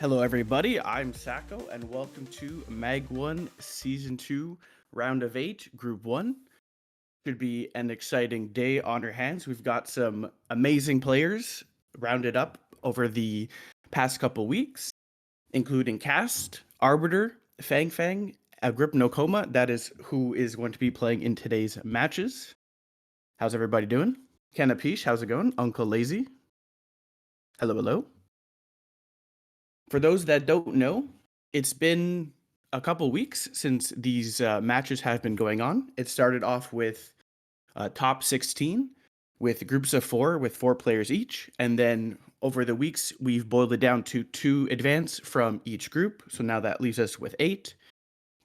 Hello, everybody. I'm Sacco, and welcome to MAG1 Season 2, Round of 8, Group 1. Should be an exciting day on our hands. We've got some amazing players rounded up over the past couple weeks, including Cast, Arbiter, FangFang, Agrypnocoma. That is who is going to be playing in today's matches. How's everybody doing? Canapiche, how's it going? Uncle Lazy. Hello, hello. For those that don't know, it's been a couple weeks since these matches have been going on. It started off with top 16 with groups of 4 with 4 players each. And then over the weeks, we've boiled it down to 2 advance from each group. So now that leaves us with 8.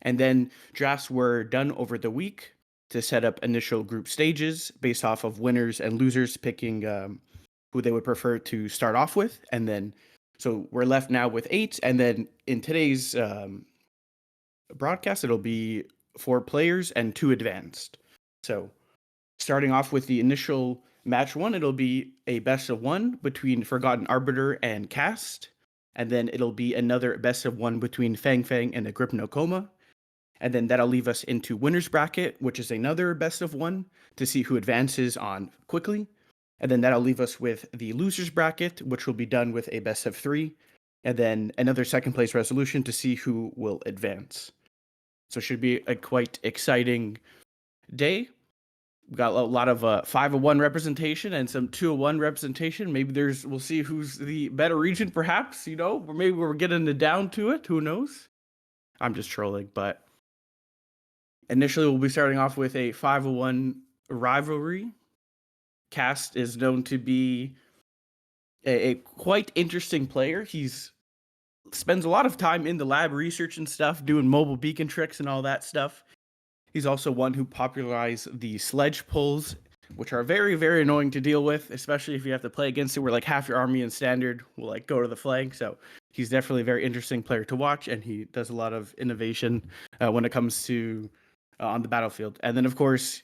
And then drafts were done over the week to set up initial group stages based off of winners and losers picking who they would prefer to start off with. And then so we're left now with 8. And then in today's broadcast, it'll be 4 players and 2 advanced. So starting off with the initial match 1, it'll be a best of 1 between Forgotten Arbiter and Cast. And then it'll be another best of 1 between FangFang and Agrypnocoma. And then that'll leave us into winner's bracket, which is another best of 1 to see who advances on quickly. And then that'll leave us with the loser's bracket, which will be done with a best of 3. And then another second place resolution to see who will advance. So it should be a quite exciting day. We've got a lot of 5-1 representation and some 2-1 representation. Maybe we'll see who's the better region, perhaps, or maybe we're getting down to it. Who knows? I'm just trolling, but initially we'll be starting off with a 5-1 rivalry. Cast is known to be a quite interesting player. He's spends a lot of time in the lab research and stuff, doing mobile beacon tricks and all that stuff. He's also one who popularized the sledge pulls, which are very, very annoying to deal with, especially if you have to play against it where like half your army in standard will like go to the flank. So he's definitely a very interesting player to watch, and he does a lot of innovation when it comes to on the battlefield. And then of course,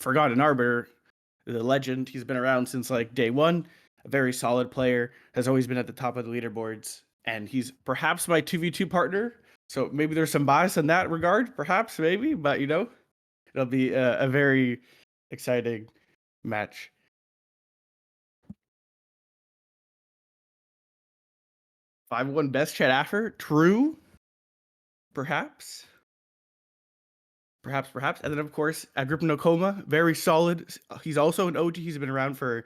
Forgotten Arbiter, the legend. He's been around since like day 1. A very solid player, has always been at the top of the leaderboards, and he's perhaps my 2v2 partner. So maybe there's some bias in that regard, perhaps, maybe, but it'll be a very exciting match. Five-one best chat after, true, perhaps. Perhaps. And then, of course, Agrypnocoma, very solid. He's also an OG. He's been around for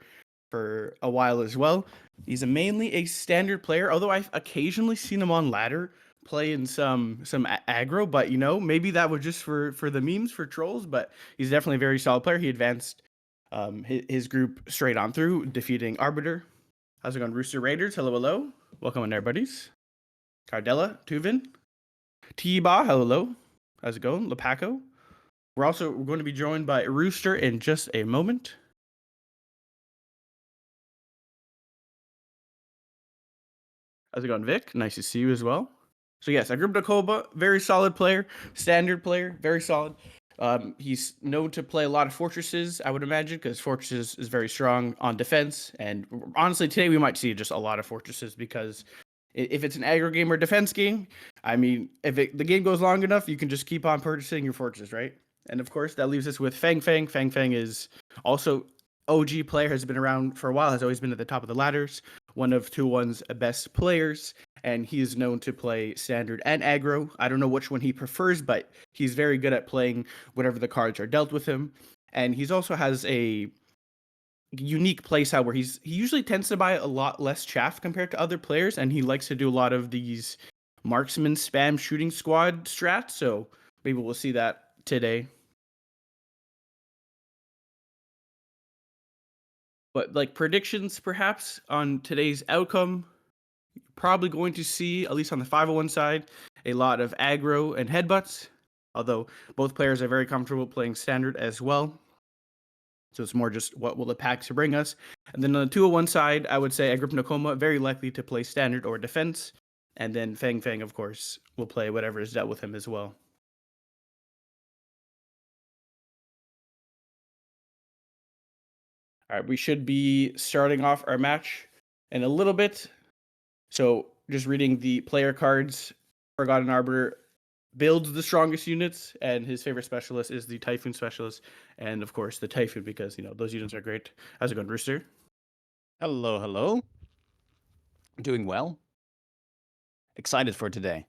a while as well. He's mainly a standard player, although I've occasionally seen him on ladder playing some aggro, but maybe that was just for the memes, for trolls, but he's definitely a very solid player. He advanced his group straight on through, defeating Arbiter. How's it going, Rooster Raiders? Hello, hello. Welcome in there, buddies. Cardella, Tuvin, T-Ba, hello. How's it going? Lepaco. We're going to be joined by Rooster in just a moment. How's it going, Vic? Nice to see you as well. So yes, Agrypnocoma, very solid player, standard player, very solid. He's known to play a lot of fortresses, I would imagine, because fortresses is very strong on defense. And honestly, today we might see just a lot of fortresses because if it's an aggro game or defense game, I mean, if the game goes long enough, you can just keep on purchasing your fortresses, right? And of course, that leaves us with FangFang. FangFang is also OG player, has been around for a while, has always been at the top of the ladders, one of 2-1's best players, and he is known to play standard and aggro. I don't know which one he prefers, but he's very good at playing whatever the cards are dealt with him. And he's also has a unique playstyle where he usually tends to buy a lot less chaff compared to other players, and he likes to do a lot of these marksman spam shooting squad strats, so maybe we'll see that today. But like predictions, perhaps, on today's outcome, you're probably going to see, at least on the 501 side, a lot of aggro and headbutts, although both players are very comfortable playing standard as well. So it's more just what will the packs bring us. And then on the 201 side, I would say Agrypnocoma, very likely to play standard or defense. And then FangFang, of course, will play whatever is dealt with him as well. All right, we should be starting off our match in a little bit. So just reading the player cards, Forgotten Arbiter builds the strongest units, and his favorite specialist is the Typhoon specialist, and of course the Typhoon because those units are great. How's it going, Rooster? Hello, hello. Doing well. Excited for today.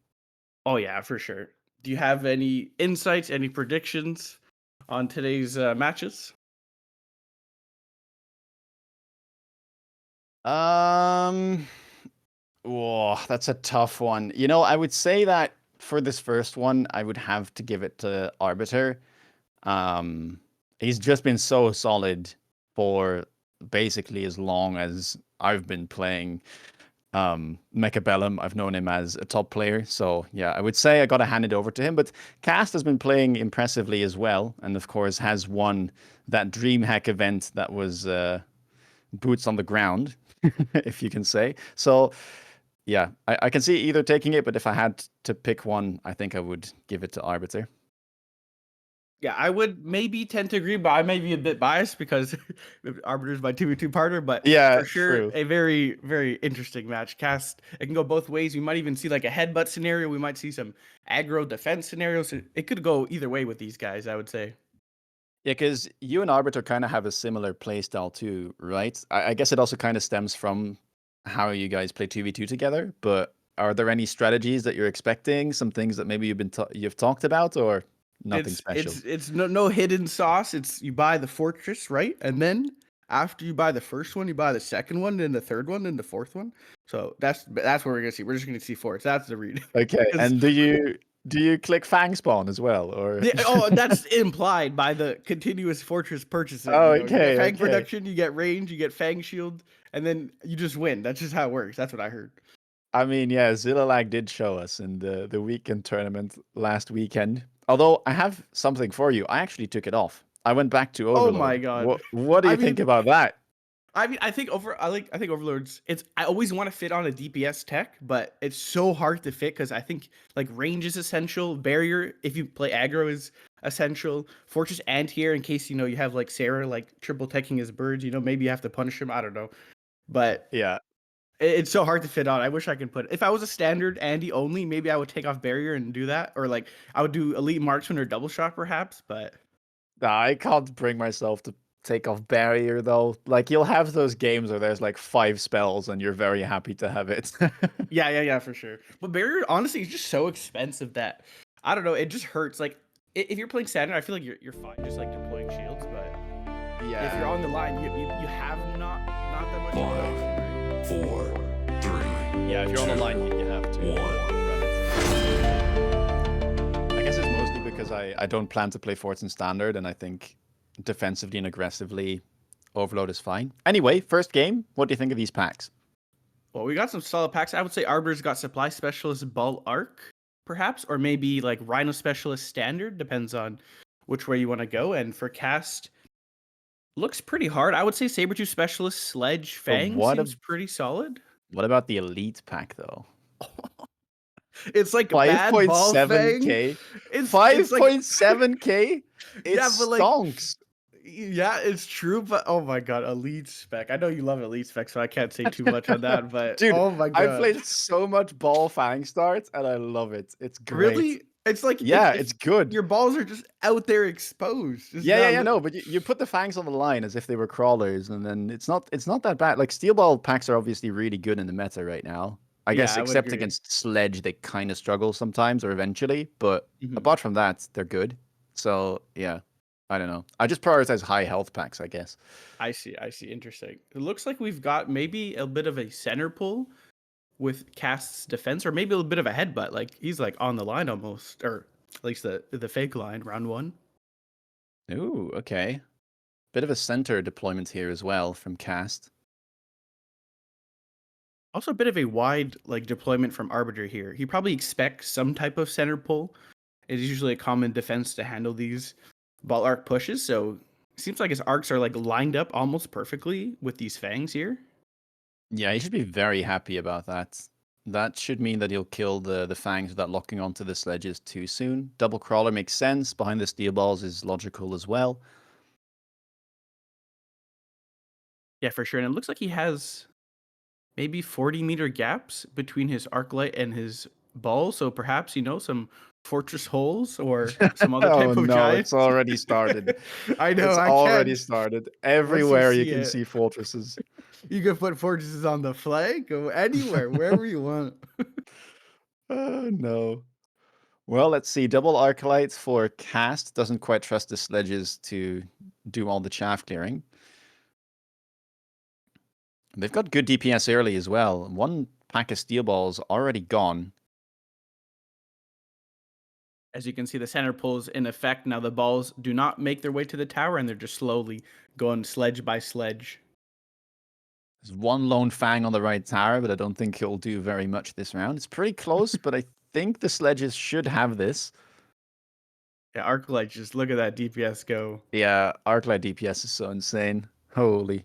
Oh yeah, for sure. Do you have any insights, any predictions on today's matches? Um, that's a tough one. I would say that for this first one, I would have to give it to Arbiter. Um, he's just been so solid for basically as long as I've been playing Mechabellum. I've known him as a top player. So yeah, I would say I got to hand it over to him. But Cast has been playing impressively as well. And of course has won that DreamHack event that was boots on the ground, if you can say. So yeah, I can see either taking it, but if I had to pick one, I think I would give it to Arbiter. Yeah, I would maybe tend to agree, but I may be a bit biased because Arbiter's my 2v2 partner, but Yeah, for sure, true. a very, very interesting match. Cast, it can go both ways. We might even see like a headbutt scenario. We might see some aggro defense scenarios. It could go either way with these guys, I would say. Yeah, because you and Arbiter kind of have a similar play style too, right? I guess it also kind of stems from how you guys play 2v2 together, but are there any strategies that you're expecting? Some things that maybe you've talked about, or nothing special? It's no hidden sauce. It's you buy the fortress, right? And then after you buy the first one, you buy the second one, then the third one, then the fourth one. So that's what we're gonna see. We're just gonna see forts. That's the read. Okay, Because and do you click Fang spawn as well, or? that's implied by the continuous fortress purchasing. Oh, You get okay, Fang okay. production, you get range, you get Fang shield, and then you just win. That's just how it works. That's what I heard. I mean, yeah, Zillalag did show us in the weekend tournament last weekend. Although I have something for you. I actually took it off. I went back to Oh my Overlord. god. What do I you think mean, about that? I think Overlords. I always want to fit on a DPS tech, but it's so hard to fit because I think like range is essential. Barrier, if you play aggro, is essential. Fortress Anti-Air in case you have like Sarah like triple teching his birds. Maybe you have to punish him. I don't know, but Yeah. it's so hard to fit on. I wish I could put. If I was a standard Andy only, maybe I would take off Barrier and do that, or like I would do Elite Marksman or Double Shot perhaps. But Nah, I can't bring myself to take off barrier though. Like you'll have those games where there's like 5 spells and you're very happy to have it. yeah, for sure. But Barrier, honestly, is just so expensive that I don't know. It just hurts. Like if you're playing standard, I feel like you're fine, just like deploying shields. But if you're Yeah. on the line, you have not that much. Five, four, three, Yeah, if you're on the line, you have to one. run it. I guess it's mostly because I don't plan to play Forts in Standard, and I think defensively and aggressively, Overload is fine. Anyway, first game, what do you think of these packs? Well, we got some solid packs. I would say Arbiter's got Supply Specialist Ball Arc, perhaps, or maybe like Rhino Specialist Standard. Depends on which way you want to go. And for cast, looks pretty hard. I would say Sabretooth Specialist Sledge But Fang seems pretty solid. what about the Elite pack though? It's like bad ball Fang. 5.7k. It's like 5.7k? It yeah, but like stonks. yeah, it's true. But oh my god, Elite Spec. I know you love Elite Spec, so I can't say too much on that. But Dude, oh my I god, played so much ball fang starts and I love it. It's great. really? It's like Yeah, if it's good. your balls are just out there exposed. Just Yeah, no, but you put the fangs on the line as if they were crawlers, and then it's not that bad. Like steel ball packs are obviously really good in the meta right now. I Yeah, guess I would except agree. against Sledge, they kind of struggle sometimes or eventually, but Mhm. apart from that, they're good. So yeah, I don't know. I just prioritize high health packs, I guess. I see. I see. Interesting. It looks like we've got maybe a bit of a center pull with Cast's defense, or maybe a bit of a headbutt. Like he's like on the line almost, or at least the fake line, round one. Ooh, okay. Bit of a center deployment here as well from Cast. Also, a bit of a wide like deployment from Arbiter here. He probably expects some type of center pull. It is usually a common defense to handle these ball arc pushes. So it seems like his arcs are like lined up almost perfectly with these fangs here. Yeah, he should be very happy about that. That should mean that he'll kill the fangs without locking onto the sledges too soon. Double crawler makes sense. Behind the steel balls is logical as well. Yeah, for sure. And it looks like he has maybe 40-meter gaps between his arc light and his ball. So perhaps, some fortress holes or some other Oh type of no, giant. it's already started. I know, It's I already can't. started. Once you Everywhere you see can it, see fortresses. you can put fortresses on the flag, go anywhere, wherever you want. Oh no. Well, let's see. Double arc lights for cast. Doesn't quite trust the sledges to do all the chaff clearing. They've got good DPS early as well. One pack of steel balls already gone. As you can see, the center pull is in effect. Now the balls do not make their way to the tower, and they're just slowly going sledge by sledge. There's one lone Fang on the right tower, but I don't think he'll do very much this round. It's pretty close, but I think the sledges should have this. Yeah, Arclight, just look at that DPS go. Yeah, Arclight DPS is so insane. Holy.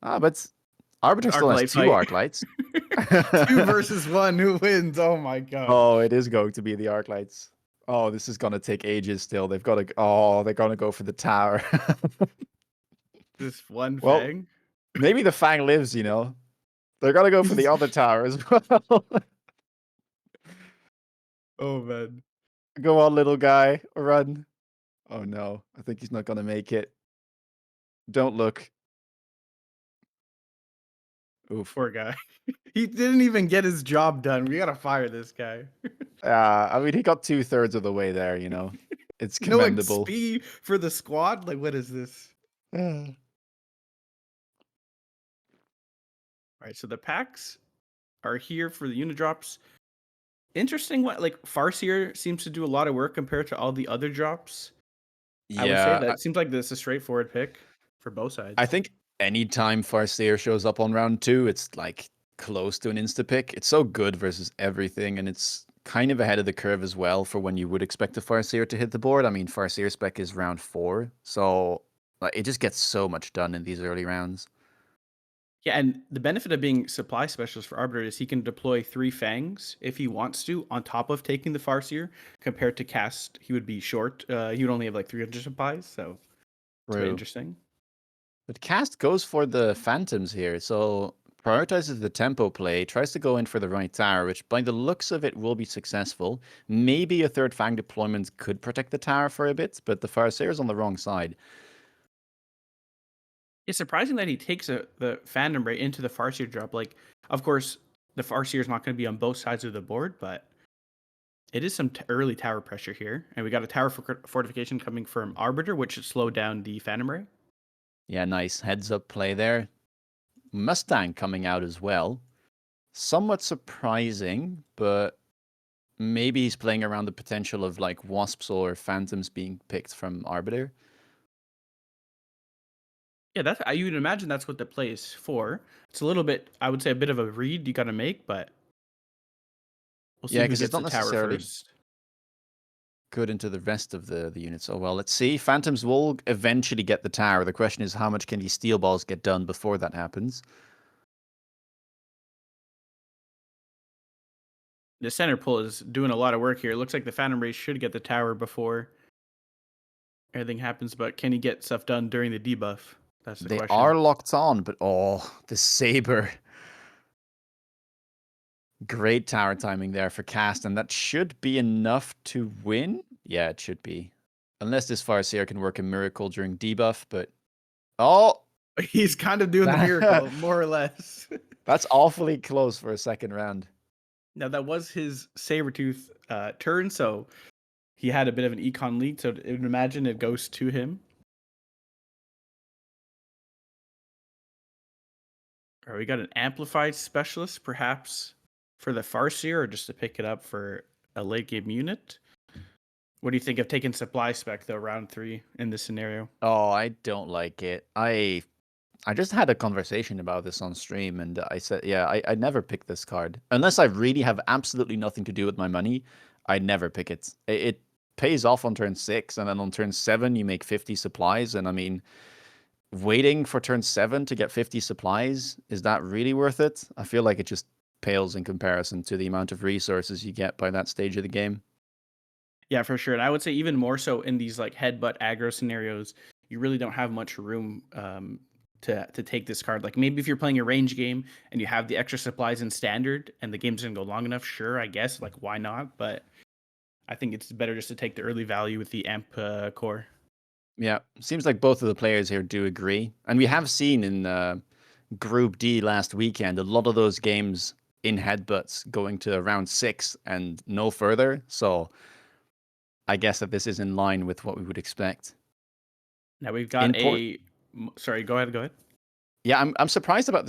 But Arbiter still has Arclight 2 fight. Arclights. 2 versus 1, who wins? Oh my god. Oh, it is going to be the Arclights. Oh, this is gonna take ages still. They've got to. Oh, they're gonna go for the tower. This one Well, Fang. maybe the Fang lives. They're gonna go for the other tower as well. Oh man. Go on, little guy, run. Oh no, I think he's not gonna make it. Don't look. Oof. Poor guy. He didn't even get his job done. We gotta fire this guy. I mean, he got 2/3 of the way there. It's No commendable. XP for the squad? Like, what is this? Yeah. Alright, so the packs are here for the unit drops. Interesting what, like, Farseer seems to do a lot of work compared to all the other drops. I would say Yeah, that seems like this is a straightforward pick for both sides. I think anytime Farseer shows up on round 2, it's like close to an insta pick. It's so good versus everything, and it's kind of ahead of the curve as well for when you would expect a Farseer to hit the board. I mean, Farseer spec is round 4, so it just gets so much done in these early rounds. Yeah, and the benefit of being supply specialist for Arbiter is he can deploy 3 Fangs if he wants to, on top of taking the Farseer. Compared to Cast, he would be short. He would only have like 300 supplies, so it's quite interesting. But Cast goes for the Phantoms here, so prioritizes the tempo play, tries to go in for the right tower, which by the looks of it will be successful. Maybe a third Fang deployment could protect the tower for a bit, but the Farseer is on the wrong side. It's surprising that he takes the Phantom right into the Farseer drop. Like, of course, the Farseer is not going to be on both sides of the board, but it is some early tower pressure here. And we got a tower fortification coming from Arbiter, which should slow down the Phantom Ray. Yeah, nice heads-up play there. Mustang coming out as well. Somewhat surprising, but maybe he's playing around the potential of like Wasps or Phantoms being picked from Arbiter. Yeah, you would imagine that's what the play is for. It's a little bit, I would say, a bit of a read you got to make, but we'll see who because gets it's not the tower necessarily first. good into the rest of the units. Oh well, let's see. Phantoms will eventually get the tower. The question is, how much can these steel balls get done before that happens? The center pull is doing a lot of work here. It looks like the Phantom Ray should get the tower before everything happens, but can he get stuff done during the debuff? That's the They question. are locked on, but the Saber. Great tower timing there for Cast, and that should be enough to win. Yeah, it should be. Unless this Farseer can work a miracle during debuff, but... Oh! He's kind of doing the miracle, more or less. That's awfully close for a second round. Now, that was his Sabertooth turn, so he had a bit of an econ lead, so I would imagine it goes to him. All right, we got an Amplified Specialist, perhaps for the Farseer, or just to pick it up for a late game unit. What do you think of taking supply spec, though, round 3 in this scenario? Oh, I don't like it. I just had a conversation about this on stream, and I said, yeah, I never pick this card. Unless I really have absolutely nothing to do with my money, I never pick it. It pays off on turn 6, and then on turn 7, you make 50 supplies, and I mean, waiting for turn 7 to get 50 supplies, is that really worth it? I feel like it just pales in comparison to the amount of resources you get by that stage of the game. Yeah, for sure. And I would say even more so in these like headbutt aggro scenarios, you really don't have much room to take this card. Like maybe if you're playing a range game and you have the extra supplies in standard and the game's gonna go long enough, sure, I guess. Like why not? But I think it's better just to take the early value with the amp core. Yeah, seems like both of the players here do agree. And we have seen in Group D last weekend a lot of those games in headbutts going to round 6 and no further. So I guess that this is in line with what we would expect. Now we've got sorry, go ahead. Yeah, I'm surprised about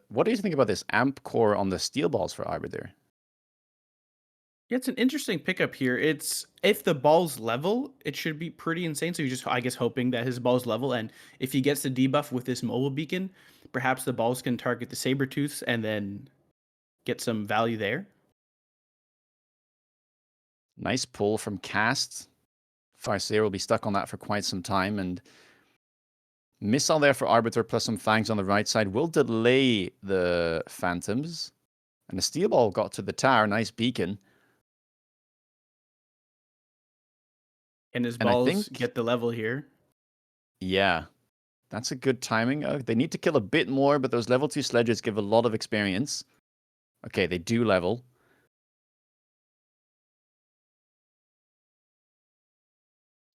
what do you think about this amp core on the steel balls for Arbiter? Yeah, it's an interesting pickup here. It's if the ball's level, it should be pretty insane. So you're just, I guess, hoping that his ball's level, and if he gets the debuff with this mobile beacon, perhaps the balls can target the Sabertooths and then get some value there. Nice pull from Cast. Farseer will be stuck on that for quite some time, and missile there for Arbiter plus some fangs on the right side will delay the Phantoms. And the steel ball got to the tower. Nice beacon. And his And I balls think, get the level here. yeah, that's a good timing. They need to kill a bit more, but those level 2 sledges give a lot of experience. Okay, they do level.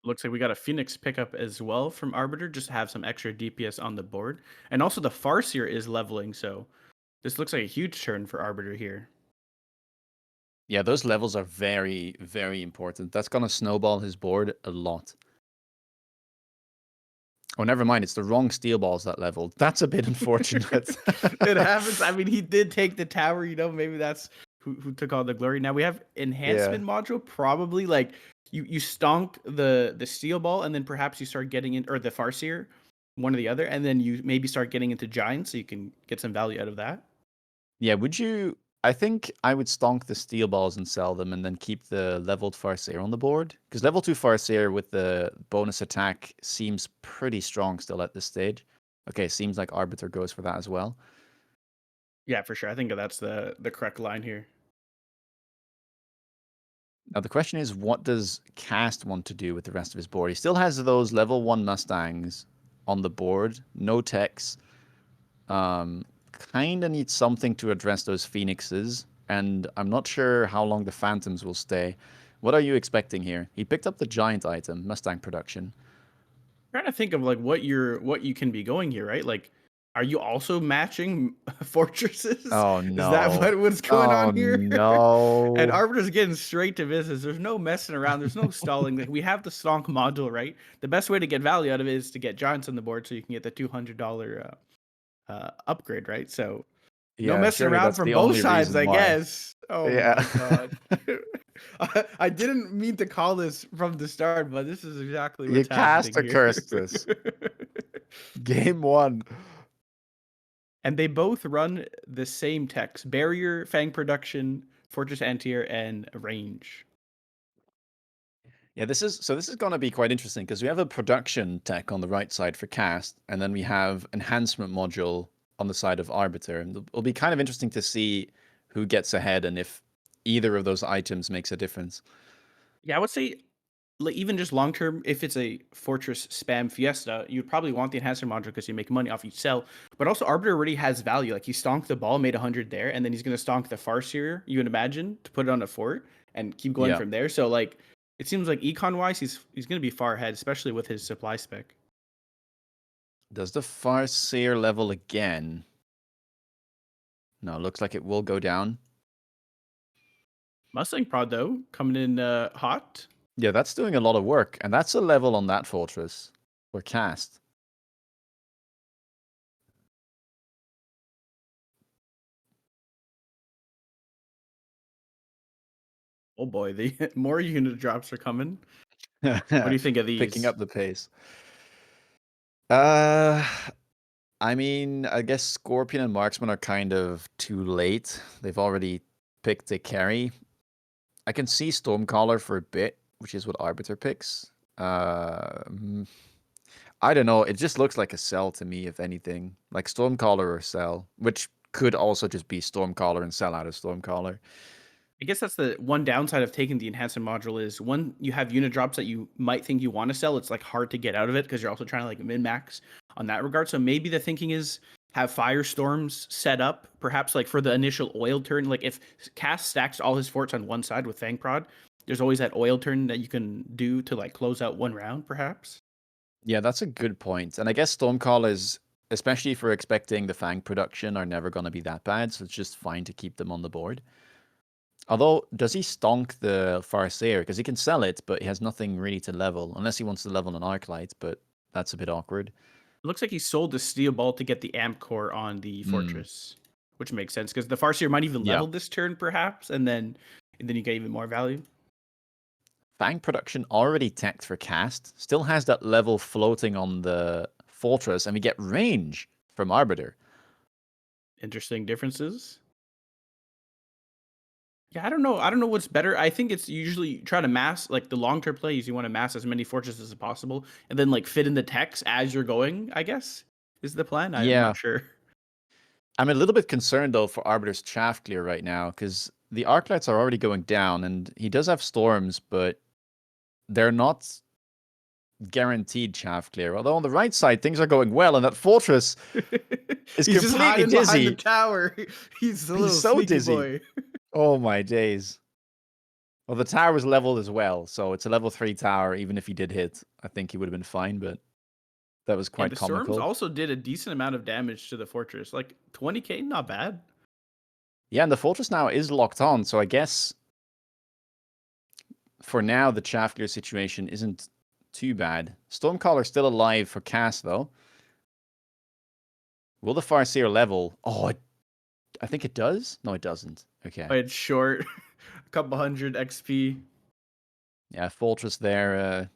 Looks like we got a Phoenix pickup as well from Arbiter, just to have some extra DPS on the board. And also the Farseer is leveling, so this looks like a huge turn for Arbiter here. Yeah, those levels are very, very important. That's going to snowball his board a lot. Oh, never mind. It's the wrong steel balls that leveled. That's a bit unfortunate. It happens. I mean, he did take the tower, maybe that's who took all the glory. Now we have enhancement module, probably like you stonk the steel ball and then perhaps you start getting in, or the Farseer, one or the other, and then you maybe start getting into giants so you can get some value out of that. Yeah, I think I would stonk the steel balls and sell them and then keep the leveled Farseer on the board. Because level 2 Farseer with the bonus attack seems pretty strong still at this stage. Okay, seems like Arbiter goes for that as well. Yeah, for sure. I think that's the correct line here. Now the question is, what does Cast want to do with the rest of his board? He still has those level 1 Mustangs on the board, no techs. Kind of needs something to address those Phoenixes, and I'm not sure how long the Phantoms will stay. What are you expecting here? He picked up the giant item, Mustang production. I'm trying to think of like what you can be going here, right? Like, are you also matching fortresses? Oh no! Is that what's going on here? No! And Arbiter's getting straight to business. There's no messing around. There's no stalling. Like we have the stonk module, right? The best way to get value out of it is to get giants on the board, so you can get the $200 upgrade, right? So no messing around from both sides, I guess. Oh my god. I didn't mean to call this from the start, but this is exactly what's happening here. You cast a curse this. Game 1. And they both run the same techs: barrier, fang production, fortress anti-air, and range. Yeah, this is going to be quite interesting because we have a production tech on the right side for Cast, and then we have enhancement module on the side of Arbiter. And it'll be kind of interesting to see who gets ahead and if either of those items makes a difference. Yeah, I would say like even just long term, if it's a fortress spam fiesta, you'd probably want the enhancer module because you make money off each sell. But also Arbiter already has value. Like he stonked the ball, made 100 there, and then he's gonna stonk the Farseer, you would imagine, to put it on a fort and keep going from there. So like it seems like econ wise, he's gonna be far ahead, especially with his supply spec. Does the Farseer level again? No, looks like it will go down. Mustang prod though, coming in hot. Yeah, that's doing a lot of work, and that's a level on that fortress or Cast. Oh boy, the more unit drops are coming. What do you think of these? Picking up the pace. I mean, I guess Scorpion and Marksman are kind of too late. They've already picked a carry. I can see Stormcaller for a bit, which is what Arbiter picks. I don't know. It just looks like a sell to me, if anything. Like Stormcaller or sell, which could also just be Stormcaller and sell out of Stormcaller. I guess that's the one downside of taking the enhancement module is when you have unit drops that you might think you want to sell, it's like hard to get out of it because you're also trying to like min-max on that regard. So maybe the thinking is have firestorms set up, perhaps like for the initial oil turn. Like if Cass stacks all his forts on one side with Fang Prod, there's always that oil turn that you can do to like close out one round, perhaps. Yeah, that's a good point. And I guess Stormcallers, especially if we're expecting the Fang production, are never going to be that bad, so it's just fine to keep them on the board. Although, does he stonk the Farseer? Because he can sell it, but he has nothing really to level, unless he wants to level an Arclight, but that's a bit awkward. It looks like he sold the Steel Ball to get the Amp Core on the Fortress, which makes sense because the Farseer might even level this turn, perhaps, and then you get even more value. Fang production already teched for cast, still has that level floating on the Fortress, and we get range from Arbiter. Interesting differences. Yeah, I don't know. I don't know what's better. I think it's usually try to mass like the long-term plays. You want to mass as many fortresses as possible, and then like fit in the techs as you're going. I guess is the plan. I'm Yeah. not sure. I'm a little bit concerned though for Arbiter's chaff clear right now because the Arclights are already going down, and he does have storms, but they're not guaranteed chaff clear. Although on the right side things are going well, and that Fortress is He's just completely hiding behind the dizzy. tower. He's a little so sneaky dizzy. boy. Oh my days. Well, the tower was leveled as well, so it's a level 3 tower. Even if he did hit, I think he would have been fine, but that was quite the comical. storms also did a decent amount of damage to the fortress. Like 20k, not bad. Yeah, and the Fortress now is locked on, so I guess for now the chaff clear situation isn't too bad. Stormcaller still alive for cast, though. Will the Farseer level? Oh, I think it does? No, it doesn't. Okay. But it's short. A couple hundred XP. Yeah, Fortress there,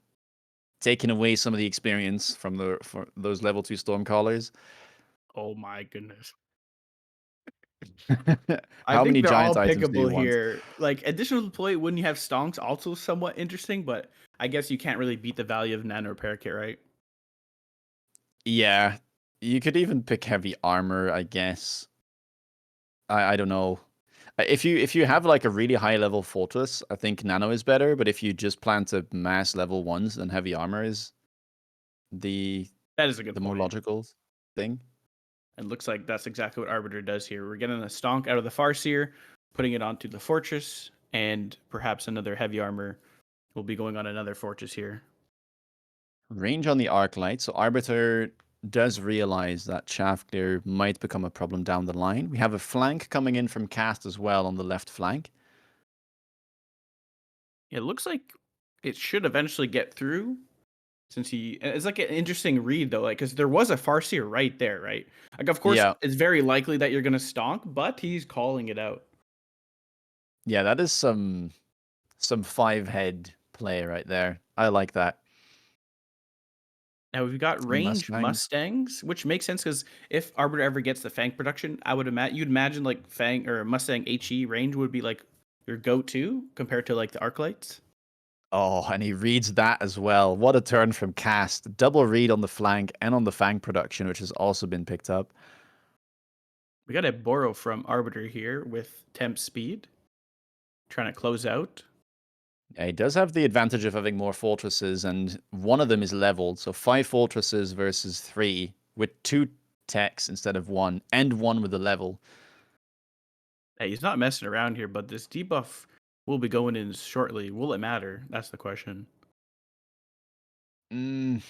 taking away some of the experience from those level 2 Stormcallers. Oh my goodness. I How think many they're all giant items do you pickable want? here. Like additional deploy when you have stonks also somewhat interesting, but I guess you can't really beat the value of nano repair kit, right? Yeah, you could even pick heavy armor, I guess. I don't know. If you have like a really high level fortress, I think nano is better. But if you just plan to mass level ones, then heavy armor is the That is a good the point. more logical thing. It looks like that's exactly what Arbiter does here. We're getting a stonk out of the Farseer, putting it onto the fortress, and perhaps another heavy armor will be going on another fortress here. Range on the Arclight. So Arbiter does realize that chaff clear might become a problem down the line. We have a flank coming in from cast as well on the left flank. It looks like it should eventually get through. Since it's like an interesting read though, like because there was a Farseer right there, right? Like of course it's very likely that you're gonna stonk, but he's calling it out. Yeah, that is some 5-head play right there. I like that. Now we've got range Mustangs, which makes sense because if Arbiter ever gets the Fang production, I would imagine you'd imagine like Fang or Mustang HE range would be like your go-to compared to like the Arclights. Oh, and he reads that as well. What a turn from cast. Double read on the flank and on the Fang production, which has also been picked up. We got to borrow from Arbiter here with temp speed. Trying to close out. Yeah, he does have the advantage of having more fortresses, and one of them is leveled. So 5 fortresses versus 3 with 2 techs instead of 1, and 1 with a level. Hey, he's not messing around here, but this debuff will be going in shortly. Will it matter? That's the question. I'm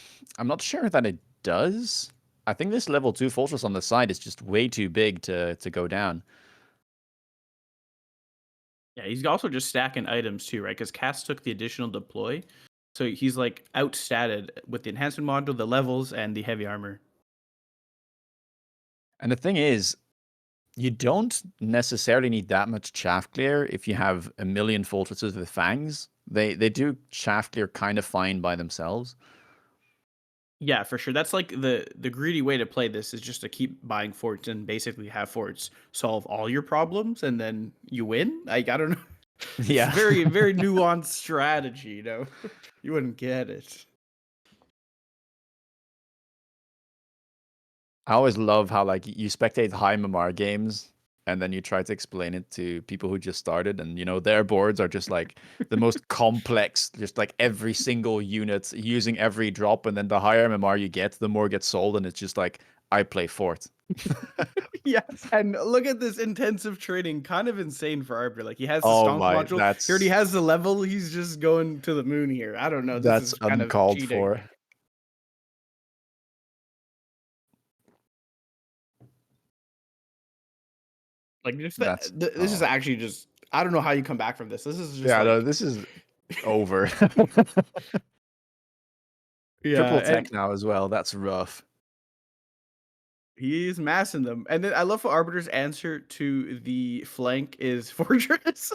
not sure that it does. I think this level 2 fortress on the side is just way too big to go down. Yeah, he's also just stacking items too, right? Because Cass took the additional deploy. So he's like outstatted with the enhancement module, the levels, and the heavy armor. And the thing is, you don't necessarily need that much chaff clear if you have a million fortresses with fangs. They do chaff clear kind of fine by themselves. Yeah, for sure. That's like the greedy way to play this is just to keep buying forts and basically have forts solve all your problems and then you win. Like I don't know. Yeah. It's very, very nuanced strategy, you know. You wouldn't get it. I always love how like you spectate high Mamar games and then you try to explain it to people who just started, and their boards are just like the most complex, just like every single unit using every drop, and then the higher MMR you get, the more gets sold, and it's just like, I play fourth. Yeah, and look at this intensive training, kind of insane for Arbiter. Like he has the Oh stonk my, module, he already has the level, he's just going to the moon here. I don't know, this that's is kind of uncalled cheating. for. Like this is Oh. actually just, I don't know how you come back from this. This is just No, like this is over. yeah, Triple and tech now as well. That's rough. he's massing them. And then I love how Arbiter's answer to the flank is Fortress.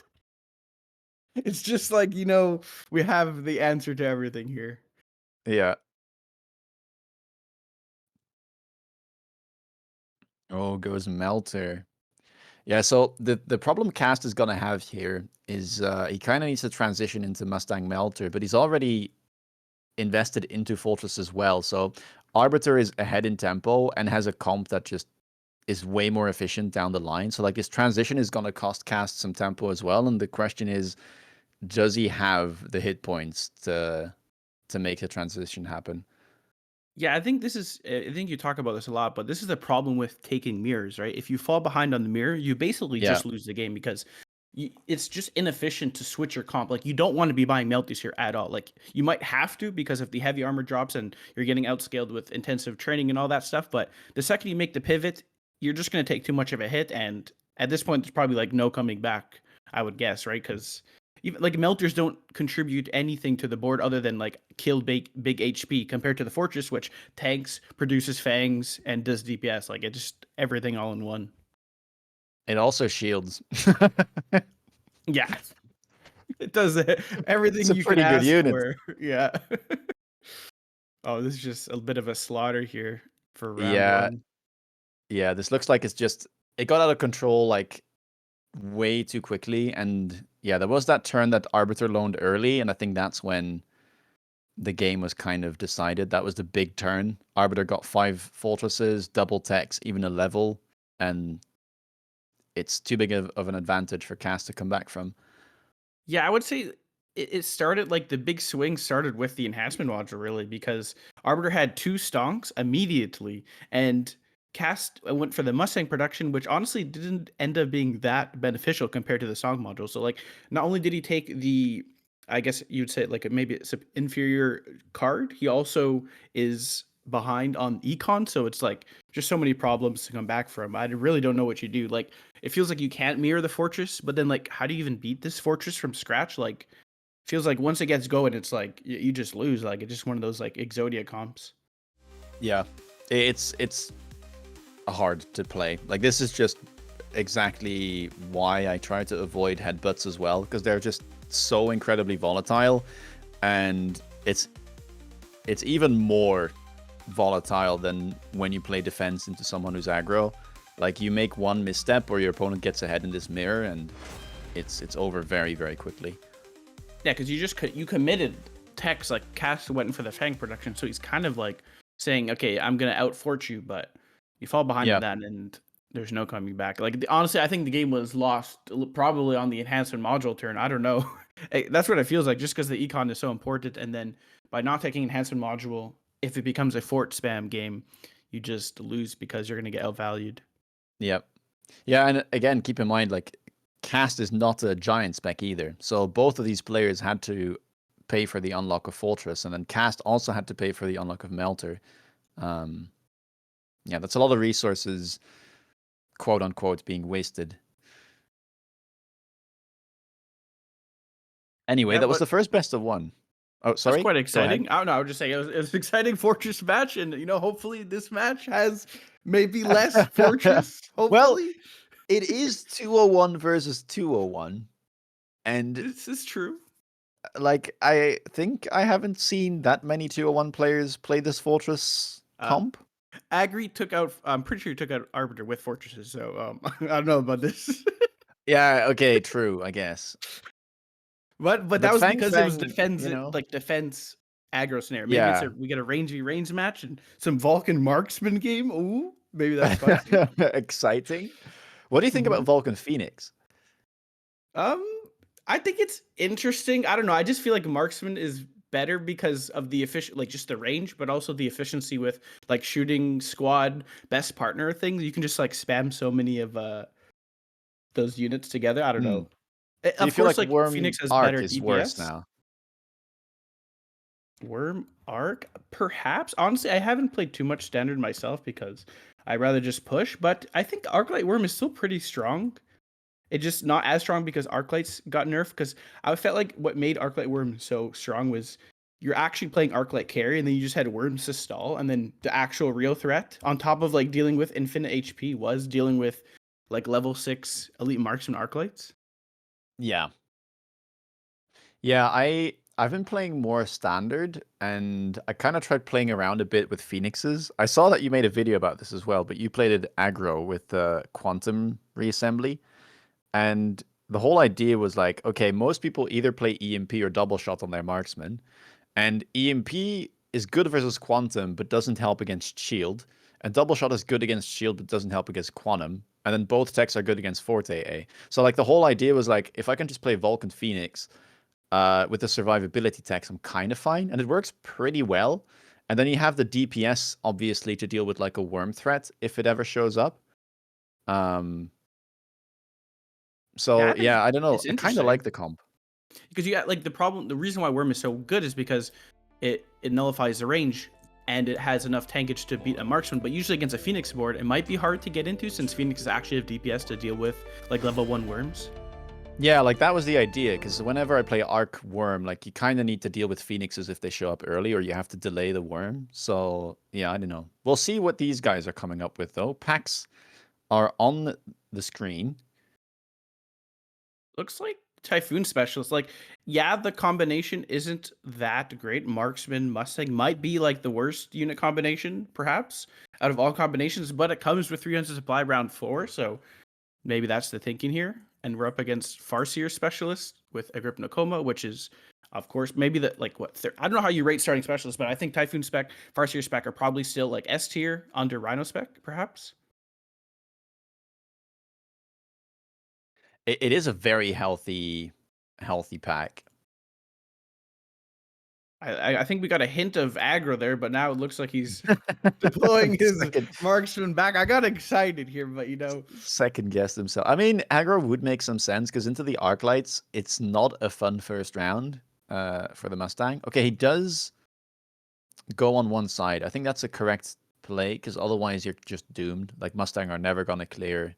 It's just like, we have the answer to everything here. Yeah. Oh, goes Melter. Yeah, so the problem Cast is gonna have here is he kind of needs to transition into Mustang Melter, but he's already invested into Fortress as well. So Arbiter is ahead in tempo and has a comp that just is way more efficient down the line. So like his transition is gonna cost Cast some tempo as well. And the question is, does he have the hit points to make the transition happen? Yeah, I think you talk about this a lot, but this is the problem with taking mirrors, right? If you fall behind on the mirror, you basically Yeah. just lose the game because it's just inefficient to switch your comp. Like you don't want to be buying melties here at all. Like you might have to because if the heavy armor drops and you're getting outscaled with intensive training and all that stuff, but the second you make the pivot, you're just going to take too much of a hit, and at this point there's probably like no coming back, I would guess, right? Because even like melters don't contribute anything to the board other than like kill big HP compared to the fortress, which tanks, produces fangs, and does DPS. Like it just everything all in one. It also shields. Yeah, it does everything It's a you pretty can good ask unit. for. Yeah. Oh, this is just a bit of a slaughter here for round Yeah. one. Yeah, this looks like it got out of control like way too quickly. And yeah, there was that turn that Arbiter loaned early, and I think that's when the game was kind of decided. That was the big turn. Arbiter got 5 fortresses, double techs, even a level, and it's too big of an advantage for Cast to come back from. Yeah, I would say it started like the big swing started with the enhancement module, really, because Arbiter had 2 stonks immediately, and Cast went for the Mustang production, which honestly didn't end up being that beneficial compared to the song module. So, like, not only did he take the, I guess you'd say, like, maybe it's an inferior card, he also is behind on econ. So it's like just so many problems to come back from. I really don't know what you do. Like, it feels like you can't mirror the fortress, but then like how do you even beat this fortress from scratch? Like feels like once it gets going, it's like you just lose. Like it's just one of those like Exodia comps. Yeah, it's hard to play. Like this is just exactly why I try to avoid headbutts as well, because they're just so incredibly volatile, and it's even more volatile than when you play defense into someone who's aggro. Like you make one misstep or your opponent gets ahead in this mirror, and it's over very, very quickly. Yeah, because you committed techs. Like Cast went for the Fang production, so he's kind of like saying, okay, I'm gonna outfort you, but you fall behind on that, and there's no coming back. Like honestly, I think the game was lost probably on the enhancement module turn. I don't know. That's what it feels like, just because the econ is so important, and then by not taking enhancement module, if it becomes a fort spam game, you just lose because you're gonna get outvalued. Yep. Yeah, and again, keep in mind, like, Cast is not a giant spec either. So both of these players had to pay for the unlock of Fortress, and then Cast also had to pay for the unlock of Melter. Yeah, that's a lot of resources, quote unquote, being wasted. Anyway, Yeah, that was but the first best of 1. Oh, sorry. that's quite exciting. I don't know. I would just say it was an exciting Fortress match, and hopefully this match has maybe less Fortress. Hopefully, well, it is 201 versus 201, and this is true. Like, I think I haven't seen that many 201 players play this Fortress comp. Agri took out. I'm pretty sure he took out Arbiter with fortresses. So I don't know about this. Yeah. Okay. True. I guess. But that was because it was FangFang, defense, like defense aggro scenario. Maybe yeah. we get a range match and some Vulcan marksman game. Ooh, maybe that's spicy. Exciting. What do you think Mhm. about Vulcan Phoenix? Um, I think it's interesting. I don't know. I just feel like marksman is better because of the efficient, like just the range, but also the efficiency with like shooting squad best partner things. You can just like spam so many of those units together. I don't Hmm. know. Do you Of feel course, like like Worm Phoenix has Arc better is worse DPS. now? Worm Arc, perhaps. Honestly, I haven't played too much standard myself because I rather just push. But I think Arclight Worm is still pretty strong. It's just not as strong because Arclights got nerfed. Because I felt like what made Arclight Worm so strong was you're actually playing Arclight carry, and then you just had Worms to stall, and then the actual real threat on top of like dealing with infinite HP was dealing with like level 6 elite marksman Arclights. Yeah. Yeah, I've been playing more standard, and I kind of tried playing around a bit with Phoenixes. I saw that you made a video about this as well, but you played it aggro with the quantum reassembly, and the whole idea was like, okay, most people either play EMP or double shot on their marksman, and EMP is good versus quantum, but doesn't help against shield, and double shot is good against shield, but doesn't help against quantum, and then both techs are good against Forte A. So like the whole idea was like, if I can just play Vulcan Phoenix with the survivability tax, I'm kind of fine, and it works pretty well. And then you have the DPS, obviously, to deal with like a worm threat if it ever shows up. Um, Yeah, so I think yeah, I don't know. it's I kind of like interesting. the comp. Because you got like the reason why Worm is so good is because it nullifies the range and it has enough tankage to beat a marksman. But usually against a Phoenix board, it might be hard to get into since Phoenix is actually have DPS to deal with like level 1 worms. Yeah, like that was the idea, because whenever I play Arc Worm, like you kind of need to deal with Phoenixes if they show up early, or you have to delay the worm. So yeah, I don't know. We'll see what these guys are coming up with though. Packs are on the screen. Looks like Typhoon Specialist. Like, yeah, the combination isn't that great. Marksman Mustang might be like the worst unit combination, perhaps, out of all combinations, but it comes with 300 supply round 4, so maybe that's the thinking here. And we're up against Farseer Specialist with Agrypnocoma, which is, of course, maybe the like what I don't know how you rate starting specialists, but I think Typhoon Spec, Farseer Spec are probably still like S tier under Rhino Spec, perhaps. It is a very healthy pack. I think we got a hint of aggro there, but now it looks like he's deploying his second marksman back. I got excited here, but you know, second guess himself. I mean, aggro would make some sense because into the arc lights, it's not a fun first round for the Mustang. Okay, he does go on one side. I think that's a correct play because otherwise you're just doomed. Like Mustang are never gonna clear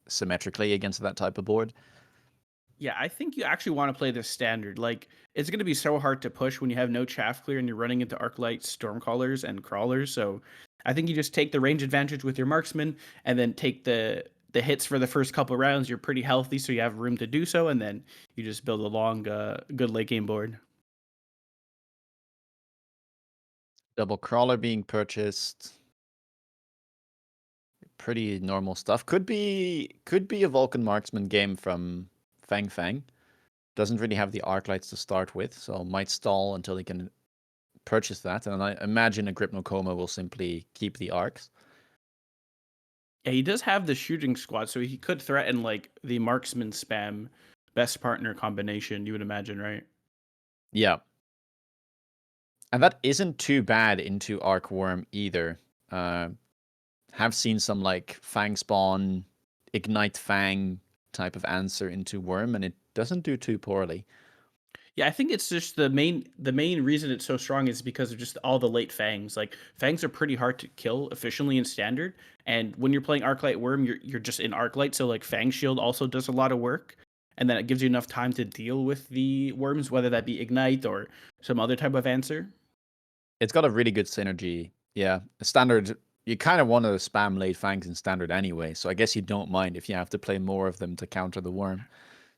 symmetrically against that type of board. yeah, I think you actually want to play this standard. Like, it's going to be so hard to push when you have no chaff clear and you're running into Arclight, Stormcallers, and Crawlers. So, I think you just take the range advantage with your marksman, and then take the hits for the first couple rounds. You're pretty healthy, so you have room to do so, and then you just build a long, good late game board. Double crawler being purchased. Pretty normal stuff. Could be a Vulcan marksman game from FangFang. Doesn't really have the arc lights to start with, so might stall until he can purchase that. And I imagine Agrypnocoma will simply keep the arcs. Yeah, he does have the shooting squad, so he could threaten like the marksman spam best partner combination. You would imagine, right? Yeah. And that isn't too bad into Arc Worm either. Have seen some like Fang Spawn, Ignite Fang type of answer into Worm, and it doesn't do too poorly. Yeah, I think it's just the main reason it's so strong is because of just all the late fangs. Like fangs are pretty hard to kill efficiently in standard, and when you're playing Arclight Worm, you're just in Arclight, so like Fang Shield also does a lot of work, and then it gives you enough time to deal with the worms, whether that be Ignite or some other type of answer. It's got a really good synergy. Yeah, standard. You kind of want to spam late fangs in standard anyway, so I guess you don't mind if you have to play more of them to counter the worm.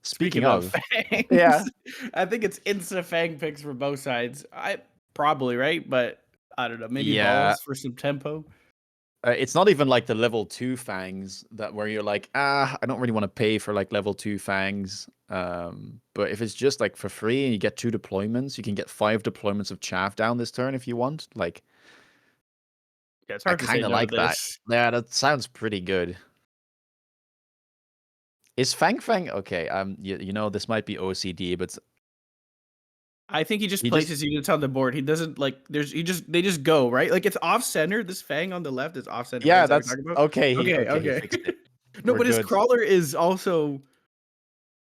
Speaking Speaking of of, yeah, fangs, I think it's insta fang picks for both sides. I probably right, but I don't know. Maybe yeah, balls for some tempo. it's not even like the level 2 fangs that where you're like, I don't really want to pay for like level 2 fangs. But if it's just like for free and you get 2 deployments, you can get 5 deployments of chaff down this turn if you want. Like, Yeah, it's I hard to say kind of no to like that. this. Yeah, that sounds pretty good. Is FangFang okay? You know, this might be OCD, but I think he just he just places units on the board. He doesn't like. They just go right. Like it's off center. This Fang on the left is off center. Right? yeah, Is that what that's you're talking about? okay. He Okay. fixed it. No, We're but his good. crawler is also.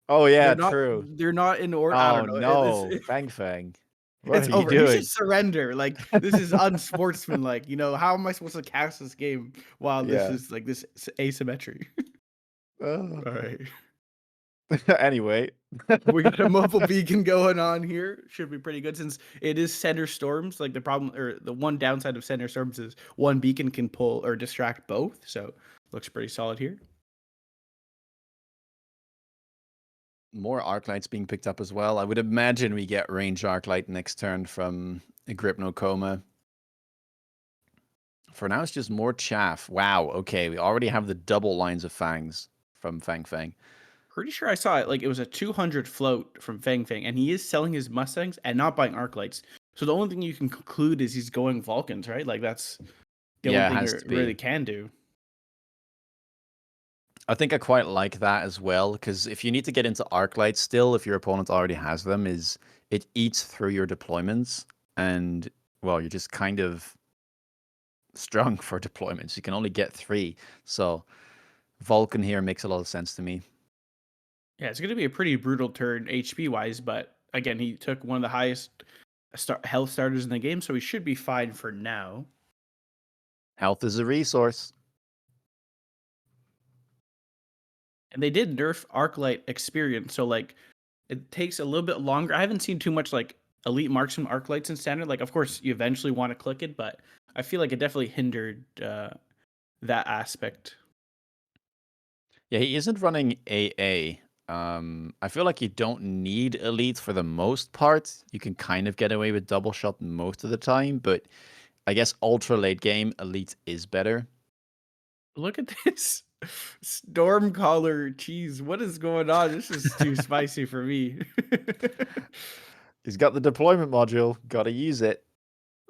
Oh They're yeah, not. true. They're not in order. I Oh don't know. It is. no, FangFang. What It's are you over. He should doing? surrender. Like this is unsportsmanlike. You know how am I supposed to cast this game while this Yeah. is like this asymmetry? Ugh. All right, Anyway, we got a mobile beacon going on here. Should be pretty good since it is center storms. Like the problem or the one downside of center storms is one beacon can pull or distract both. So looks pretty solid here. more arc lights being picked up as well. I would imagine we get range arc light next turn from Agrypnocoma. For now, it's just more chaff. Wow. Okay, we already have the double lines of fangs from FangFang. Pretty sure I saw it. Like it was a 200 float from FangFang, and he is selling his Mustangs and not buying arc lights. So the only thing you can conclude is he's going Vulcans, right? Like that's the Yeah, only it thing has you to really be. can do. I think I quite like that as well, because if you need to get into arc lights still, if your opponent already has them, is it eats through your deployments, and well, you're just kind of strung for deployments. You can only get 3, so Vulcan here makes a lot of sense to me. Yeah, it's going to be a pretty brutal turn HP wise, but again, he took one of the highest health starters in the game, so he should be fine for now. Health is a resource. And they did nerf Arclight experience, so like it takes a little bit longer. I haven't seen too much like elite marksman Arclights in standard. Like, of course, you eventually want to click it, but I feel like it definitely hindered that aspect. Yeah, he isn't running AA. I feel like you don't need elite for the most part. You can kind of get away with double shot most of the time, but I guess ultra late game elite is better. Look at this Stormcaller cheese. What is going on? This is too spicy for me. He's got the deployment module. Got to use it.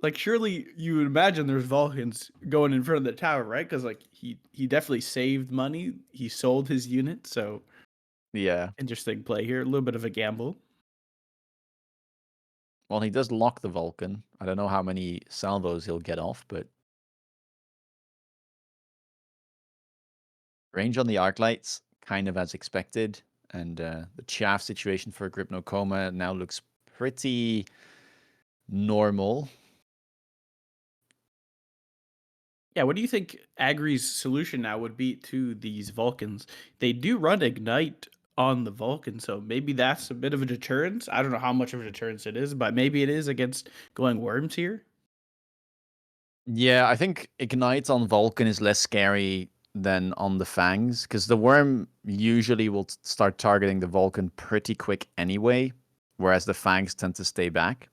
Like surely you would imagine there's Vulcans going in front of the tower, right? Because like he definitely saved money. He sold his unit, so Yeah. interesting play here. A little bit of a gamble. Well, he does lock the Vulcan. I don't know how many salvos he'll get off, but range on the arc lights, kind of as expected. And the chaff situation for Agrypnocoma now looks pretty normal. Yeah, what do you think Agri's solution now would be to these Vulcans? They do run Ignite on the Vulcan, so maybe that's a bit of a deterrence. I don't know how much of a deterrence it is, but maybe it is against going Worms here. Yeah, I think Ignite on Vulcan is less scary than on the Fangs, because the Worm usually will start targeting the Vulcan pretty quick anyway, whereas the Fangs tend to stay back.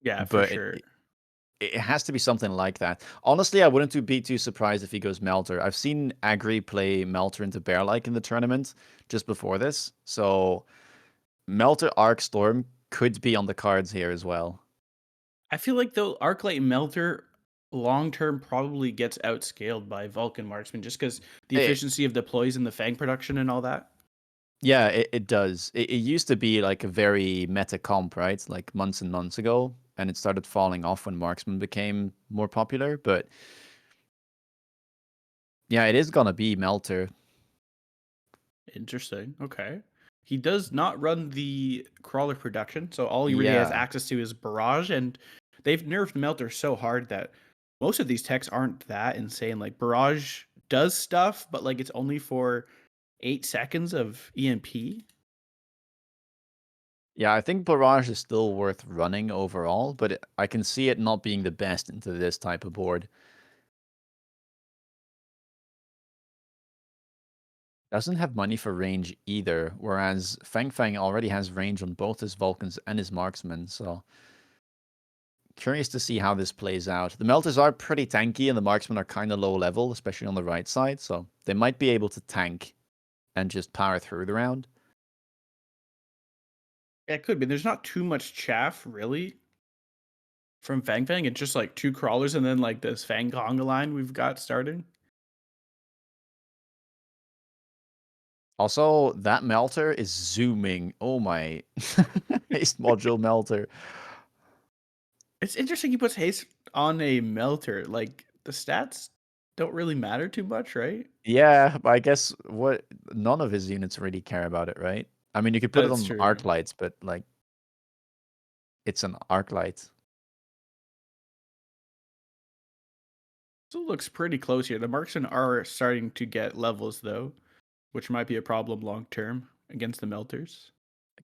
Yeah, for But sure. it has to be something like that. Honestly, I wouldn't be too surprised if he goes Melter. I've seen Agri play Melter into Bear-like in the tournament just before this, so Melter Arc Storm could be on the cards here as well. I feel like though Arclight Melter long term probably gets outscaled by Vulcan Marksman just because the It, efficiency of deploys and the Fang production and all that. yeah, it does. It used to be like a very meta comp, right? Like months and months ago, and it started falling off when Marksman became more popular. But yeah, it is gonna be Melter. Interesting. Okay. He does not run the crawler production, so all he really has Yeah. access to is barrage, and they've nerfed Melter so hard that most of these techs aren't that insane. Like barrage does stuff, but like it's only for 8 seconds of EMP. Yeah, I think Barrage is still worth running overall, but I can see it not being the best into this type of board. Doesn't have money for range either, whereas FangFang already has range on both his Vulcans and his Marksmen, so curious to see how this plays out. The Melters are pretty tanky and the Marksmen are kind of low level, especially on the right side, so they might be able to tank and just power through the round. Yeah, it could be. There's not too much chaff really from FangFang. It's just like 2 crawlers and then like this Fang Conga line we've got starting. Also, that melter is zooming. Oh my. Haste module melter. It's interesting he puts haste on a melter. Like the stats don't really matter too much, right? Yeah, but I guess what none of his units really care about it, right? I mean, you could put it That's on true. arc lights, but like it's an arc light. Still looks pretty close here. The marksmen are starting to get levels though, which might be a problem long term against the melters.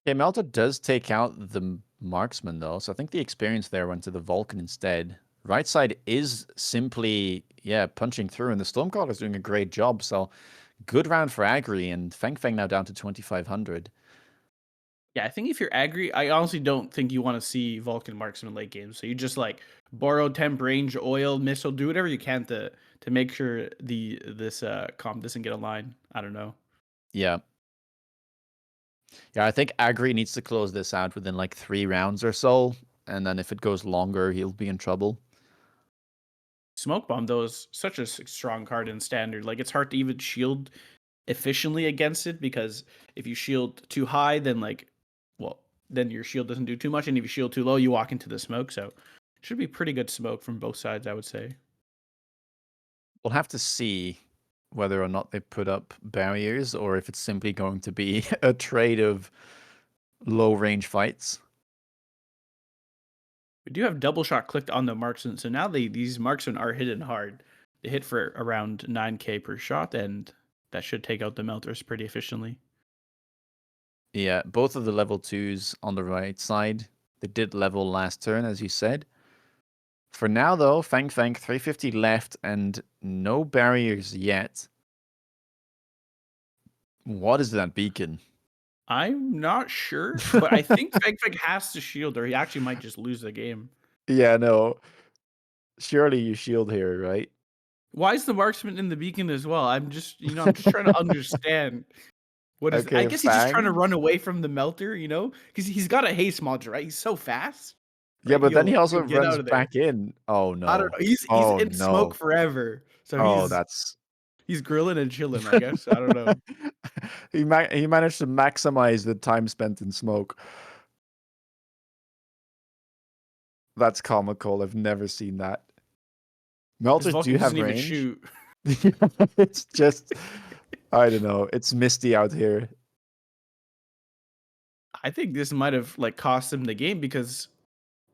Okay, Melter does take out the marksman though, so I think the experience there went to the Vulcan instead. Right side is simply, yeah, punching through, and the Stormcaller's doing a great job, so good round for Agri, and FangFang now down to 2,500. Yeah, I think if you're Agri, I honestly don't think you want to see Vulcan marksman late game. So you just like borrow temp, range, oil, missile, do whatever you can to make sure this comp doesn't get a line. I don't know. Yeah. Yeah, I think Agri needs to close this out within like 3 rounds or so, and then if it goes longer, he'll be in trouble. Smoke bomb though is such a strong card in standard. Like it's hard to even shield efficiently against it because if you shield too high, then then your shield doesn't do too much, and if you shield too low, you walk into the smoke. So it should be pretty good smoke from both sides, I would say. We'll have to see whether or not they put up barriers or if it's simply going to be a trade of low range fights. We do have double shot clicked on the marksman, so now these marksmen are hitting hard. They hit for around 9k per shot, and that should take out the melters pretty efficiently. Yeah, both of the level 2s on the right side. They did level last turn, as you said. For now, though, FangFang 350 left and no barriers yet. What is that beacon? I'm not sure, but I think FangFang has to shield, or he actually might just lose the game. Yeah, no. Surely you shield here, right? Why is the marksman in the beacon as well? I'm just, I'm just trying to understand what is. I Okay, guess he's just trying to Fang. run away from the melter, because he's got a haste module, right? He's so fast, Yeah, right? but then he also He'll get runs out of there. back in. Oh, I don't no. know. He's Oh, in smoke no. forever, so Oh, that's... he's grilling and chilling. I guess I don't know. he managed to maximize the time spent in smoke. That's comical. I've never seen that. This Melters do Vulcan have doesn't even range. shoot. It's just, I don't know. It's misty out here. I think this might have cost him the game because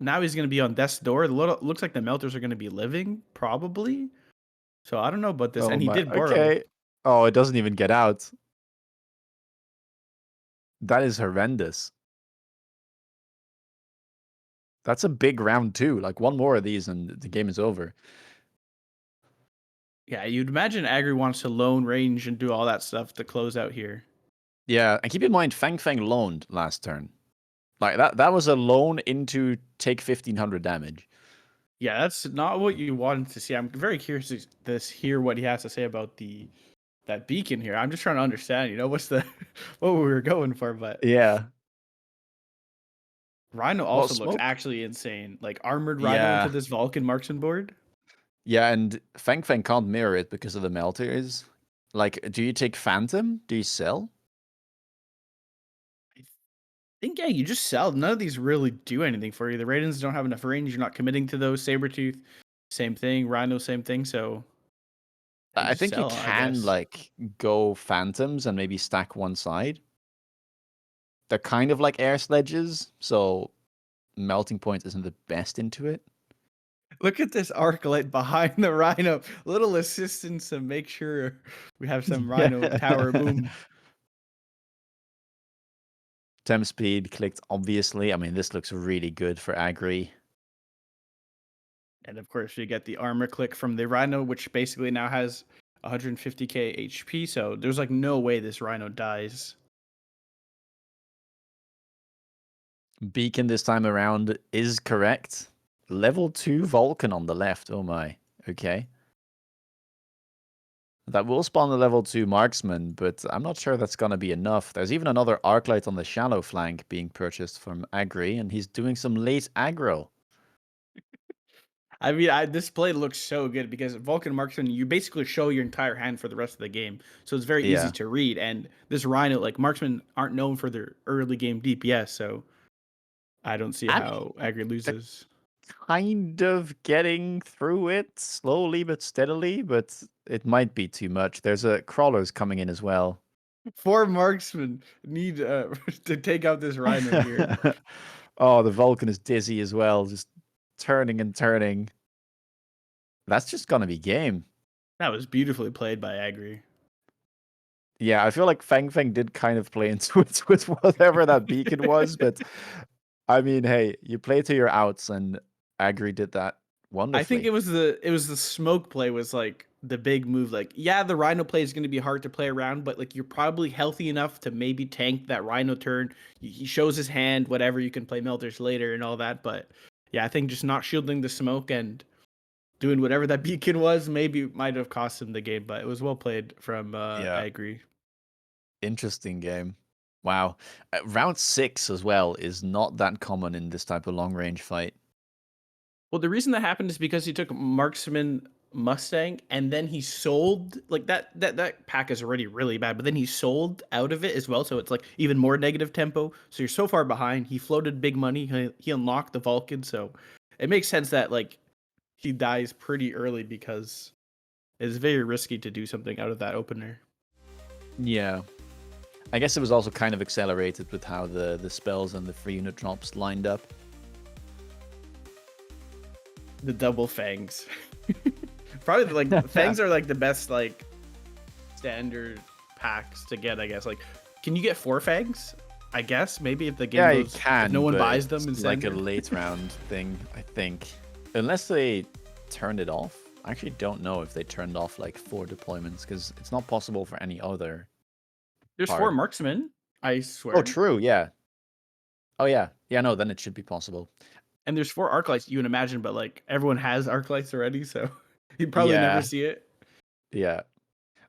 now he's going to be on death's door. Looks like the melters are going to be living probably. So I don't know about this, Oh and he my. did borrow. Okay. Oh, it doesn't even get out. That is horrendous. That's a big round too. Like one more of these and the game is over. Yeah, you'd imagine Agri wants to lone range and do all that stuff to close out here. Yeah, and keep in mind, FangFang loaned last turn. Like that was a loan into take 1,500 damage. Yeah, that's not what you wanted to see. I'm very curious to hear what he has to say about that beacon here. I'm just trying to understand, what's the what we were going for, but Yeah. Rhino Well, also looks smoke. actually insane. Like armored Rhino into Yeah. this Vulcan marksman board. Yeah, and FangFang can't mirror it because of the melters. Like, do you take Phantom? Do you sell? I think yeah, you just sell. None of these really do anything for you. The Raidens don't have enough range. You're not committing to those. Sabretooth, same thing. Rhino, same thing. So you I just think you sell, I can guess. like go Phantoms and maybe stack one side. They're kind of like air sledges, so melting point isn't the best into it. Look at this arc light behind the Rhino. Little assistance to make sure we have some Rhino tower boom. Temp speed clicked, obviously. I mean, this looks really good for Agri. And of course, you get the armor click from the Rhino, which basically now has 150k HP. So there's no way this Rhino dies. Beacon this time around is correct. Level 2 Vulcan on the left. Oh my. Okay. That will spawn the level 2 marksman, but I'm not sure that's going to be enough. There's even another Arclight on the shallow flank being purchased from Agri, and he's doing some late aggro. I mean, this play looks so good because Vulcan Marksman, you basically show your entire hand for the rest of the game, so it's very easy Yeah. to read. And this Rhino, like Marksmen, aren't known for their early game DPS, so I don't see I how mean, Agri they're loses. kind of getting through it slowly but steadily, but it might be too much. There's a crawlers coming in as well. 4 Marksmen need to take out this Rhino here. Oh, the Vulcan is dizzy as well, just turning and turning. That's just gonna be game. That was beautifully played by Agri. Yeah, I feel like FangFang did kind of play into it with whatever that beacon was, but I mean, hey, you play to your outs, and Agri did that I think wonderfully. it was the smoke play was like the big move. Like, yeah, the Rhino play is going to be hard to play around, but like you're probably healthy enough to maybe tank that Rhino turn. He shows his hand, whatever. You can play Melters later and all that, but yeah, I think just not shielding the smoke and doing whatever that beacon was maybe might have cost him the game. But it was well played from Yeah, Agri. interesting game. Wow. Round 6 as well is not that common in this type of long range fight. Well, the reason that happened is because he took Marksman Mustang and then he sold like that pack is already really bad, but then he sold out of it as well, so it's like even more negative tempo. So you're so far behind. He floated big money. He unlocked the Vulcan, so it makes sense that like he dies pretty early because it's very risky to do something out of that opener. Yeah. I guess it was also kind of accelerated with how the spells and the free unit drops lined up. The double fangs. Probably like fangs are like the best like standard packs to get, I guess. Like, can you get 4 fangs? I guess maybe if the game Yeah, you goes, can. if no one but buys them in it's like a standard. late round thing, I think. Unless they turned it off. I actually don't know if they turned off like 4 deployments because it's not possible for any other. There's 4 Hard. marksmen, I swear. Oh, true. Yeah. Oh, yeah. Yeah, no, then it should be possible. And there's 4 arc lights you would imagine, but like everyone has arc lights already, so you'd probably never Yeah. see it. Yeah.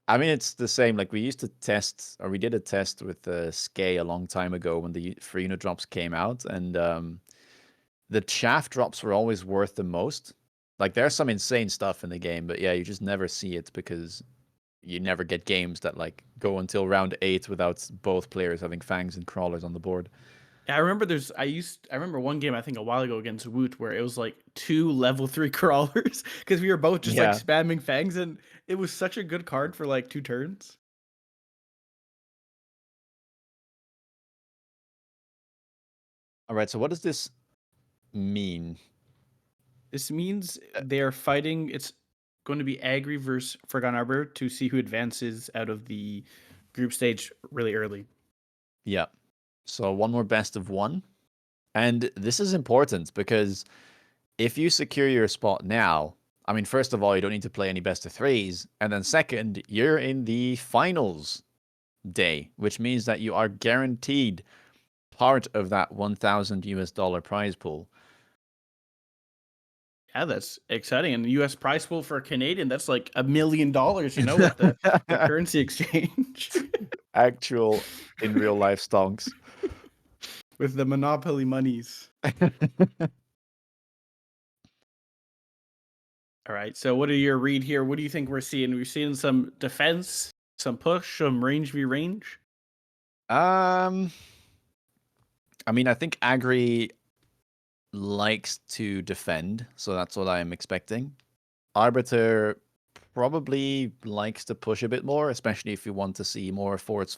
I mean, it's the same. Like we used to test, or we did a test with Skay a long time ago when the free unit drops came out, and the chaff drops were always worth the most. Like there's some insane stuff in the game, but yeah, you just never see it because you never get games that like go until round 8 without both players having fangs and crawlers on the board. Yeah, I remember I remember one game I think a while ago against Woot where it was like 2 level 3 crawlers because we were both just like Yeah. spamming fangs and it was such a good card for like 2 turns. All right. So what does this mean? This means they're fighting. It's going to be Agri versus Forgotten Arbiter to see who advances out of the group stage really early. Yeah. So one more best of 1. And this is important because if you secure your spot now, I mean, first of all, you don't need to play any best of 3s. And then second, you're in the finals day, which means that you are guaranteed part of that $1,000 prize pool. Yeah, that's exciting. And the US prize pool for a Canadian, that's like $1 million, you know, with the currency exchange. Actual in real life stonks. With the monopoly monies. All right. So what are your read here? What do you think we're seeing? We're seeing some defense, some push, some range v range. I mean, I think Agri likes to defend, so that's what I'm expecting. Arbiter probably likes to push a bit more, especially if you want to see more forts.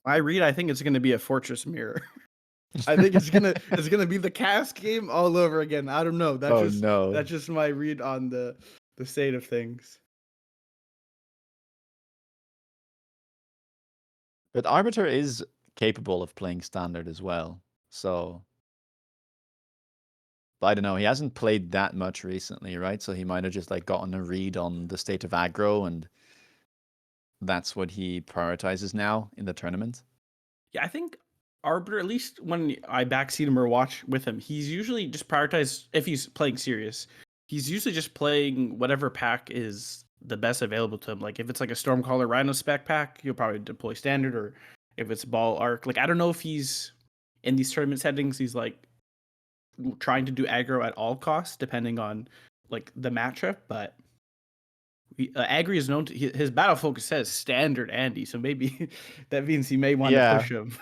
I read, I think it's going to be a fortress mirror. I think it's gonna be the cast game all over again. I don't know. That's just my read on the state of things. But Arbiter is capable of playing standard as well, so but I don't know. He hasn't played that much recently, right? So he might have just like gotten a read on the state of aggro, and that's what he prioritizes now in the tournament. Yeah, I think Arbiter, at least when I backseat him or watch with him, he's usually just prioritized if he's playing serious. He's usually just playing whatever pack is the best available to him. Like if it's like a Stormcaller Rhino spec pack, he'll probably deploy standard, or if it's ball arc. Like I don't know if he's in these tournament settings, he's like trying to do aggro at all costs, depending on like the matchup. But Agri is known to his battle focus says standard Andy, so maybe that means he may want to Yeah. push him.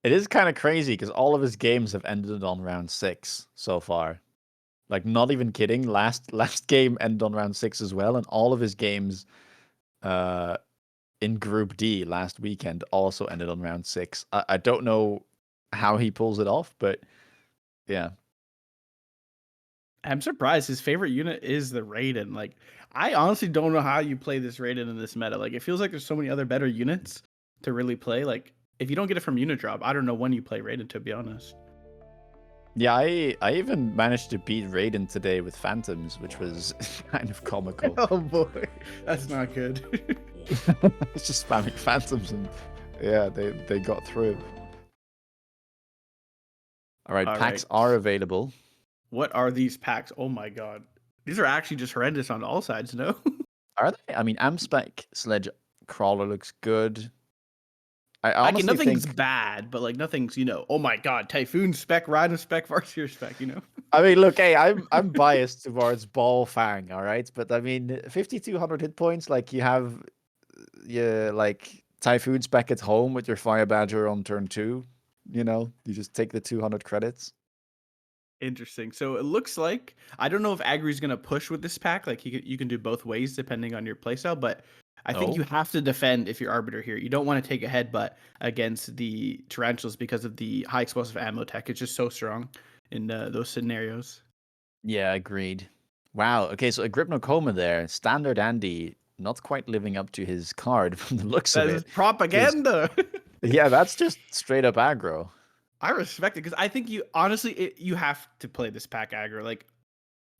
It is kind of crazy because all of his games have ended on round 6 so far. Like, not even kidding. Last game ended on round 6 as well, and all of his games in Group D last weekend also ended on round 6. I don't know how he pulls it off, but yeah. I'm surprised his favorite unit is the Raiden. Like, I honestly don't know how you play this Raiden in this meta. Like, it feels like there's so many other better units to really play. Like, if you don't get it from unit drop, I don't know when you play Raiden, to be honest. Yeah, I even managed to beat Raiden today with Phantoms, which was kind of comical. Oh boy, that's not good. It's just spamming Phantoms, and yeah, they got through. All right, packs are available. What are these packs? Oh my god. These are actually just horrendous on all sides, no? Are they? I mean, Amspec Sledge Crawler looks good. I Like, honestly nothing's think... bad, but like nothing's, oh my god, Typhoon spec, Rhino spec, Farseer spec, I mean, look, hey, I'm biased towards Ball Fang, all right? But I mean, 5,200 hit points, like you have like Typhoon spec at home with your Fire Badger on turn 2, you just take the 200 credits. Interesting. So it looks like, I don't know if Agri's going to push with this pack. Like, you can do both ways depending on your playstyle, but I think you have to defend if you're Arbiter here. You don't want to take a headbutt against the Tarantulas because of the high explosive ammo tech. It's just so strong in those scenarios. Yeah, agreed. Wow. Okay, so Agrypnocoma there, standard Andy, not quite living up to his card from the looks of That it. is propaganda. Yeah, that's just straight up aggro. I respect it because I think you honestly you have to play this pack aggro. Like,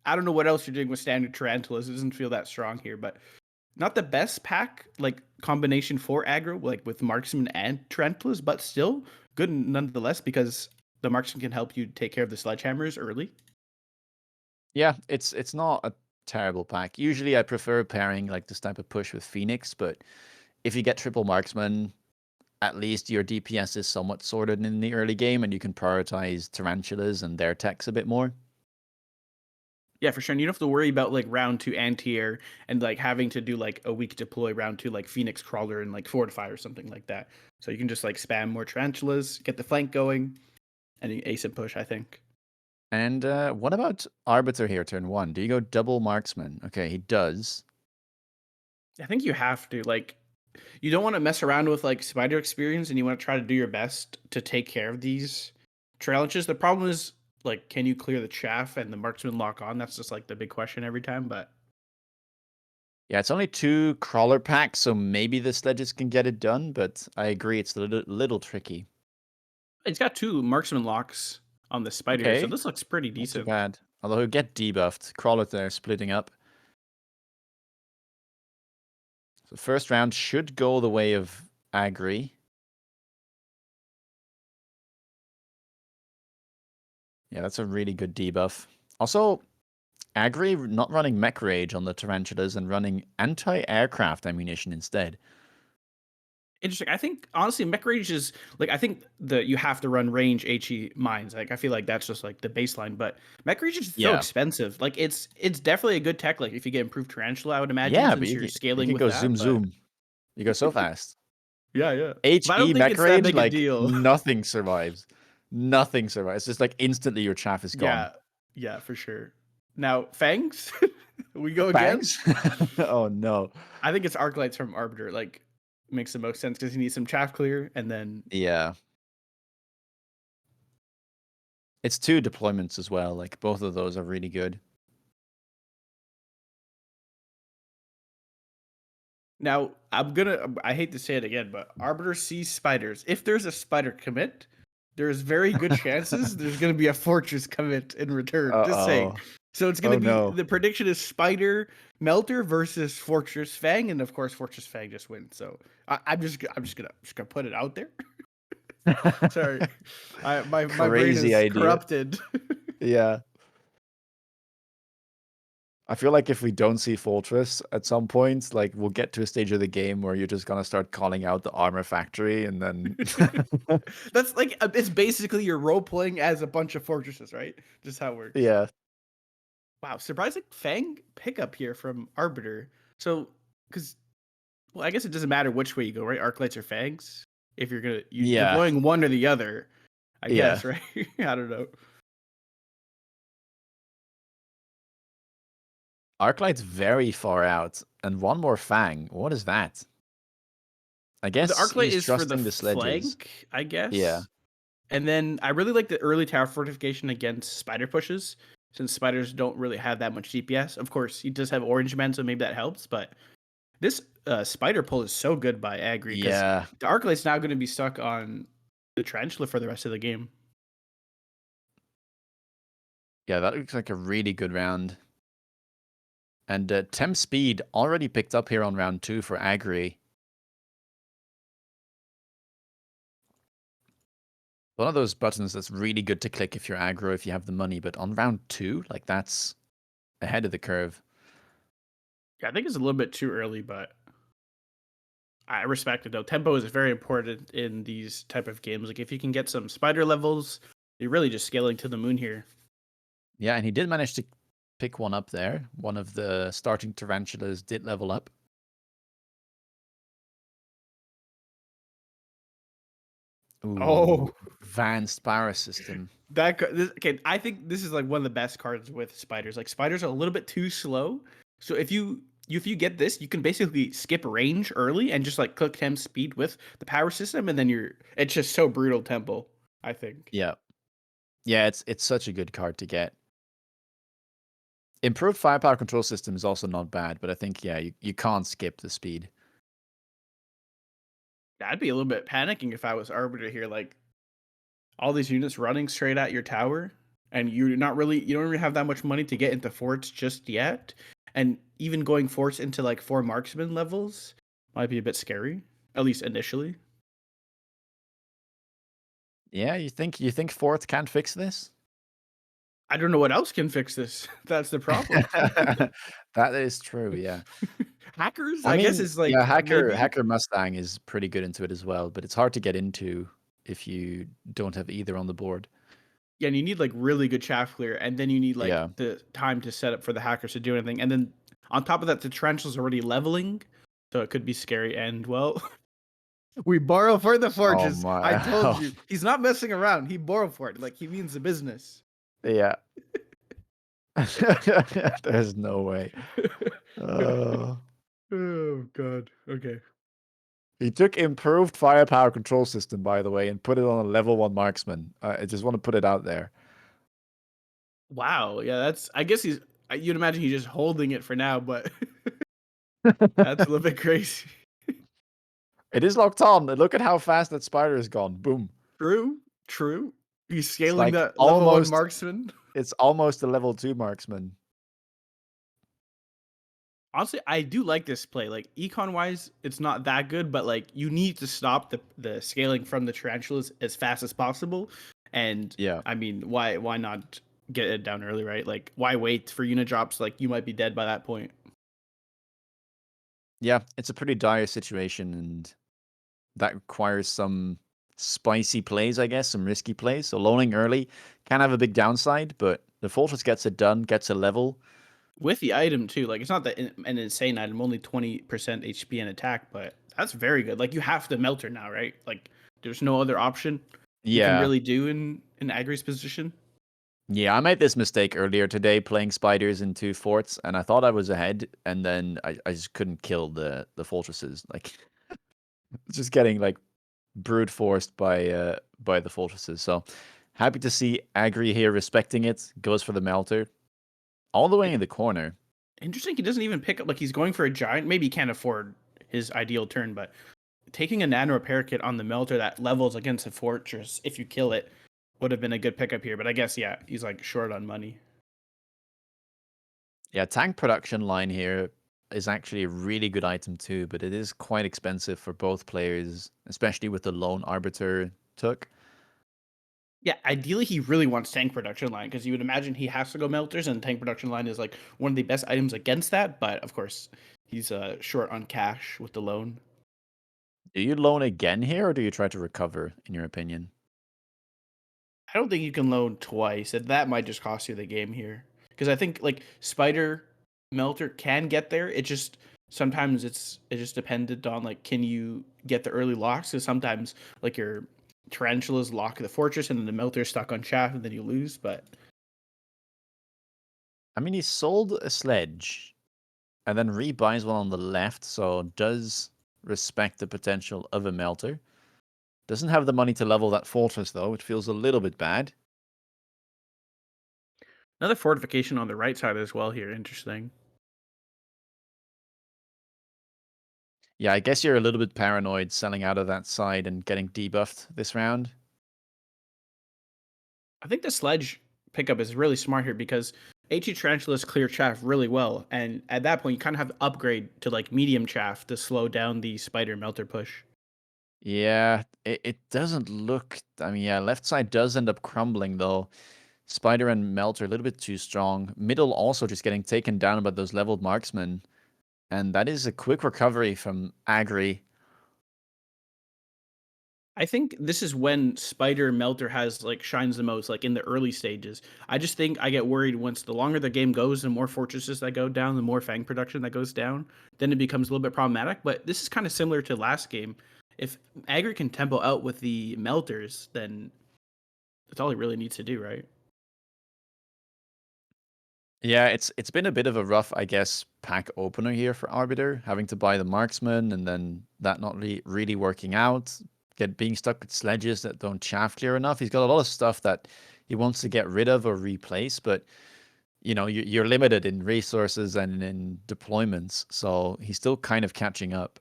I don't know what else you're doing with standard Tarantulas. It doesn't feel that strong here, but not the best pack like combination for aggro, like with Marksman and Tarantulas, but still good nonetheless because the Marksman can help you take care of the sledgehammers early. Yeah, it's not a terrible pack. Usually I prefer pairing like this type of push with Phoenix, but if you get triple Marksman, at least your DPS is somewhat sorted in the early game, and you can prioritize Tarantulas and their techs a bit more. Yeah, for sure. And you don't have to worry about like round 2 anti-air and like having to do like a weak deploy round 2 like Phoenix Crawler and like Fortify or something like that. So you can just like spam more Tarantulas, get the flank going, and you ace and push, I think. And what about Arbiter here, turn 1? Do you go double Marksman? Okay, he does. I think you have to. Like, you don't want to mess around with like spider experience, and you want to try to do your best to take care of these challenges. The problem is, like, can you clear the chaff and the Marksman lock on? That's just like the big question every time. But yeah, it's only 2 crawler packs, so maybe the sledges can get it done, but I agree, it's a little tricky. it's got 2 Marksman locks on the spider here, so this looks pretty decent. Not too bad. Although he'll get debuffed. Crawler there splitting up. So first round should go the way of Agri. Yeah, that's a really good debuff. Also, Agri not running Mech Rage on the Tarantulas and running anti-aircraft ammunition instead. Interesting. I think honestly, Mech Rage is like, I think you have to run range HE mines. Like, I feel like that's just like the baseline. But Mech Rage is so expensive. Like, it's definitely a good tech. Like, if you get improved Tarantula, I would imagine. Yeah, since but you're scaling you with can go that, zoom but... zoom. You go so fast. Yeah. HE But I don't think Mech it's that Rage, big a like deal. nothing survives. Nothing survives. It's just like instantly your chaff is gone. Yeah, for sure. Now, Fangs? We go again? Fangs? Oh no. I think it's Arc Lights from Arbiter. Like, makes the most sense because he needs some chaff clear, and then... Yeah. It's 2 deployments as well. Like, both of those are really good. Now, I hate to say it again, but Arbiter sees spiders. If there's a spider commit, there's very good chances there's going to be a fortress commit in return. Just saying. So it's going to be, the prediction is Spider Melter versus Fortress Fang, and of course Fortress Fang just wins. So I'm just gonna put it out there. Sorry, my brain is corrupted. Yeah. I feel like if we don't see Fortress at some point, like we'll get to a stage of the game where you're just gonna start calling out the armor factory, and then That's like it's basically you're role playing as a bunch of fortresses, right? Just how it works. yeah, Wow, surprising Fang pickup here from Arbiter. So, because well, I guess it doesn't matter which way you go, right? Arclights or Fangs. If you're yeah, deploying one or the other, I yeah. guess, right? I don't know. Arclight's very far out, and one more Fang. What is that? I The guess Arclight he's is for the trusting the sledges. flank, I Yeah, guess. And then I really like the early tower fortification against spider pushes, since spiders don't really have that much DPS. Of course, he does have Orange Man, so maybe that helps. But this spider pull is so good by Agri because yeah, the Arclight's now going to be stuck on the Tarantula for the rest of the game. yeah. That looks like a really good round. And temp speed already picked up here on round 2 for Agri. One of those buttons that's really good to click if you're aggro, if you have the money. But on round 2, like that's ahead of the curve. Yeah, I think it's a little bit too early, but I respect it though. Tempo is very important in these type of games. Like if you can get some spider levels, you're really just scaling to the moon here. Yeah, and he did manage to pick one up there. One of the starting tarantulas did level up. Oh, Ooh, advanced power system. okay. I think this is like one of the best cards with spiders. Like spiders are a little bit too slow, so if you get this, you can basically skip range early and just like click temp speed with the power system, and then it's just so brutal tempo. I think. Yeah. Yeah, it's such a good card to get. Improved firepower control system is also not bad, but I think, yeah, you can't skip the speed. I'd be a little bit panicking if I was Arbiter here. Like all these units running straight at your tower, and you don't really have that much money to get into forts just yet, and even going forts into like 4 marksman levels might be a bit scary, at least initially. Yeah, you think fourth can't fix this? I don't know what else can fix this. That's the problem. That is true, yeah. Hackers, I I guess, mean, is like yeah, Hacker maybe. Hacker Mustang is pretty good into it as well, but it's hard to get into if you don't have either on the board. Yeah, and you need like really good chaff clear, and then you need like Yeah. the time to set up for the hackers to do anything, and then on top of that, the tarantula's already leveling, so it could be scary. And well, we borrow for the Oh forges. I my. told you, he's not messing around. He borrowed for it, like he means the business. Yeah. There's no way. Uh, Oh god. Okay. he took improved firepower control system, by the way, and put it on a level 1 marksman. I just want to put it out there. Wow. Yeah, that's. I guess you'd imagine he's just holding it for now, but that's a little bit crazy. It is locked on. Look at how fast that spider is gone. Boom. True. True. He's It's scaling like that level 1 almost marksman. it's almost a level 2 marksman. Honestly, I do like this play. Like econ wise, it's not that good, but like you need to stop the scaling from the tarantulas as fast as possible. And Yeah. I mean, why not get it down early, right? Like why wait for unit drops? Like you might be dead by that point. Yeah, it's a pretty dire situation, and that requires some spicy plays, I guess, some risky plays. So loaning early can have a big downside, but the Fortress gets it done, gets a level. With the item too, like it's not that an insane item, only 20% HP and attack, but that's very good. Like you have to melt her now, right? Like there's no other option you can Yeah. really do in Agri's position. Yeah, I made this mistake earlier today playing spiders into forts, and I thought I was ahead, and then I just couldn't kill the fortresses. Like just getting like brute forced by the fortresses. So happy to see Agri here respecting it, goes for the melter. All the way in the corner. Interesting. He doesn't even pick up. Like he's going for a giant. Maybe he can't afford his ideal turn, but taking a nano repair kit on the melter that levels against a fortress, if you kill it, would have been a good pickup here. But I guess yeah, he's like short on money. Yeah, tank production line here is actually a really good item too, but it is quite expensive for both players, especially with the lone Arbiter took. Yeah, ideally he really wants tank production line because you would imagine he has to go melters, and tank production line is like one of the best items against that. But of course, he's short on cash with the loan. Do you loan again here, or do you try to recover, in your opinion? I don't think you can loan twice, and that might just cost you the game here. Because I think like Spider Melter can get there. It just sometimes it just dependent on like can you get the early locks? Because sometimes like your tarantulas lock the fortress and then the melter's stuck on shaft and then you lose. But I mean, he sold a sledge and then rebuys one on the left, so does respect the potential of a melter. Doesn't have the money to level that fortress, though, which feels a little bit bad. another fortification on the right side as well here. Interesting. Yeah, I guess you're a little bit paranoid selling out of that side and getting debuffed this round. I think the sledge pickup is really smart here because HE tarantulas clear chaff really well, and at that point you kind of have to upgrade to like medium chaff to slow down the spider melter push. Yeah, it doesn't look. I mean, yeah, left side does end up crumbling, though. Spider and Melt are a little bit too strong. Middle also just getting taken down by those leveled marksmen. And that is a quick recovery from Agri. I think this is when Spider Melter has like shines the most, like in the early stages. I just think I get worried once the longer the game goes, the more fortresses that go down, the more Fang production that goes down, then it becomes a little bit problematic. But this is kind of similar to last game. If Agri can tempo out with the melters, then that's all he really needs to do, right? Yeah, it's been a bit of a rough, I guess, pack opener here for Arbiter, having to buy the marksman and then that not really working out, being stuck with sledges that don't chaff clear enough. He's got a lot of stuff that he wants to get rid of or replace, but you know, you're limited in resources and in deployments, so he's still kind of catching up.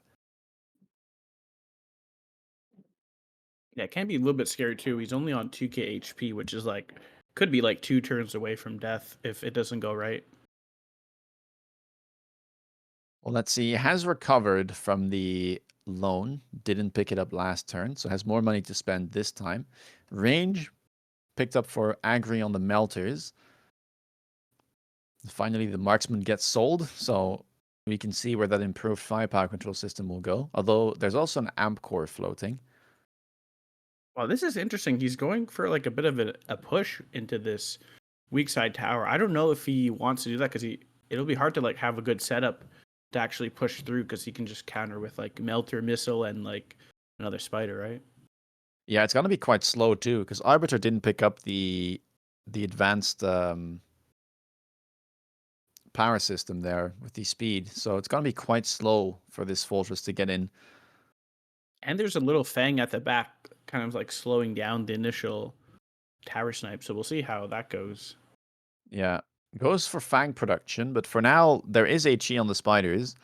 Yeah, it can be a little bit scary too. He's only on 2k HP, which is like could be like 2 turns away from death if it doesn't go right. Well, let's see. He has recovered from the loan, didn't pick it up last turn, so has more money to spend this time. Range picked up for Agri on the melters. Finally, the marksman gets sold, so we can see where that improved firepower control system will go. Although there's also an amp core floating. Wow, this is interesting. He's going for like a bit of a push into this weak side tower. I don't know if he wants to do that because it'll be hard to like have a good setup to actually push through because he can just counter with like melter missile and like another spider, right? Yeah, it's gonna be quite slow too, because Arbiter didn't pick up the advanced power system there with the speed, so it's gonna be quite slow for this fortress to get in. And there's a little fang at the back, kind of like slowing down the initial tower snipe. So we'll see how that goes. Yeah, goes for Fang production, but for now there is HE on the spiders.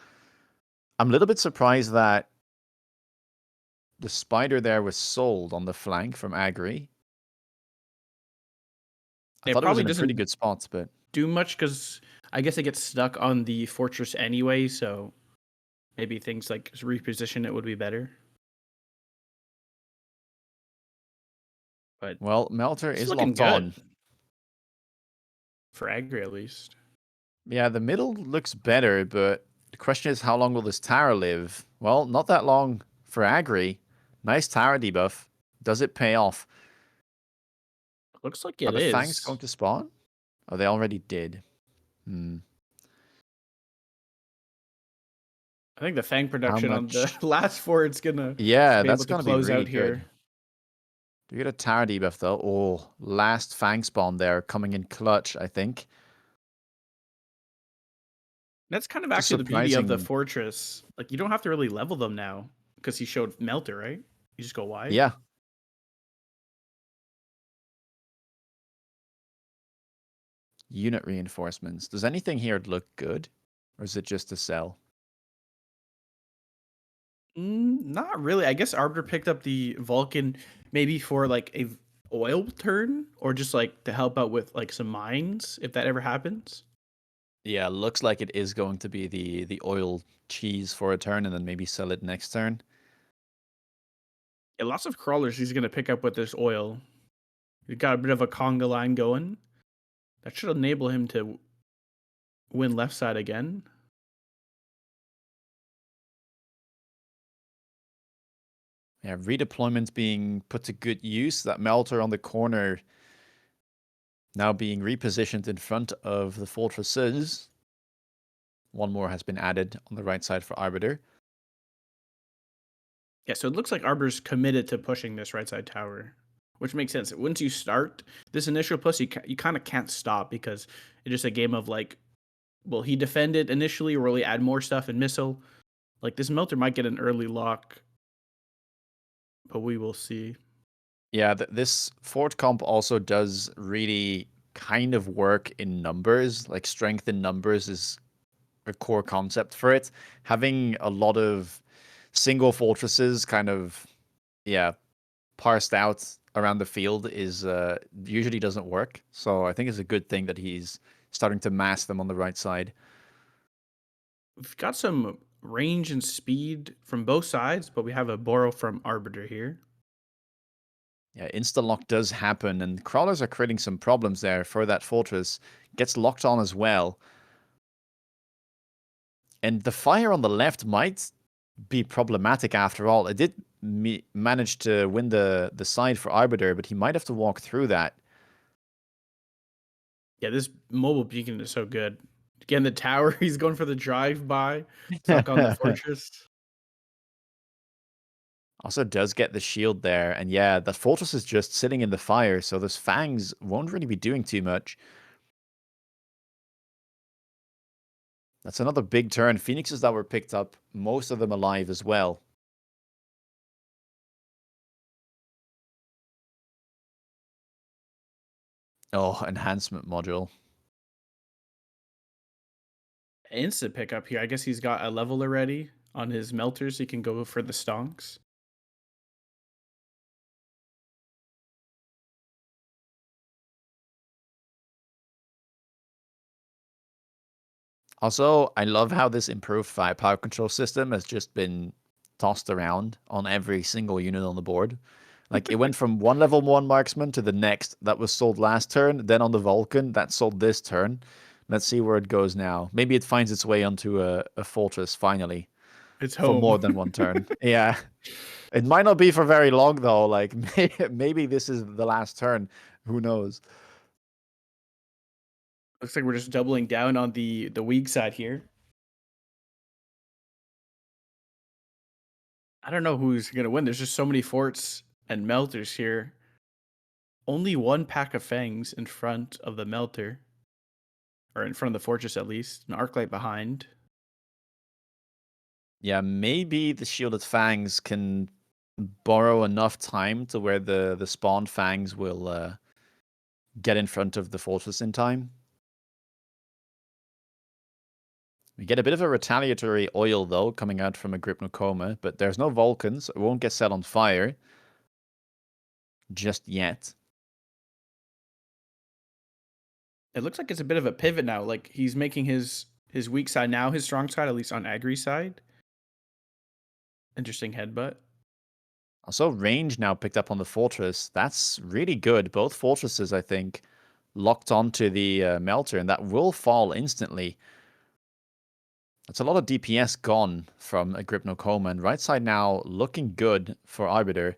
I'm a little bit surprised that the spider there was sold on the flank from Agri. I It thought it was probably in a pretty doesn't good spot, but do much because I guess it gets stuck on the fortress anyway. So maybe things like reposition it would be better. But well, Melter it's is looking locked good on. for Agri at least. Yeah, the middle looks better, but the question is how long will this tower live? Well, not that long for Agri. Nice tower debuff. Does it pay off? Looks like Are it the Fangs is. going to spawn? Oh, they already did. Hmm. I think the Fang How production on the much? last four it's gonna Yeah, be able that's to going to be close really out good. here. Do you get a tower debuff, though? Oh, last Fang spawn there coming in clutch, I think. That's kind of It's a actually the beauty of the surprising. fortress. Like you don't have to really level them now because he showed Melter, right? You just go wide. Yeah. Unit reinforcements. Does anything here look good? Or is it just a sell? Not really. I guess Arbiter picked up the Vulcan maybe for like a oil turn or just like to help out with like some mines if that ever happens. Yeah, looks like it is going to be the oil cheese for a turn and then maybe sell it next turn. Yeah, lots of crawlers he's gonna pick up with this oil. He's got a bit of a conga line going. That should enable him to win left side again. Yeah, redeployment being put to good use. That melter on the corner now being repositioned in front of the fortresses. One more has been added on the right side for Arbiter. Yeah, so it looks like Arbiter's committed to pushing this right side tower, which makes sense. Once you start this initial push, you kind of can't stop because it's just a game of like, will he defend it initially or will he add more stuff and missile? Like this melter might get an early lock, but we will see. Yeah, this fort comp also does really kind of work in numbers. Like strength in numbers is a core concept for it. Having a lot of single fortresses kind of, yeah, parsed out around the field is usually doesn't work. So I think it's a good thing that he's starting to mass them on the right side. We've got some range and speed from both sides, but we have a borrow from Arbiter here. Yeah, insta-lock does happen, and crawlers are creating some problems there for that fortress. Gets locked on as well. And the fire on the left might be problematic after all. It did manage to win the side for Arbiter, but he might have to walk through that. Yeah, this mobile beacon is so good. Again, the tower, he's going for the drive-by, tuck on the fortress. Also does get the shield there, and yeah, the fortress is just sitting in the fire, so those fangs won't really be doing too much. That's another big turn. Phoenixes that were picked up, most of them alive as well. Oh, enhancement module. Instant pickup here. I guess he's got a level already on his melters. He can go for the stonks. Also, I love how this improved firepower control system has just been tossed around on every single unit on the board. Like, it went from one level 1 marksman to the next that was sold last turn, then on the Vulcan that sold this turn. Let's see where it goes now. Maybe it finds its way onto a fortress finally It's for more home. than one turn. Yeah. It might not be for very long, though. Like, maybe this is the last turn. Who knows? Looks like we're just doubling down on the weak side here. I don't know who's going to win. There's just so many forts and melters here. Only one pack of fangs in front of the melter. Or in front of the fortress, at least. An arc light behind. Yeah, maybe the shielded fangs can borrow enough time to where the spawned fangs will get in front of the fortress in time. We get a bit of a retaliatory oil, though, coming out from Agrypnocoma, but there's no Vulcans, so it won't get set on fire just yet. It looks like it's a bit of a pivot now. Like, he's making his weak side now his strong side, at least on Agri side. Interesting headbutt. Also, range now picked up on the fortress. That's really good. Both fortresses, I think, locked onto the melter, and that will fall instantly. That's a lot of DPS gone from Agrypnocoma, and right side now looking good for Arbiter.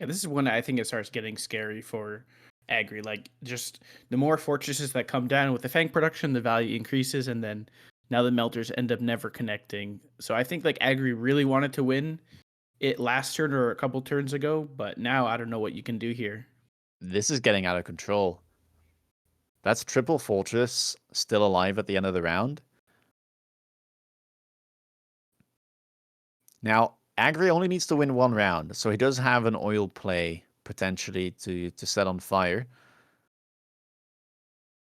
Yeah, this is when I think it starts getting scary for Agri. Like, just the more fortresses that come down with the Fang production, the value increases, and then now the melters end up never connecting. So I think like Agri really wanted to win it last turn or a couple turns ago, but now I don't know what you can do here. This is getting out of control. That's triple fortress still alive at the end of the round. Now, Agri only needs to win one round, so he does have an oil play potentially to set on fire.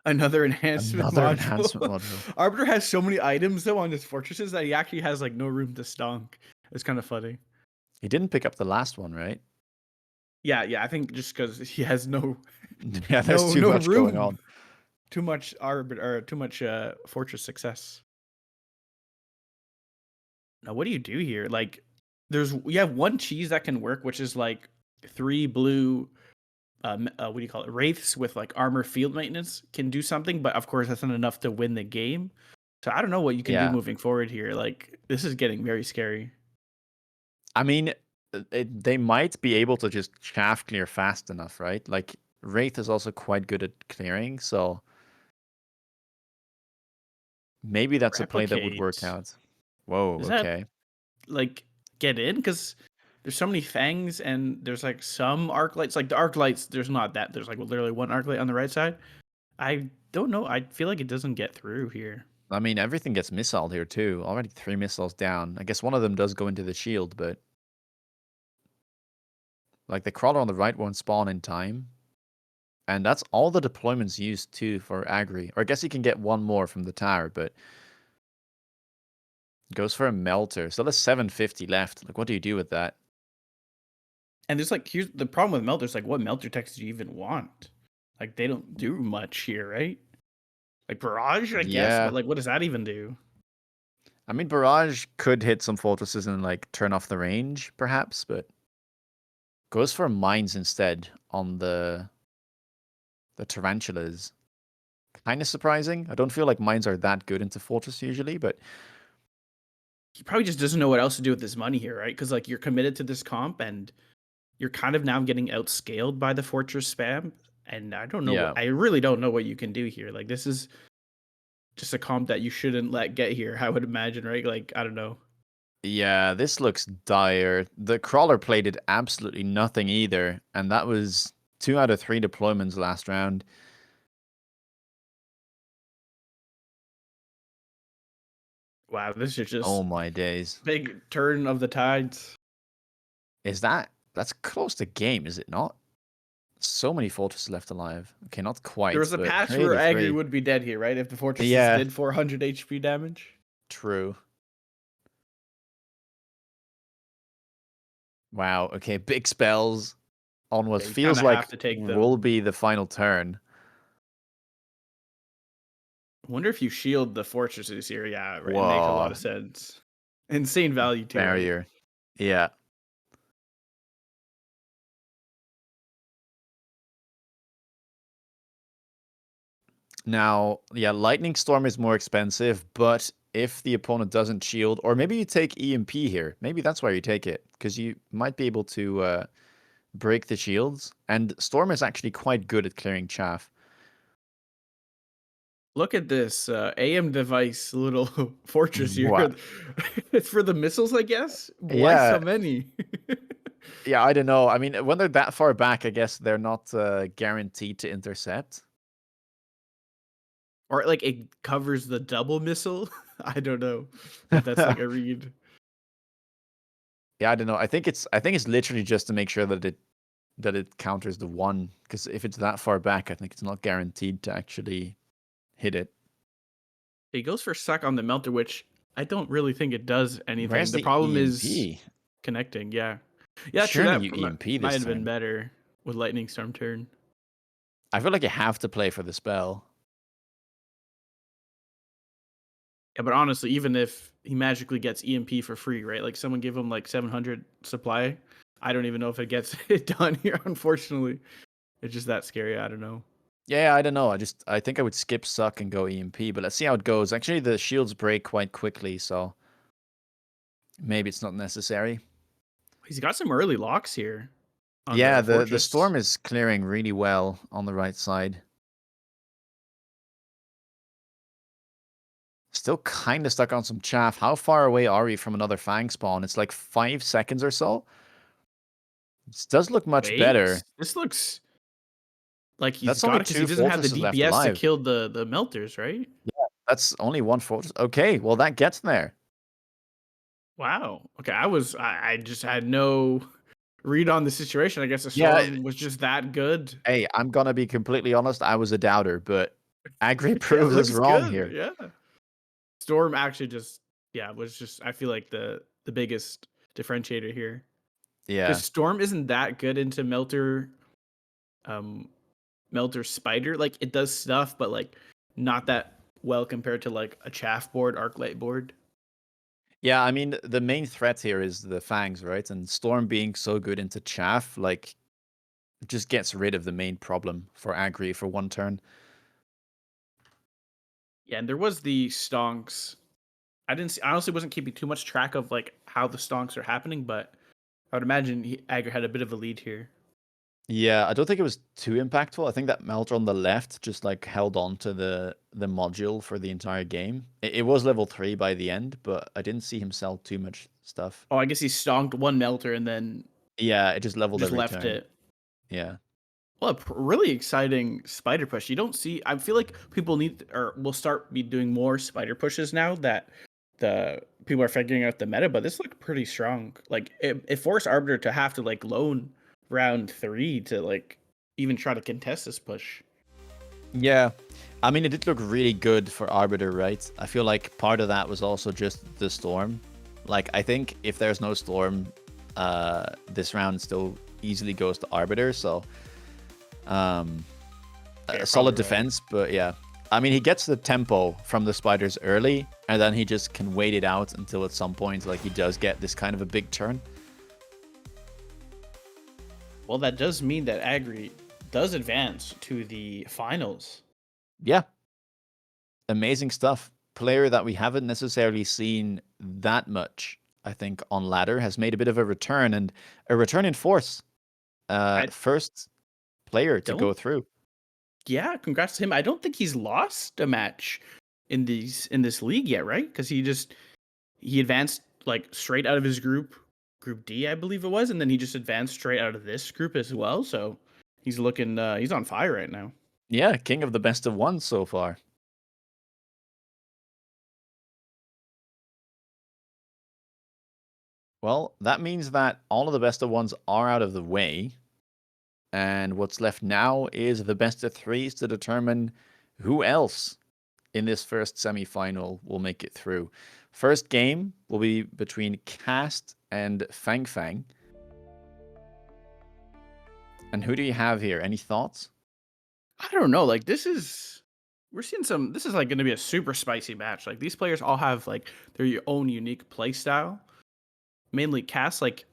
Another enhancement Another module. enhancement module. Arbiter has so many items though on his fortresses that he actually has like no room to stonk. It's kind of funny. He didn't pick up the last one, right? Yeah, I think just because he has no Yeah, there's too no much room. going on. Too much Arbiter or too much fortress success. Now what do you do here? Like you have one cheese that can work, which is like 3 blue what do you call it? Wraiths with like armor field maintenance can do something, but of course that's not enough to win the game. So I don't know what you can do Yeah. moving forward here. Like this is getting very scary. I mean, they might be able to just chaff clear fast enough, right? Like Wraith is also quite good at clearing, so maybe that's a play that would work Replicate. out. Whoa, Does that okay. like get in? Because there's so many fangs and there's like some arc lights. Like the arc lights, there's not that. There's like literally one arc light on the right side. I don't know. I feel like it doesn't get through here. I mean, everything gets missiled here too. Already 3 missiles down. I guess one of them does go into the shield, but like the crawler on the right won't spawn in time. And that's all the deployments used too for Agri. Or I guess you can get one more from the tower, but goes for a melter. So there's 750 left. Like, what do you do with that? And there's like here's the problem with melters. Like, what melter text do you even want? Like, they don't do much here, right? Like barrage, I guess, Yeah. but like, what does that even do? I mean, Barrage could hit some fortresses and like turn off the range, perhaps, but goes for mines instead on the tarantulas. Kind of surprising. I don't feel like mines are that good into fortress usually, but He probably just doesn't know what else to do with his money here, right? Because like you're committed to this comp, and you're kind of now getting outscaled by the fortress spam. And I don't know. yeah. I really don't know what you can do here. Like this is just a comp that you shouldn't let get here. I would imagine, right? Like I don't know. Yeah, this looks dire. The crawler play did absolutely nothing either, and that was 2 out of 3 deployments last round. Wow, this is just Oh my days. big turn of the tides. Is that's close to game, is it not? So many fortresses left alive. Okay, not There quite, was a but patch where Agri 83. would be dead here, right? If the fortresses Yeah, did 400 HP damage. true. Wow, okay, big spells on what Yeah, you feels kind of like have to take will them. be the final turn. I wonder if you shield the fortresses here. Yeah, right. It makes a lot Whoa, of sense. Insane value too, right? barrier. Yeah. Now, yeah, Lightning Storm is more expensive, but if the opponent doesn't shield, or maybe you take EMP here. Maybe that's why you take it, because you might be able to break the shields. And Storm is actually quite good at clearing chaff. Look at this AM device little fortress here. What? It's for the missiles, I guess. Why Yeah, so many? yeah, I don't know. I mean, when they're that far back, I guess they're not guaranteed to intercept. Or like it covers the double missile. I don't know if that's like a read. Yeah, I don't know. I think it's literally just to make sure that it counters the one. Because if it's that far back, I think it's not guaranteed to actually hit it. He goes for suck on the melter, which I don't really think it does anything. Where's The the problem is EMP? connecting. Yeah, yeah. True. Surely That you EMP might this have been time. better with lightning storm turn. I feel like you have to play for the spell. Yeah, but honestly, even if he magically gets EMP for free, right? Like someone give him like 700 supply. I don't even know if it gets it done here. Unfortunately, it's just that scary. I don't know. Yeah, I don't know. I think I would skip suck and go EMP, but let's see how it goes. Actually, the shields break quite quickly, so maybe it's not necessary. He's got some early locks here on Yeah, the the fortress. storm is clearing really well on the right side. Still kind of stuck on some chaff. How far away are we from another Fang spawn? It's like 5 seconds or so. This does look much better. Wait, this looks like he's That's got only it because he 2 doesn't have the fortresses left DPS to alive. kill the melters, right? Yeah, that's only 1 fortress. Okay, well that gets there. Wow. Okay, I just had no read on the situation. I guess the Yeah, storm was just that good. hey, I'm gonna be completely honest. I was a doubter, but Agri Yeah, it proves us looks wrong good. here. Yeah. Storm actually just was just I feel like the biggest differentiator here. Because Yeah. Storm isn't that good into um Melter Spider. Like it does stuff, but like not that well compared to like a chaff board, arc light board. Yeah, I mean, the main threat here is the Fangs, right? And Storm being so good into Chaff, like, just gets rid of the main problem for Agri for one turn. Yeah, and there was the stonks. I didn't see, I honestly wasn't keeping too much track of like how the stonks are happening, but I would imagine Agri had a bit of a lead here. Yeah, I don't think it was too impactful. I think that Melter on the left just like held on to the module for the entire game. It was level 3 by the end, but I didn't see him sell too much stuff. Oh, I guess he stonked one melter and then Yeah, it just leveled just every left turn. it. Yeah. Well, a really exciting spider push. You don't see. I feel like people need or will start be doing more spider pushes now that the people are figuring out the meta. But this looked pretty strong. Like it forced Arbiter to have to like loan round 3 to like even try to contest this push. Yeah. I mean, it did look really good for Arbiter, right? I feel like part of that was also just the Storm. Like, I think if there's no Storm, this round still easily goes to Arbiter, so a solid defense, but yeah. I mean, he gets the tempo from the spiders early, and then he just can wait it out until at some point, like, he does get this kind of a big turn. Well, that does mean that Agri does advance to the finals. Yeah. Amazing stuff. Player that we haven't necessarily seen that much, I think, on ladder has made a bit of a return, and a return in force. First player to go through. Yeah, congrats to him. I don't think he's lost a match in this league yet, right? Because he advanced like straight out of his group D, I believe it was, and then he just advanced straight out of this group as well. So he's looking he's on fire right now. Yeah, king of the best of one so far. Well, that means that all of the best of ones are out of the way. And what's left now is the best of threes to determine who else in this first semi-final will make it through. First game will be between Cast and FangFang. And who do you have here? Any thoughts? I don't know. Like this is like going to be a super spicy match. Like these players all have like their own unique play style. Mainly Cass, like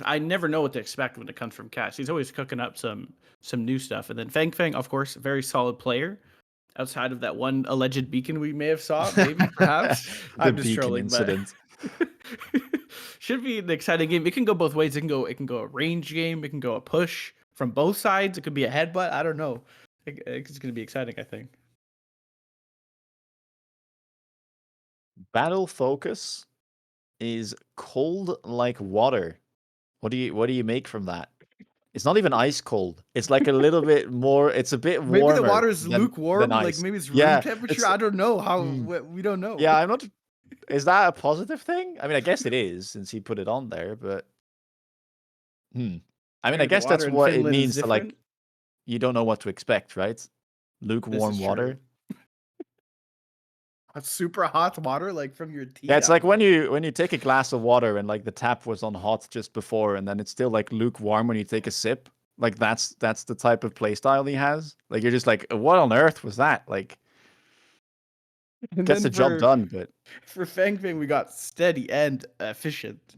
I never know what to expect when it comes from Cass. He's always cooking up some new stuff. And then FangFang, of course, very solid player. Outside of that one alleged beacon we may have saw, maybe perhaps. I'm just trolling, incident. But should be an exciting game. It can go both ways. It can go a range game. It can go a push from both sides. It could be a headbutt. I don't know. It's going to be exciting, I think. Battle focus is cold like water. What do you make from that? It's not even ice cold. It's like a little bit more. It's a bit warmer. Maybe the water's lukewarm. Like maybe it's room temperature. I don't know how. We don't know. Yeah, I'm not. Is that a positive thing? I mean, I guess it is since he put it on there. But I mean, I guess that's what it means to like. You don't know what to expect, right? Lukewarm water. Super hot water, like from your teeth. Yeah, it's like when you take a glass of water and like the tap was on hot just before, and then it's still like lukewarm when you take a sip. Like that's the type of play style he has. Like you're just like, what on earth was that? Like, gets the job done. But for FangFang, we got steady and efficient.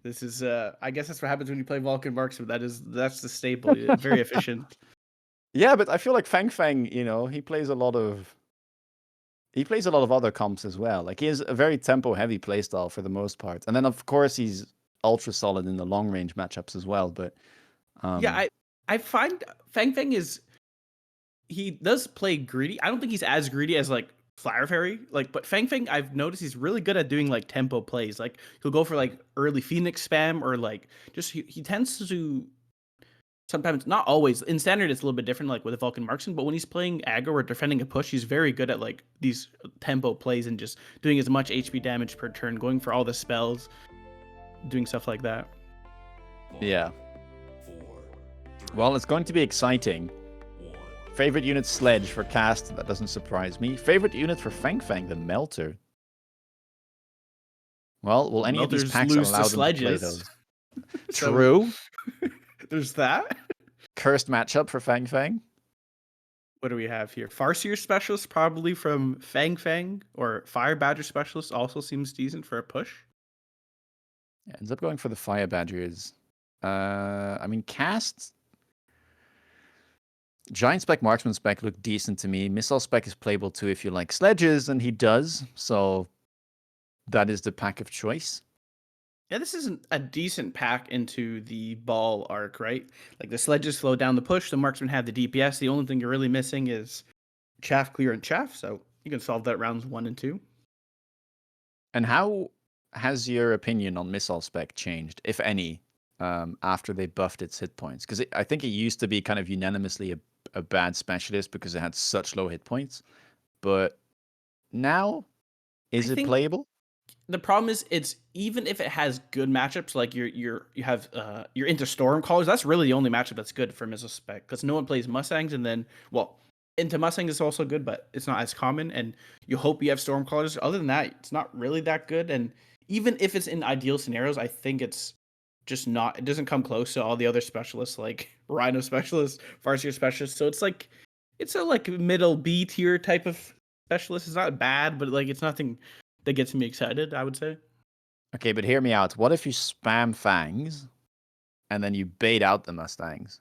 This is I guess that's what happens when you play Vulcan Marksman. That's the staple. Very efficient. Yeah, but I feel like FangFang, he plays a lot of other comps as well. Like he has a very tempo heavy playstyle for the most part. And then of course he's ultra solid in the long range matchups as well. But yeah, I find FangFang he does play greedy. I don't think he's as greedy as like Flower Fairy. Like, but FangFang, I've noticed he's really good at doing like tempo plays. Like he'll go for like early Phoenix spam or like just he tends to sometimes, not always. In standard, it's a little bit different, like with a Vulcan Marksman. But when he's playing aggro or defending a push, he's very good at like these tempo plays and just doing as much HP damage per turn, going for all the spells, doing stuff like that. Yeah. Well, it's going to be exciting. Favorite unit Sledge for Cast, that doesn't surprise me. Favorite unit for FangFang, the Melter. Well, will any of these packs allow them to play those? True. There's that. Cursed matchup for FangFang. What do we have here? Farseer Specialist, probably from FangFang, or Fire Badger Specialist also seems decent for a push. Yeah, ends up going for the Fire Badgers. I mean, Cast, Giant Spec, Marksman Spec look decent to me. Missile Spec is playable too if you like sledges, and he does. So that is the pack of choice. Yeah, this isn't a decent pack into the ball arc, right? Like the sledges slow down the push, the marksmen have the DPS. The only thing you're really missing is chaff clear and chaff, so you can solve that rounds 1 and 2. And how has your opinion on Missile Spec changed, if any, after they buffed its hit points? Because I think it used to be kind of unanimously a bad specialist because it had such low hit points. But now, is I it think playable? the problem is it's even if it has good matchups, like you have you're into storm callers, that's really the only matchup that's good for missile spec because no one plays mustangs, and then into mustang is also good, but it's not as common, and you hope you have storm callers. Other than that, it's not really that good, and even if it's in ideal scenarios, I think it's just not. It doesn't come close to all the other specialists like rhino specialists, farseer specialists. So it's a like middle B tier type of specialist. It's not bad, but like it's nothing that gets me excited, I would say. Okay, but hear me out. What if you spam fangs and then you bait out the mustangs?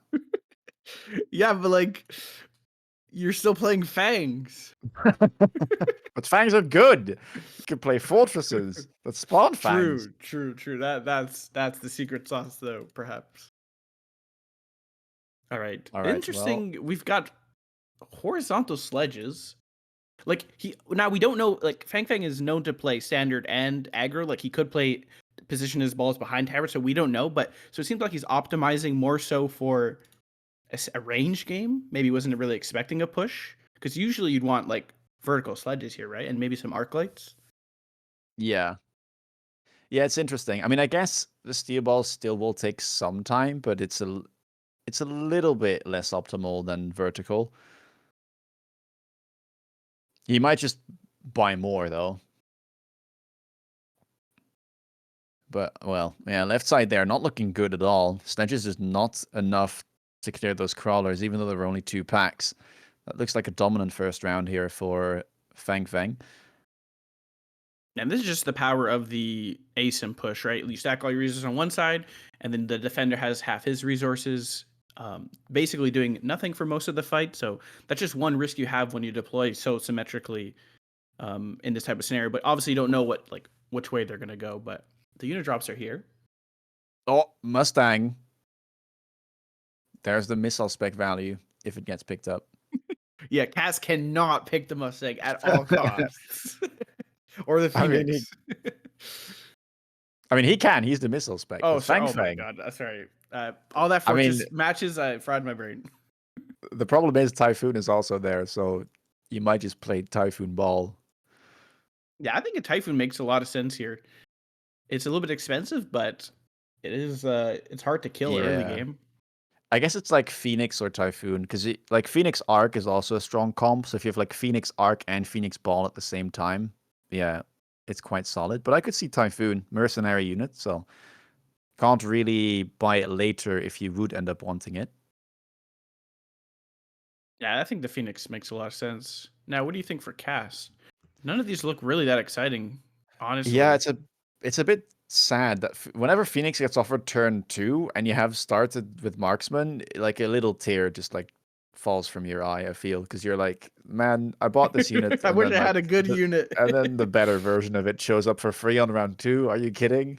Yeah, but like you're still playing fangs. But fangs are good. You can play fortresses that spawn fangs. True. That's the secret sauce though, perhaps. All right. All right, well, Interesting. We've got horizontal sledges. Like now we don't know, like FangFang is known to play standard and aggro. Like he could play position his balls behind tower, so we don't know, but so it seems like he's optimizing more so for a range game. Maybe wasn't really expecting a push, because usually you'd want like vertical sledges here, right? And maybe some arc lights. yeah. Yeah, it's interesting. I mean, I guess the steel ball still will take some time, but it's a little bit less optimal than vertical. He might just buy more though. But well, yeah, left side there not looking good at all. Sledges is not enough to clear those crawlers, even though there were only 2 packs. That looks like a dominant first round here for FangFang. And this is just the power of the ASIM push, right? You stack all your resources on one side, and then the defender has half his resources, basically doing nothing for most of the fight. So that's just one risk you have when you deploy so symmetrically in this type of scenario. But obviously, you don't know which way they're going to go. But the unit drops are here. Oh, Mustang. There's the missile spec value if it gets picked up. Yeah, Cass cannot pick the Mustang at all costs. Or the Phoenix. I mean, he can. He's the missile spec. Oh, but sorry. Oh FangFang, my god. Sorry. All that I mean- fortress matches, I fried my brain. the problem is Typhoon is also there, so you might just play Typhoon ball. Yeah, I think a Typhoon makes a lot of sense here. It's a little bit expensive, but it is it's hard to kill early Yeah. game. I guess it's like Phoenix or Typhoon, because like Phoenix Arc is also a strong comp. So if you have like Phoenix Arc and Phoenix Ball at the same time, yeah, it's quite solid. But I could see Typhoon, mercenary unit, so can't really buy it later if you would end up wanting it. Yeah, I think the Phoenix makes a lot of sense. Now, what do you think for cast? None of these look really that exciting, honestly. Yeah, it's a bit sad that whenever Phoenix gets offered turn 2 and you have started with Marksman, like a little tear just like falls from your eye, I feel, because you're like, man, I bought this unit. I and wish then, I had like, a good unit. and then the better version of it shows up for free on round 2. Are you kidding?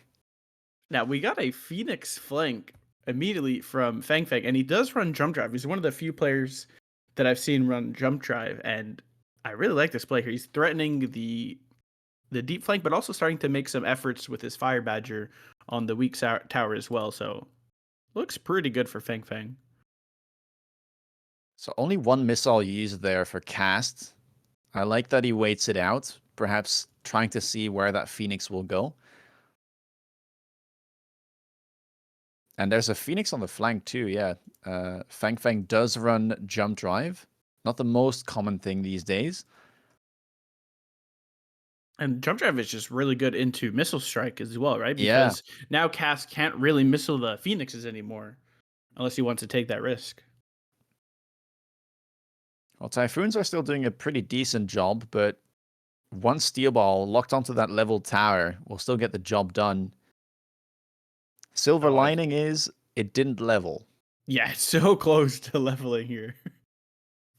Now, we got a Phoenix flank immediately from FangFang, and he does run jump drive. He's one of the few players that I've seen run jump drive, and I really like this play here. He's threatening the deep flank, but also starting to make some efforts with his Fire Badger on the weak tower as well. So looks pretty good for FangFang. So only one missile used there for cast. I like that he waits it out, perhaps trying to see where that Phoenix will go. And there's a Phoenix on the flank too, yeah. FangFang does run jump drive. Not the most common thing these days. And jump drive is just really good into missile strike as well, right? Yeah. Because now Cass can't really missile the Phoenixes anymore unless he wants to take that risk. Well, Typhoons are still doing a pretty decent job, but one steel ball locked onto that level tower will still get the job done. Silver Oh, lining is it didn't level. Yeah, it's so close to leveling here.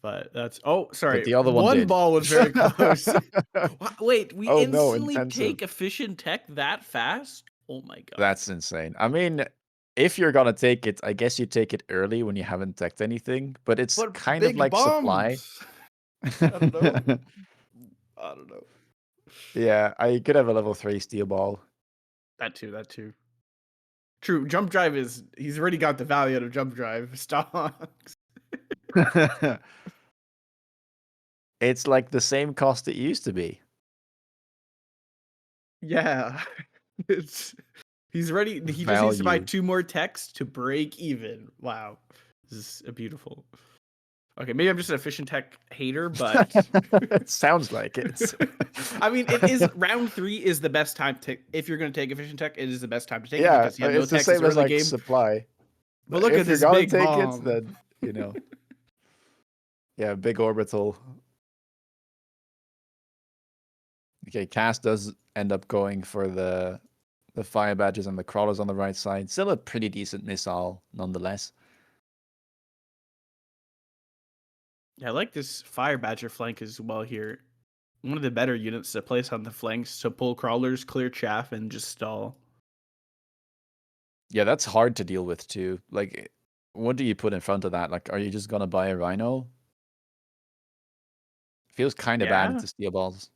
But that's But sorry. the other one One did. ball was very close. Wait, we Oh no, instantly intensive. take efficient tech that fast? Oh my god. That's insane. I mean, if you're gonna take it, I guess you take it early when you haven't teched anything, but it's But kind of big like supply. bombs. I don't know. I don't know. Yeah, I could have a level 3 steel ball. That too. True, jump drive he's already got the value out of jump drive. Stocks. It's like the same cost it used to be. Yeah. It's he's ready. He just needs to buy Value. 2 more techs to break even. Wow. This is a beautiful. Okay, maybe I'm just an efficient tech hater, but It sounds like it. I mean, it is round 3 is the best time to if you're going to take efficient tech. It is the best time to take it Yeah, because you have no it's the techs. It's same as early like game. supply. But look If at you're this gonna big take bomb. it, then yeah, big orbital. Okay, Cass does end up going for the fire badges and the crawlers on the right side. Still a pretty decent missile, nonetheless. Yeah, I like this fire badger flank as well here. One of the better units to place on the flanks to pull crawlers, clear chaff, and just stall. Yeah, that's hard to deal with too. Like, what do you put in front of that? Like, are you just gonna buy a rhino? Feels kind of bad Yeah. into steel balls.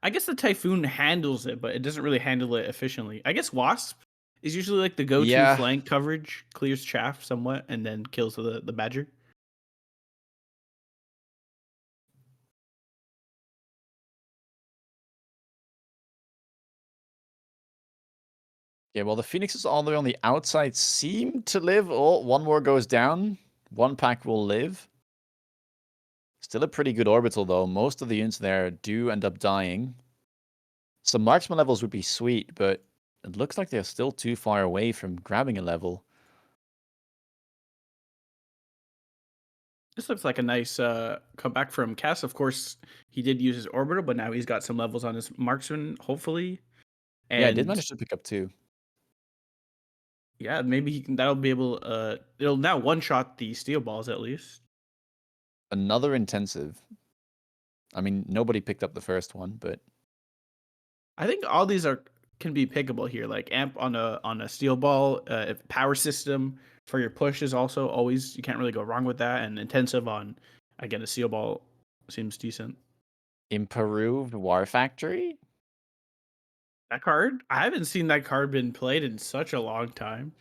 I guess the Typhoon handles it, but it doesn't really handle it efficiently. I guess Wasp is usually like the go-to Yeah. flank coverage, clears chaff somewhat, and then kills the badger. Yeah, well, the Phoenixes all the way on the outside seem to live. Oh, one more goes down. One pack will live. Still a pretty good orbital, though. Most of the units there do end up dying. Some marksman levels would be sweet, but it looks like they're still too far away from grabbing a level. This looks like a nice comeback from Cass. Of course, he did use his orbital, but now he's got some levels on his marksman, hopefully. And Yeah, I did manage to pick up 2. yeah, maybe that'll be able. It'll now one-shot the steel balls at least. Another intensive. I mean, nobody picked up the first one, but I think all these can be pickable here. Like amp on a steel ball, power system for your push is also always, you can't really go wrong with that. And intensive on, again, a steel ball seems decent. improved War Factory? That card, I haven't seen that card been played in such a long time.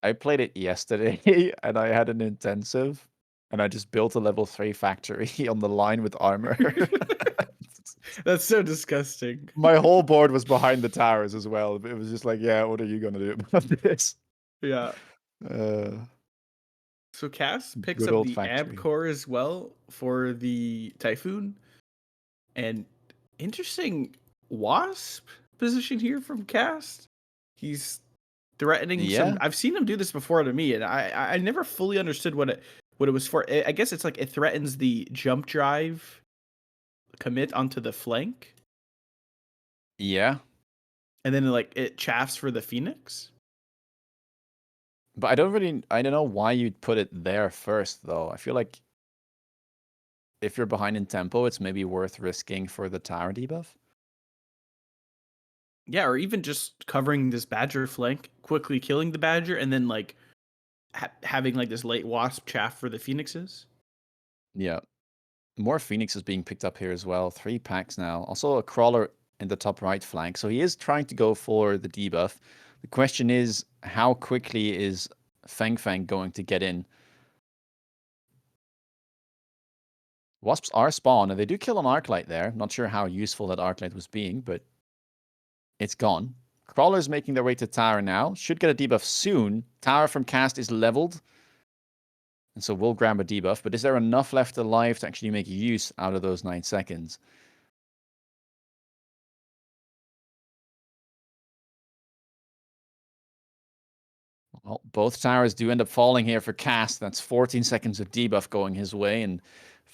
I played it yesterday, and I had an intensive, and I just built a level 3 factory on the line with armor. That's so disgusting. My whole board was behind the towers as well. It was just like, yeah, what are you gonna do about this? Yeah. Uh, So Cass picks Good up old the amp factory. core as well for the Typhoon. And interesting Wasp position here from Cast. He's threatening Yeah. some. I've seen him do this before to me, and I never fully understood what it was for. I guess it's like it threatens the jump drive commit onto the flank, Yeah. and then it chaffs for the Phoenix. But I don't know why you'd put it there first, though. I feel like if you're behind in tempo, it's maybe worth risking for the tower debuff. Yeah, or even just covering this Badger flank, quickly killing the Badger, and then having this late Wasp chaff for the Phoenixes. Yeah. More Phoenixes being picked up here as well. 3 packs now. Also a crawler in the top right flank. So he is trying to go for the debuff. The question is, how quickly is FangFang going to get in? Wasps are spawned, and they do kill an Arclight there. Not sure how useful that Arclight was being, but it's gone. Crawlers making their way to tower now. Should get a debuff soon. Tower from Cast is leveled. And so we'll grab a debuff. But is there enough left alive to actually make use out of those 9 seconds? Well, both towers do end up falling here for Cast. That's 14 seconds of debuff going his way. And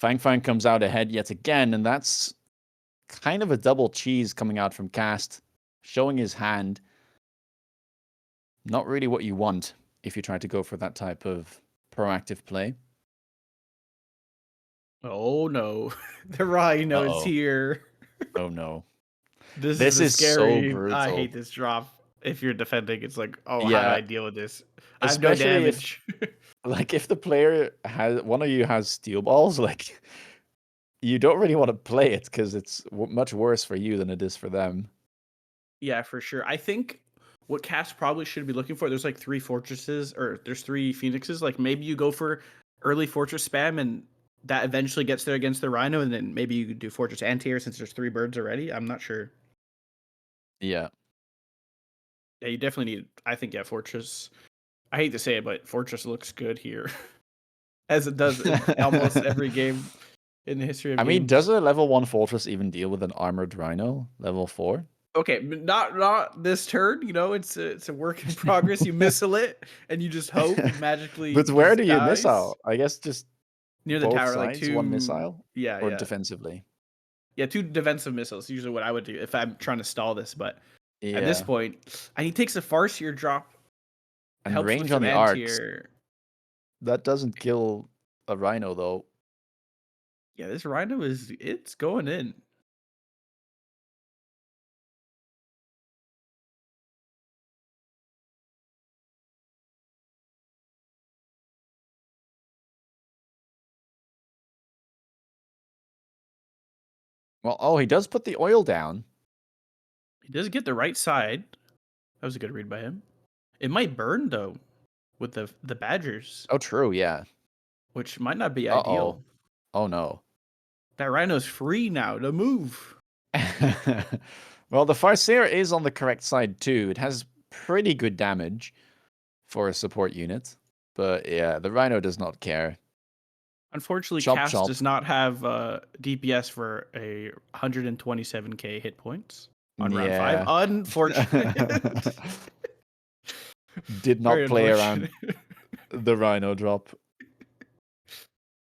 FangFang comes out ahead yet again, and that's kind of a double cheese coming out from Cast, showing his hand. Not really what you want if you try to go for that type of proactive play. Oh no, the Rhino is Uh-oh. here. Oh no. This This is a is so scary. I brutal. hate this drop. If you're defending, it's like, oh, how do Yeah, I deal with this? I have no especially if damage. like if the player has one of you has steel balls, like you don't really want to play it because it's much worse for you than it is for them. Yeah, for sure. I think what Cass probably should be looking for, there's like 3 fortresses, or there's 3 phoenixes. Like maybe you go for early fortress spam and that eventually gets there against the Rhino, and then maybe you could do fortress anti-air since there's 3 birds already. I'm not sure. Yeah. Yeah, you definitely need, I think, yeah, fortress. I hate to say it, but fortress looks good here. As it does in almost every game in the history of I mean, games. does a level 1 fortress even deal with an armored rhino? Level 4? Okay, not this turn. You know, it's a work in progress. You missile it, and you just hope it magically But where just do you miss dies out? I guess just near the both tower, like sides, one 2. missile? Yeah, Or yeah, defensively? yeah. 2 defensive missiles. Usually, what I would do if I'm trying to stall this. But at this Yeah. point, and he takes a Farseer drop, And helps with range on some the arcs. anti-air. That doesn't kill a rhino, though. Yeah, this Rhino it's going in. Well, oh, he does put the oil down. He does get the right side. That was a good read by him. It might burn though, with the Badgers, Oh, true, yeah. which might not be Uh-oh. ideal. Oh, no. That Rhino's free now to move. Well, the Farseer is on the correct side, too. It has pretty good damage for a support unit. But yeah, the Rhino does not care. Unfortunately, Chop, Cass chop. does not have DPS for a 127k hit points on round 5. Yeah. Unfortunate. Did not Very play around unfortunate. the Rhino drop.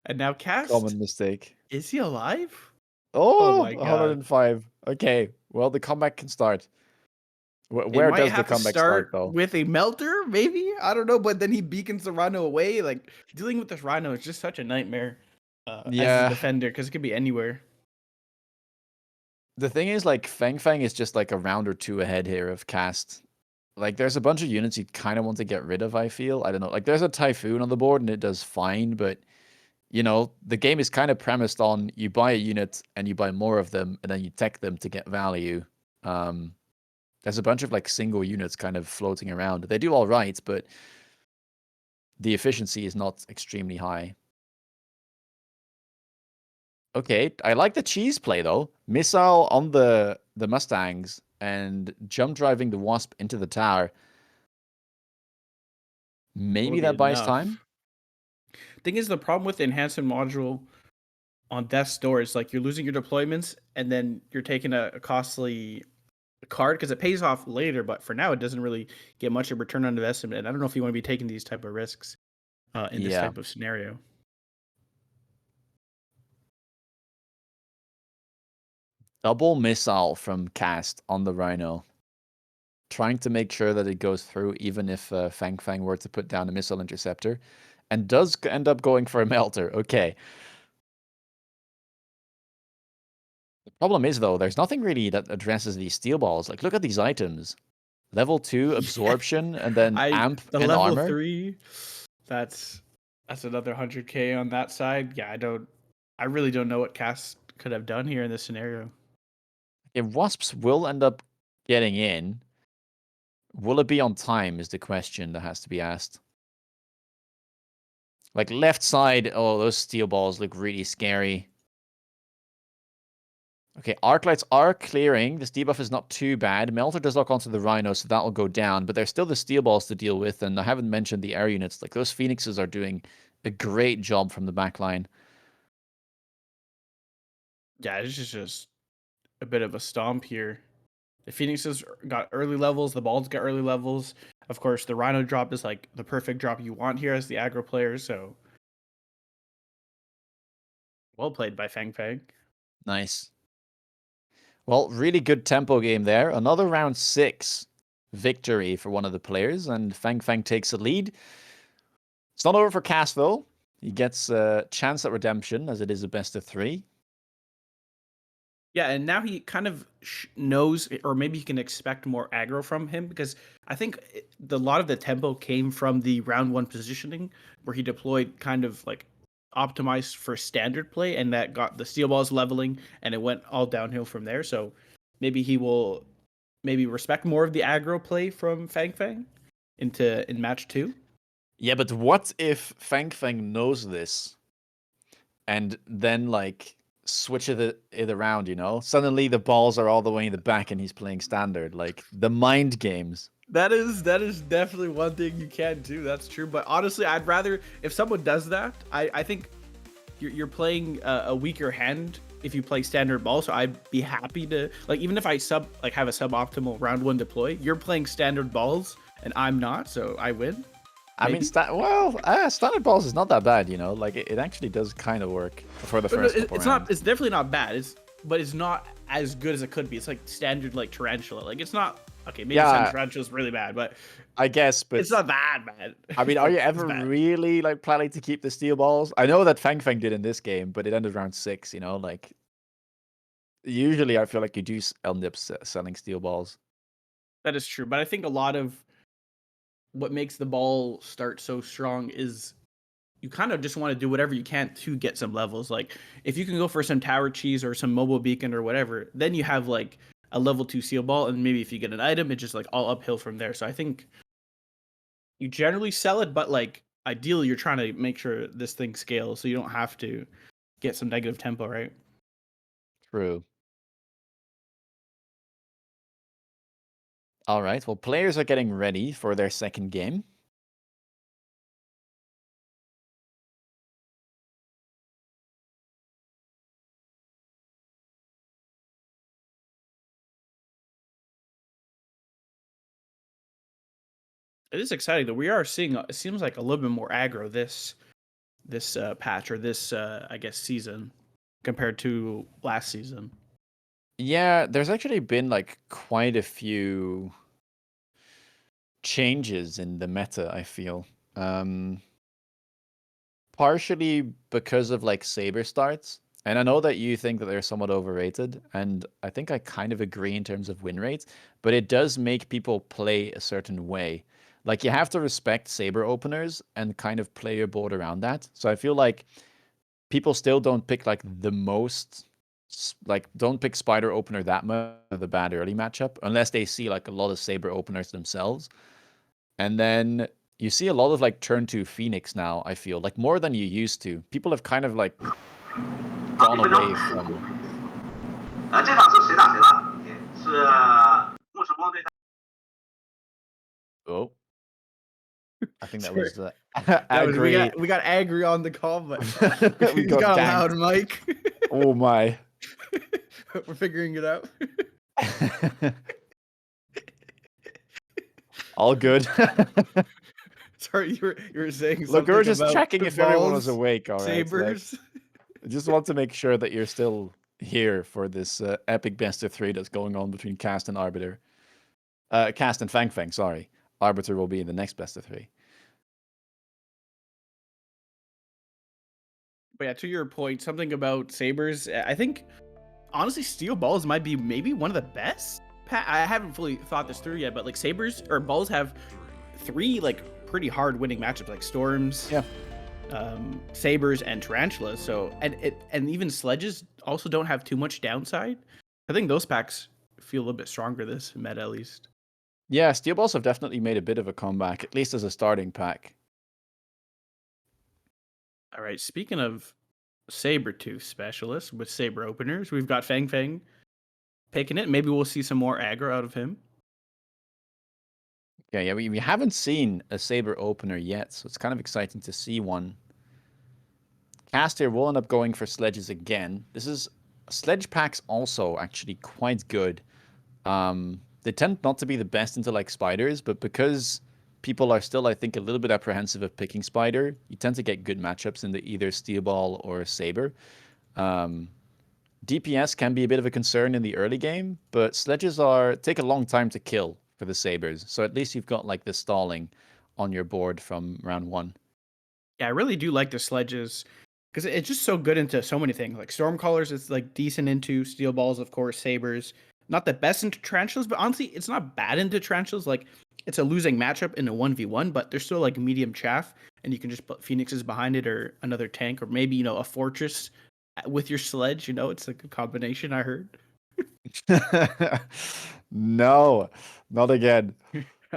And now Cast, Common mistake. is he alive? Oh Oh, my god. 105. Okay, well, the comeback can start. It Where might does the have to comeback start, start though? with a melter, maybe? I don't know, but then he beacons the Rhino away. Like, dealing with this Rhino is just such a nightmare as a Yeah. defender, because it could be anywhere. The thing is, like, FangFang is just like a round or 2 ahead here of Cast. Like, there's a bunch of units you kind of want to get rid of, I feel. I don't know. Like, there's a Typhoon on the board, and it does fine, but, you know, the game is kind of premised on you buy a unit, and you buy more of them, and then you tech them to get value. There's a bunch of, like, single units kind of floating around. They do all right, but the efficiency is not extremely high. Okay, I like the cheese play, though. Missile on the Mustangs, and jump driving the Wasp into the tower. Maybe Will be that buys time? enough. Thing is, the problem with the enhancement module on Death's Door is like you're losing your deployments and then you're taking a costly card because it pays off later, but for now it doesn't really get much of return on investment. And I don't know if you want to be taking these type of risks in this Yeah. type of scenario. Double missile from Cast on the Rhino. Trying to make sure that it goes through even if FangFang were to put down a missile interceptor. And does end up going for a melter. Okay. The problem is, though, there's nothing really that addresses these steel balls. Like, look at these items. Level 2 absorption, and then amp The and level armor. 3, that's another 100k on that side. Yeah, I really don't know what Cast could have done here in this scenario. Okay, Wasps will end up getting in. Will it be on time is the question that has to be asked. Like, left side, oh, those steel balls look really scary. Okay, arc lights are clearing. This debuff is not too bad. Melter does lock onto the Rhino, so that will go down. But there's still the steel balls to deal with, and I haven't mentioned the air units. Like, those Phoenixes are doing a great job from the back line. Yeah, it's just a bit of a stomp here. The Phoenixes got early levels. The Balls got early levels. Of course, the Rhino drop is like the perfect drop you want here as the aggro player. So Well played by FangFang. Nice. Well, really good tempo game there. Another round 6 victory for one of the players, and FangFang takes a lead. It's not over for Cass, though. He gets a chance at redemption, as it is a best of 3. Yeah, and now he kind of knows, or maybe he can expect more aggro from him, because I think a lot of the tempo came from the round 1 positioning, where he deployed kind of like optimized for standard play, and that got the steel balls leveling, and it went all downhill from there. So maybe he will respect more of the aggro play from FangFang in match 2. Yeah, but what if FangFang knows this and then like switches it around, you know? Suddenly the balls are all the way in the back and he's playing standard. Like the mind games. That is definitely one thing you can do. That's true. But honestly, I'd rather, if someone does that, I think you're playing a weaker hand if you play standard ball. So I'd be happy to, like, even if I have a suboptimal round 1 deploy, you're playing standard balls and I'm not, so I win. I mean, standard balls is not that bad, you know? Like it actually does kind of work for the first couple rounds. It's definitely not bad. But it's not as good as it could be. It's like standard like tarantula. Like it's not okay. Maybe standard tarantula is really bad, but I guess, but it's not that bad. I mean, are you ever really like planning to keep the steel balls? I know that FangFang did in this game, but it ended round 6. You know, like usually I feel like you do end up selling steel balls. That is true, but I think a lot of what makes the ball start so strong is you kind of just want to do whatever you can to get some levels. Like if you can go for some tower cheese or some mobile beacon or whatever, then you have like a level 2 seal ball, and maybe if you get an item, it's just like all uphill from there. So I think you generally sell it, but like ideally you're trying to make sure this thing scales so you don't have to get some negative tempo, right? True. All right. Well, players are getting ready for their second game. It is exciting that we are seeing. It seems like a little bit more aggro this patch, or this I guess season, compared to last season. Yeah, there's actually been like quite a few changes in the meta, I feel. Partially because of like Saber starts. And I know that you think that they're somewhat overrated, and I think I kind of agree in terms of win rates, but it does make people play a certain way. Like you have to respect Saber openers and kind of play your board around that. So I feel like people still don't pick like the most, like don't pick Spider opener that much of the bad early matchup unless they see like a lot of Saber openers themselves. And then you see a lot of like turn 2 Phoenix now, I feel, like more than you used to. People have kind of like gone away from... 这场是谁打谁了？是莫时光对战。 Oh. I think that Sorry. was Agri. We got Agri on the call, but we he's got a loud ganked. mic. Oh my. We're figuring it out. All good. Sorry, you were saying something. Look, we were just about checking the if everyone was balls, awake, all right? Sabers. I just want to make sure that you're still here for this epic best of 3 that's going on between Cast and Arbiter. Cast and FangFang, sorry. Arbiter will be in the next best of 3. But yeah, to your point, something about Sabers, I think, honestly, Steel Balls might be maybe one of the best. I haven't fully thought this through yet, but like Sabers or Balls have 3 like pretty hard winning matchups, like Storms, Sabers, and Tarantulas. So and even Sledges also don't have too much downside. I think those packs feel a little bit stronger this meta at least. Yeah, Steel Balls have definitely made a bit of a comeback, at least as a starting pack. All right, speaking of Sabertooth specialists with Saber openers, we've got FangFang picking it. Maybe we'll see some more aggro out of him. Yeah, we haven't seen a Saber opener yet, so it's kind of exciting to see one. Cast here will end up going for Sledges again. This is... Sledge packs also actually quite good. They tend not to be the best into like Spiders, but because people are still, I think, a little bit apprehensive of picking Spider, you tend to get good matchups into either Steel Ball or Saber. DPS can be a bit of a concern in the early game, but sledges take a long time to kill for the sabers. So at least you've got like the stalling on your board from round 1. Yeah, I really do like the sledges because it's just so good into so many things. Like Stormcallers, it's like decent into Steel Balls, of course, Sabers. Not the best into Tarantulas, but honestly, it's not bad into Tarantulas. Like it's a losing matchup in a 1v1, but they're still like medium chaff, and you can just put Phoenixes behind it or another tank, or maybe, a Fortress with your sledge. It's like a combination, I heard. No, not again.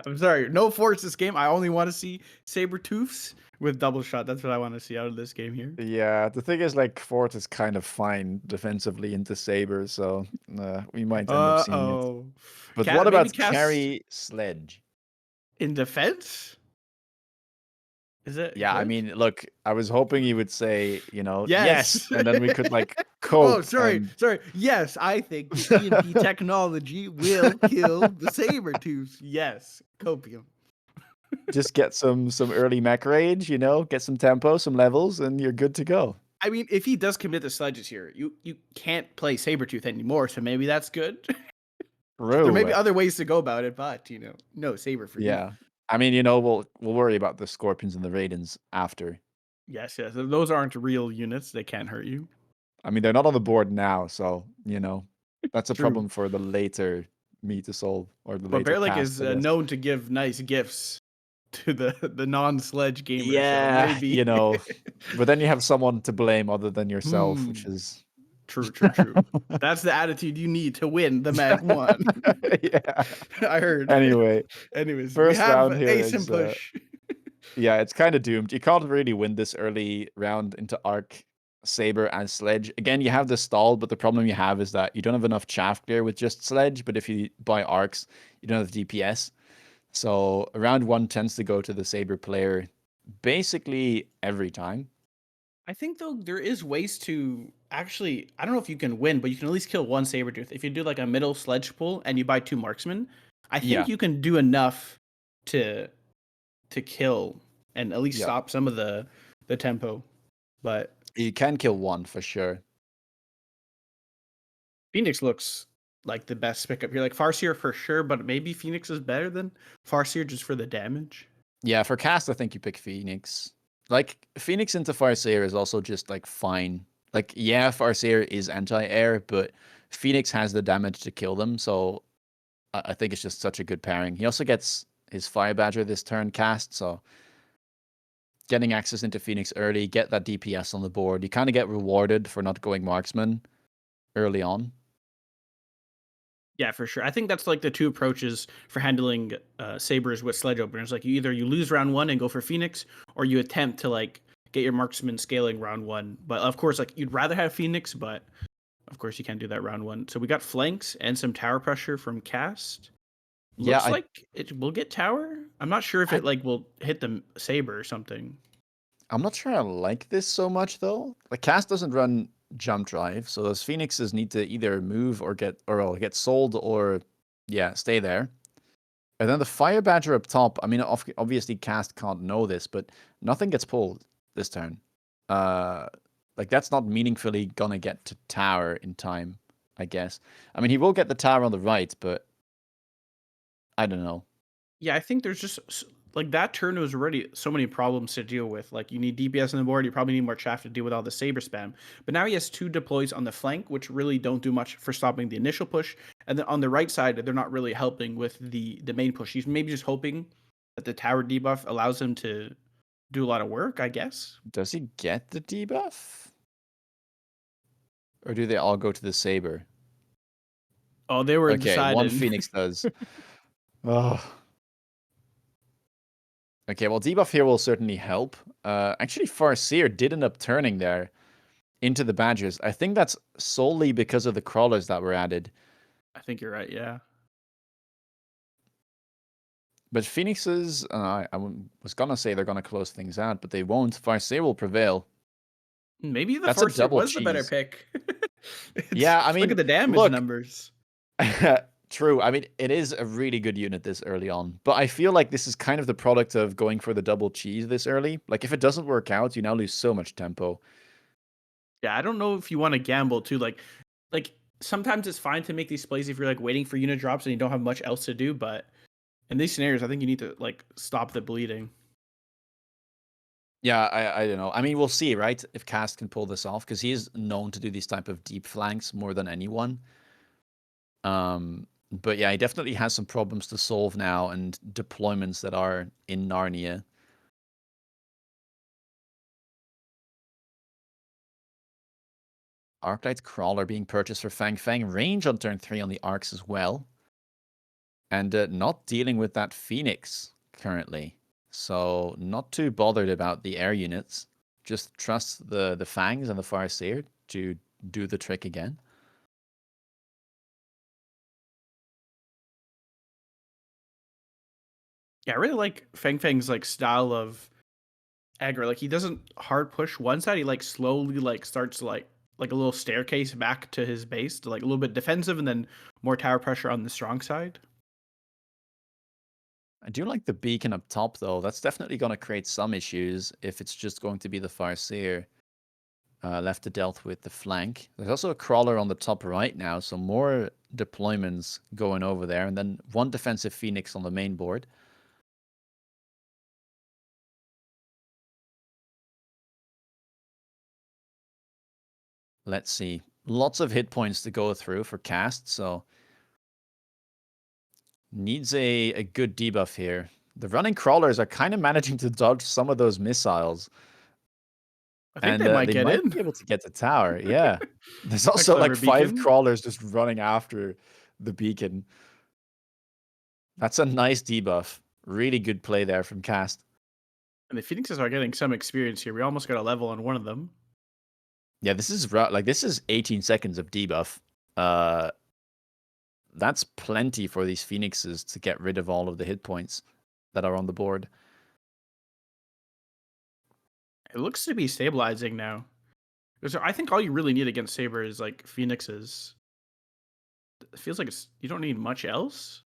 I'm sorry, no Force this game. I only want to see Sabertooths with double shot. That's what I want to see out of this game here. Yeah, the thing is, like, Fort is kind of fine defensively into Saber, so we might end up seeing it. Uh-oh. But Cat- what maybe about cast- carry sledge? In defense? Is it? Yeah, I good? mean, look, I was hoping you would say, Yes. yes, and then we could like cope. Oh, sorry. Yes, I think the EMP technology will kill the Sabertooths. Yes, copium. Just get some early mech rage, get some tempo, some levels, and you're good to go. I mean, if he does commit the sledges here, you can't play Sabertooth anymore, so maybe that's good. There may be other ways to go about it, but no Saber for you. Yeah. I mean, we'll worry about the Scorpions and the Raidens after. Yes. Those aren't real units. They can't hurt you. I mean, they're not on the board now, so that's a True. problem for the later me to solve or the But later Berlik past, is I guess. known to give nice gifts to the non-sledge gamers. Yeah, so maybe. but then you have someone to blame other than yourself, which Hmm. is True. That's the attitude you need to win the MAG1. yeah. I heard. Anyways, we first have round here Ace and is, push. yeah, it's kind of doomed. You can't really win this early round into Arc, Saber, and Sledge. Again, you have the stall, but the problem you have is that you don't have enough chaff clear with just Sledge, but if you buy Arcs, you don't have DPS. So round 1 tends to go to the Saber player basically every time. I think, though, there is ways to actually, I don't know if you can win, but you can at least kill one Sabertooth. If you do like a middle sledge pull and you buy 2 marksmen, I think Yeah. you can do enough to kill and at least Yeah. stop some of the tempo. But You can kill one for sure. Phoenix looks like the best pickup here. Like Farseer for sure, but maybe Phoenix is better than Farseer just for the damage. Yeah, for cast, I think you pick Phoenix. Like, Phoenix into Farseer is also just, like, fine. Like, yeah, Farseer is anti-air, but Phoenix has the damage to kill them, so I think it's just such a good pairing. He also gets his Fire Badger this turn cast, so getting access into Phoenix early, get that DPS on the board. You kind of get rewarded for not going marksman early on. Yeah, for sure. I think that's like the 2 approaches for handling sabers with sledge openers. Like you lose round 1 and go for Phoenix, or you attempt to like get your marksman scaling round 1. But of course, like you'd rather have Phoenix, but of course you can't do that round 1. So we got flanks and some tower pressure from cast. Looks Yeah, like it will get tower. I'm not sure if it like will hit the saber or something. I'm not sure I like this so much though. Like, cast doesn't run jump drive, so those Phoenixes need to either move or get sold or stay there. And then the Fire Badger up top, I mean, obviously cast can't know this, but nothing gets pulled this turn. Like, that's not meaningfully gonna get to tower in time, I guess. I mean, he will get the tower on the right, but I don't know. Yeah, I think there's just like that turn was already so many problems to deal with. Like you need DPS on the board, you probably need more chaff to deal with all the saber spam. But now he has 2 deploys on the flank, which really don't do much for stopping the initial push. And then on the right side, they're not really helping with the main push. He's maybe just hoping that the tower debuff allows him to do a lot of work, I guess. Does he get the debuff? Or do they all go to the Saber? Oh, they were Okay, decided. one Phoenix does. Oh. Okay, well, debuff here will certainly help. Actually, Farseer did end up turning there into the Badgers. I think that's solely because of the crawlers that were added. I think you're right, yeah. But Phoenixes, was gonna say they're gonna close things out, but they won't. Farseer will prevail. Maybe the That's a first double was the better cheese. pick. Yeah, I mean, look at the damage look. numbers. True. I mean, it is a really good unit this early on, but I feel like this is kind of the product of going for the double cheese this early. Like, if it doesn't work out, you now lose so much tempo. Yeah, I don't know if you want to gamble too. Like sometimes it's fine to make these plays if you're like waiting for unit drops and you don't have much else to do. But in these scenarios, I think you need to like stop the bleeding. Yeah, I don't know. I mean, we'll see, right? If Cast can pull this off, because he is known to do these type of deep flanks more than anyone. But yeah, he definitely has some problems to solve now and deployments that are in Narnia. Arclight Crawler being purchased for FangFang. Range on turn 3 on the Arcs as well. And not dealing with that Phoenix currently. So not too bothered about the air units. Just trust the Fangs and the Farseer to do the trick again. Yeah, I really like FangFang's like style of aggro. Like he doesn't hard push one side. He like slowly like starts to like a little staircase back to his base to like a little bit defensive and then more tower pressure on the strong side. I do like the beacon up top, though. That's definitely going to create some issues if it's just going to be the Farseer left to dealt with the flank. There's also a crawler on the top right now, so more deployments going over there. And then one defensive Phoenix on the main board. Let's see. Lots of hit points to go through for Cast, so needs a good debuff here. The running crawlers are kind of managing to dodge some of those missiles. I think And they might they get might in. be able to get the tower, yeah. There's A also like clever 5 beacon. crawlers just running after the beacon. That's a nice debuff. Really good play there from Cast. And the Phoenixes are getting some experience here. We almost got a level on one of them. Yeah, this is 18 seconds of debuff. That's plenty for these Phoenixes to get rid of all of the hit points that are on the board. It looks to be stabilizing now. So I think all you really need against Saber is like Phoenixes. It feels like you don't need much else.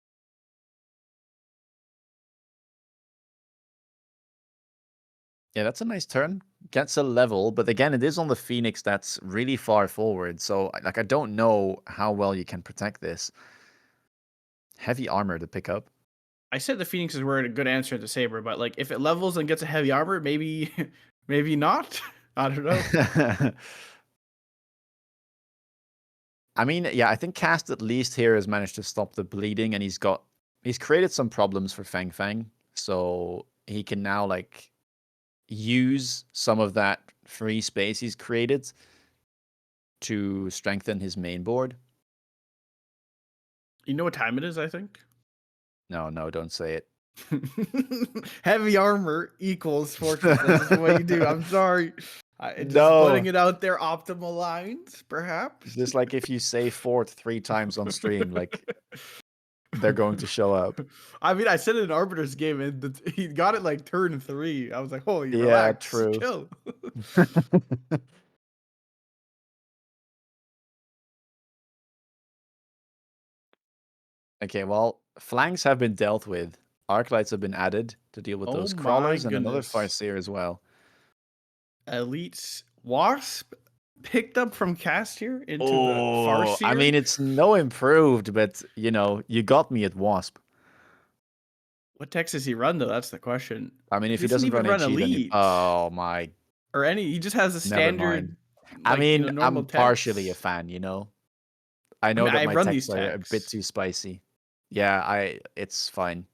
Yeah, that's a nice turn. Gets a level, but again, it is on the Phoenix that's really far forward. So, like, I don't know how well you can protect this. Heavy armor to pick up. I said the Phoenixes were a good answer to Saber, but like if it levels and gets a heavy armor, maybe maybe not. I don't know. I mean, yeah, I think Cast at least here has managed to stop the bleeding, and he's created some problems for FangFang, so he can now like use some of that free space he's created to strengthen his main board. You know what time it is, I think? No, don't say it. Heavy armor equals fortress. That's just what you do. I'm sorry. Just No. putting it out there, optimal lines, perhaps. It's just like if you say fort 3 times on stream, like they're going to show up. I mean, I said it in Arbiter's game, and he got it like turn 3. I was like, "Holy, Yeah, relax, true. chill." Okay, well, flanks have been dealt with. Arclights have been added to deal with Oh those my crawlers and another goodness. Farseer as well. Elites Wasp picked up from Cast here into the Oh, Farseer. I mean, it's no improved, but you know, you got me at Wasp. What text does he run though? That's the question. I mean, if he doesn't doesn't even run run HE, then Elite oh my, or any. He just has a never standard. mind. I Like, mean, normal I'm partially a text. fan, you know. I know mean, that I my run these texts are a bit texts. too spicy. Yeah, it's fine.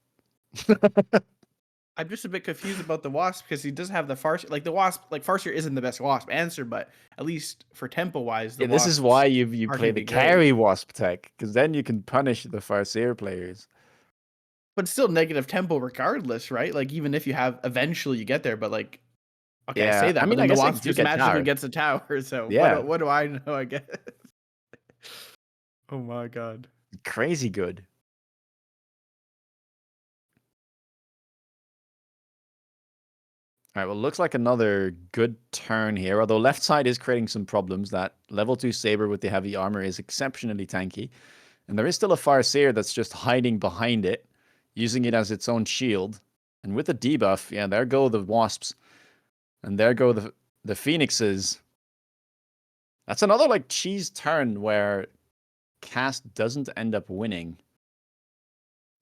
I'm just a bit confused about the Wasp because he does have the Farseer. Like the Wasp, like Farseer isn't the best Wasp answer, but at least for tempo wise, the Yeah, this is Wasps why you are play gonna the be carry great. Wasp tech, because then you can punish the Farseer players. But still negative tempo regardless, right? Like even if you have eventually you get there, but like okay, I say Yeah, that, I but mean, then I the guess I Wasp do just get magically tower. gets a tower. So Yeah. what do I know? I guess. Oh my god. Crazy good. All right, well, looks like another good turn here, although left side is creating some problems. That level 2 Saber with the heavy armor is exceptionally tanky. And there is still a Farseer that's just hiding behind it, using it as its own shield. And with the debuff, yeah, there go the Wasps. And there go the Phoenixes. That's another like cheese turn where Cast doesn't end up winning.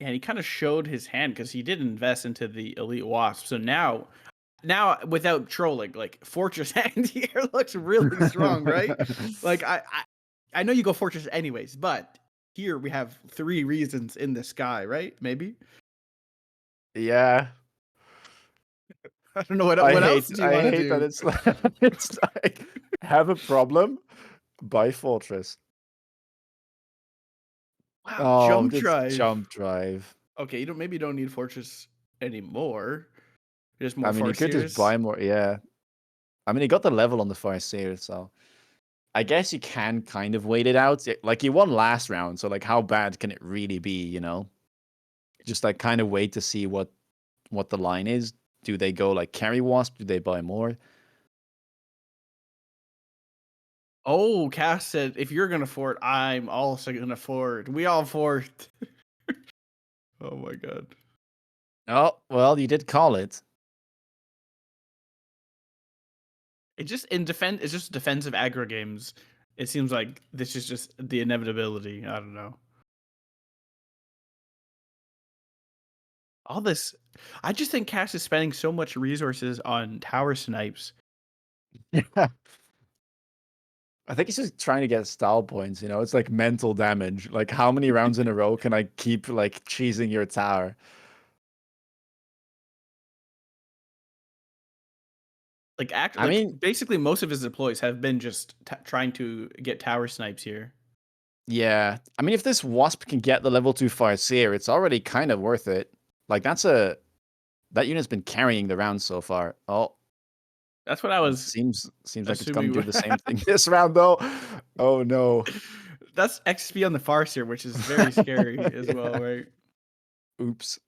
And he kind of showed his hand because he did invest into the Elite Wasp. So now without trolling, like Fortress hand here looks really strong, right? Like I know you go Fortress anyways, but here we have 3 reasons in the sky, right? Maybe. Yeah. I don't know what I else hate do you want to that do? it's like, it's like have a problem, buy Fortress. Wow, Oh, jump this drive. jump drive. Okay, maybe you don't need Fortress anymore. Just more I mean, you could just buy Farseers. more. Yeah. I mean, he got the level on the Farseer, so I guess you can kind of wait it out. Like, you won last round, so like, how bad can it really be? You know, just like kind of wait to see what the line is. Do they go like carry Wasp? Do they buy more? Oh, Cass said, if you're gonna fort, I'm also gonna fort. We all fort. Oh my god. Oh, well, you did call it. It's just defensive aggro games. It seems like this is just the inevitability. I don't know. All this, I just think Cass is spending so much resources on tower snipes. Yeah. I think he's just trying to get style points, you know? It's like mental damage. Like, how many rounds in a row can I keep, like, cheesing your tower? Like I mean, basically most of his deploys have been just trying to get tower snipes here. yeah. I mean, if this Wasp can get the level 2 Farseer, it's already kind of worth it. Like, that unit's been carrying the round so far. Oh, That's what I it was seems like it's gonna assuming. do the same thing this round, though. Oh, no. That's XP on the Farseer, which is very scary as well, Yeah. right? Oops.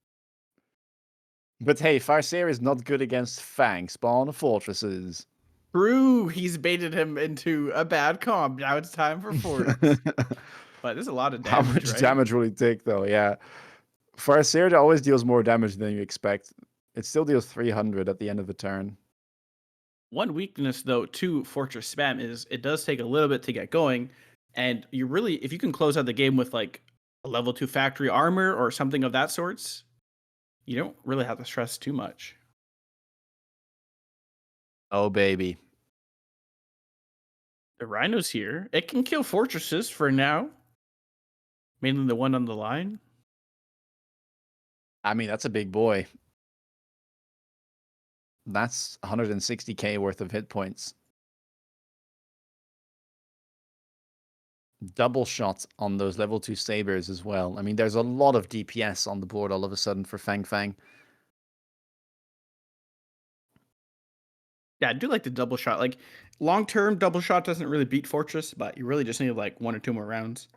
But hey, Farseer is not good against Fang spawn fortresses. True, he's baited him into a bad comp. Now it's time for forts. But there's a lot of How damage, much right? damage will he take, though? Yeah. Farseer always deals more damage than you expect. It still deals 300 at the end of the turn. One weakness, though, to Fortress Spam is it does take a little bit to get going. And you really, if you can close out the game with like a level 2 factory armor or something of that sorts, you don't really have to stress too much. Oh, baby. The Rhino's here. It can kill fortresses for now. Mainly the one on the line. I mean, that's a big boy. That's 160k worth of hit points. Double shot on those level 2 sabers as well. I mean, there's a lot of DPS on the board all of a sudden for FangFang. Yeah, I do like the double shot. Like long term, double shot doesn't really beat Fortress, but you really just need like 1 or 2 more rounds.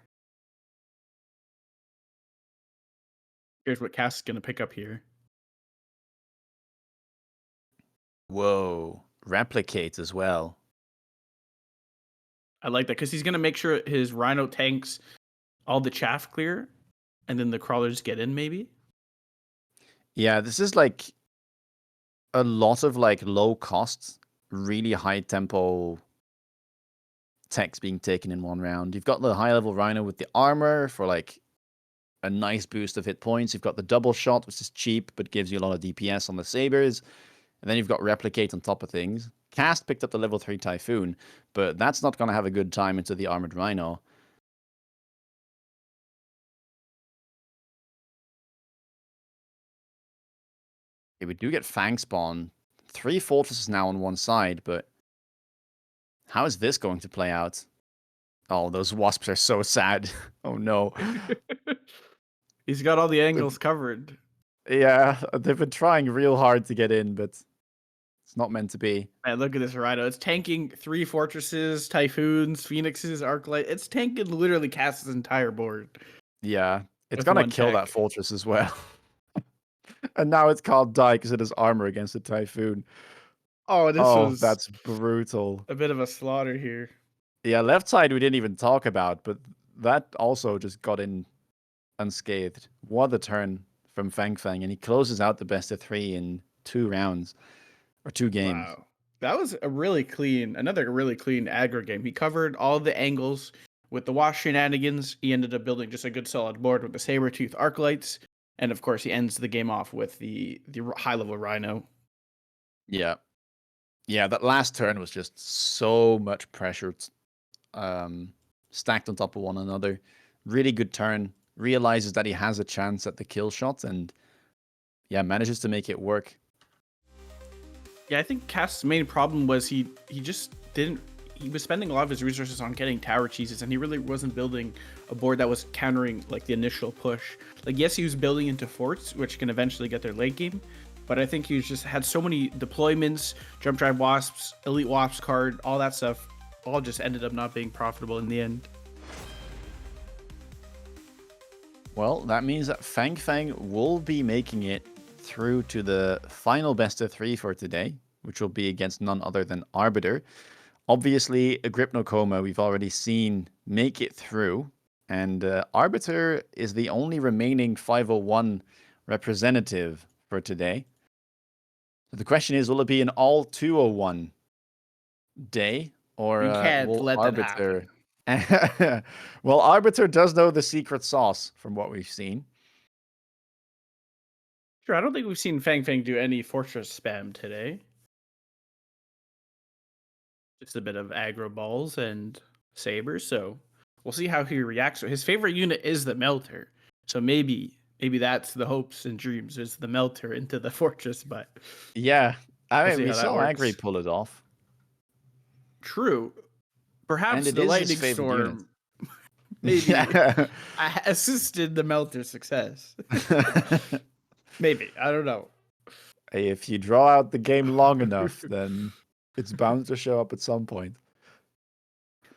Here's what Cass is gonna pick up here. Whoa. Replicate as well. I like that because he's gonna make sure his Rhino tanks all the chaff clear, and then the crawlers get in. Maybe. Yeah, this is like a lot of like low cost, really high tempo techs being taken in one round. You've got the high level Rhino with the armor for like a nice boost of hit points. You've got the double shot, which is cheap but gives you a lot of DPS on the sabers. And then you've got replicate on top of things. Cast picked up the level 3 Typhoon, but that's not going to have a good time into the armored Rhino. Okay, we do get Fang spawn. 3 fortresses now on one side, but how is this going to play out? Oh, those wasps are so sad. Oh no. He's got all the angles covered. Yeah, they've been trying real hard to get in, but it's not meant to be. Man, look at this Rhino. It's tanking 3 fortresses, Typhoons, Phoenixes, Arclight. It's tanking literally Cass's entire board. Yeah, it's With gonna one kill that tech. fortress as well. And now it can't die because it has armor against the Typhoon. Oh, this Oh, was that's brutal. a bit of a slaughter here. Yeah, left side we didn't even talk about, but that also just got in unscathed. What a turn from FangFang, and he closes out the best of 3 in 2 rounds or 2 games. Wow. That was another really clean aggro game. He covered all the angles with the wash shenanigans. He ended up building just a good solid board with the Sabertooth Arclights. And of course, he ends the game off with the high level Rhino. Yeah. Yeah, that last turn was just so much pressure stacked on top of one another. Really good turn. Realizes that he has a chance at the kill shot and manages to make it work. Yeah, I think Cast's main problem was he just didn't. He was spending a lot of his resources on getting tower cheeses, and he really wasn't building a board that was countering like the initial push. Like, yes, he was building into forts, which can eventually get their late game, but I think he just had so many deployments, jump drive wasps, elite wasps card, all that stuff, all just ended up not being profitable in the end. Well, that means that FangFang will be making it through to the final best of 3 for today, which will be against none other than Arbiter. Obviously, Agrypnocoma we've already seen make it through, and Arbiter is the only remaining 501 representative for today. So the question is, will it be an all 201 day, or You can't will let that happen. Arbiter... Well, Arbiter does know the secret sauce from what we've seen. Sure, I don't think we've seen FangFang do any fortress spam today. Just a bit of aggro balls and sabers, so we'll see how he reacts. His favorite unit is the Melter, so maybe that's the hopes and dreams, is the Melter into the fortress, but Yeah, I we'll mean, see we how that saw works. Agri pull it off. True. Perhaps And it the is his lightning favorite unit. storm maybe Yeah. assisted the Melter's success. Maybe, I don't know. Hey, if you draw out the game long enough, then it's bound to show up at some point.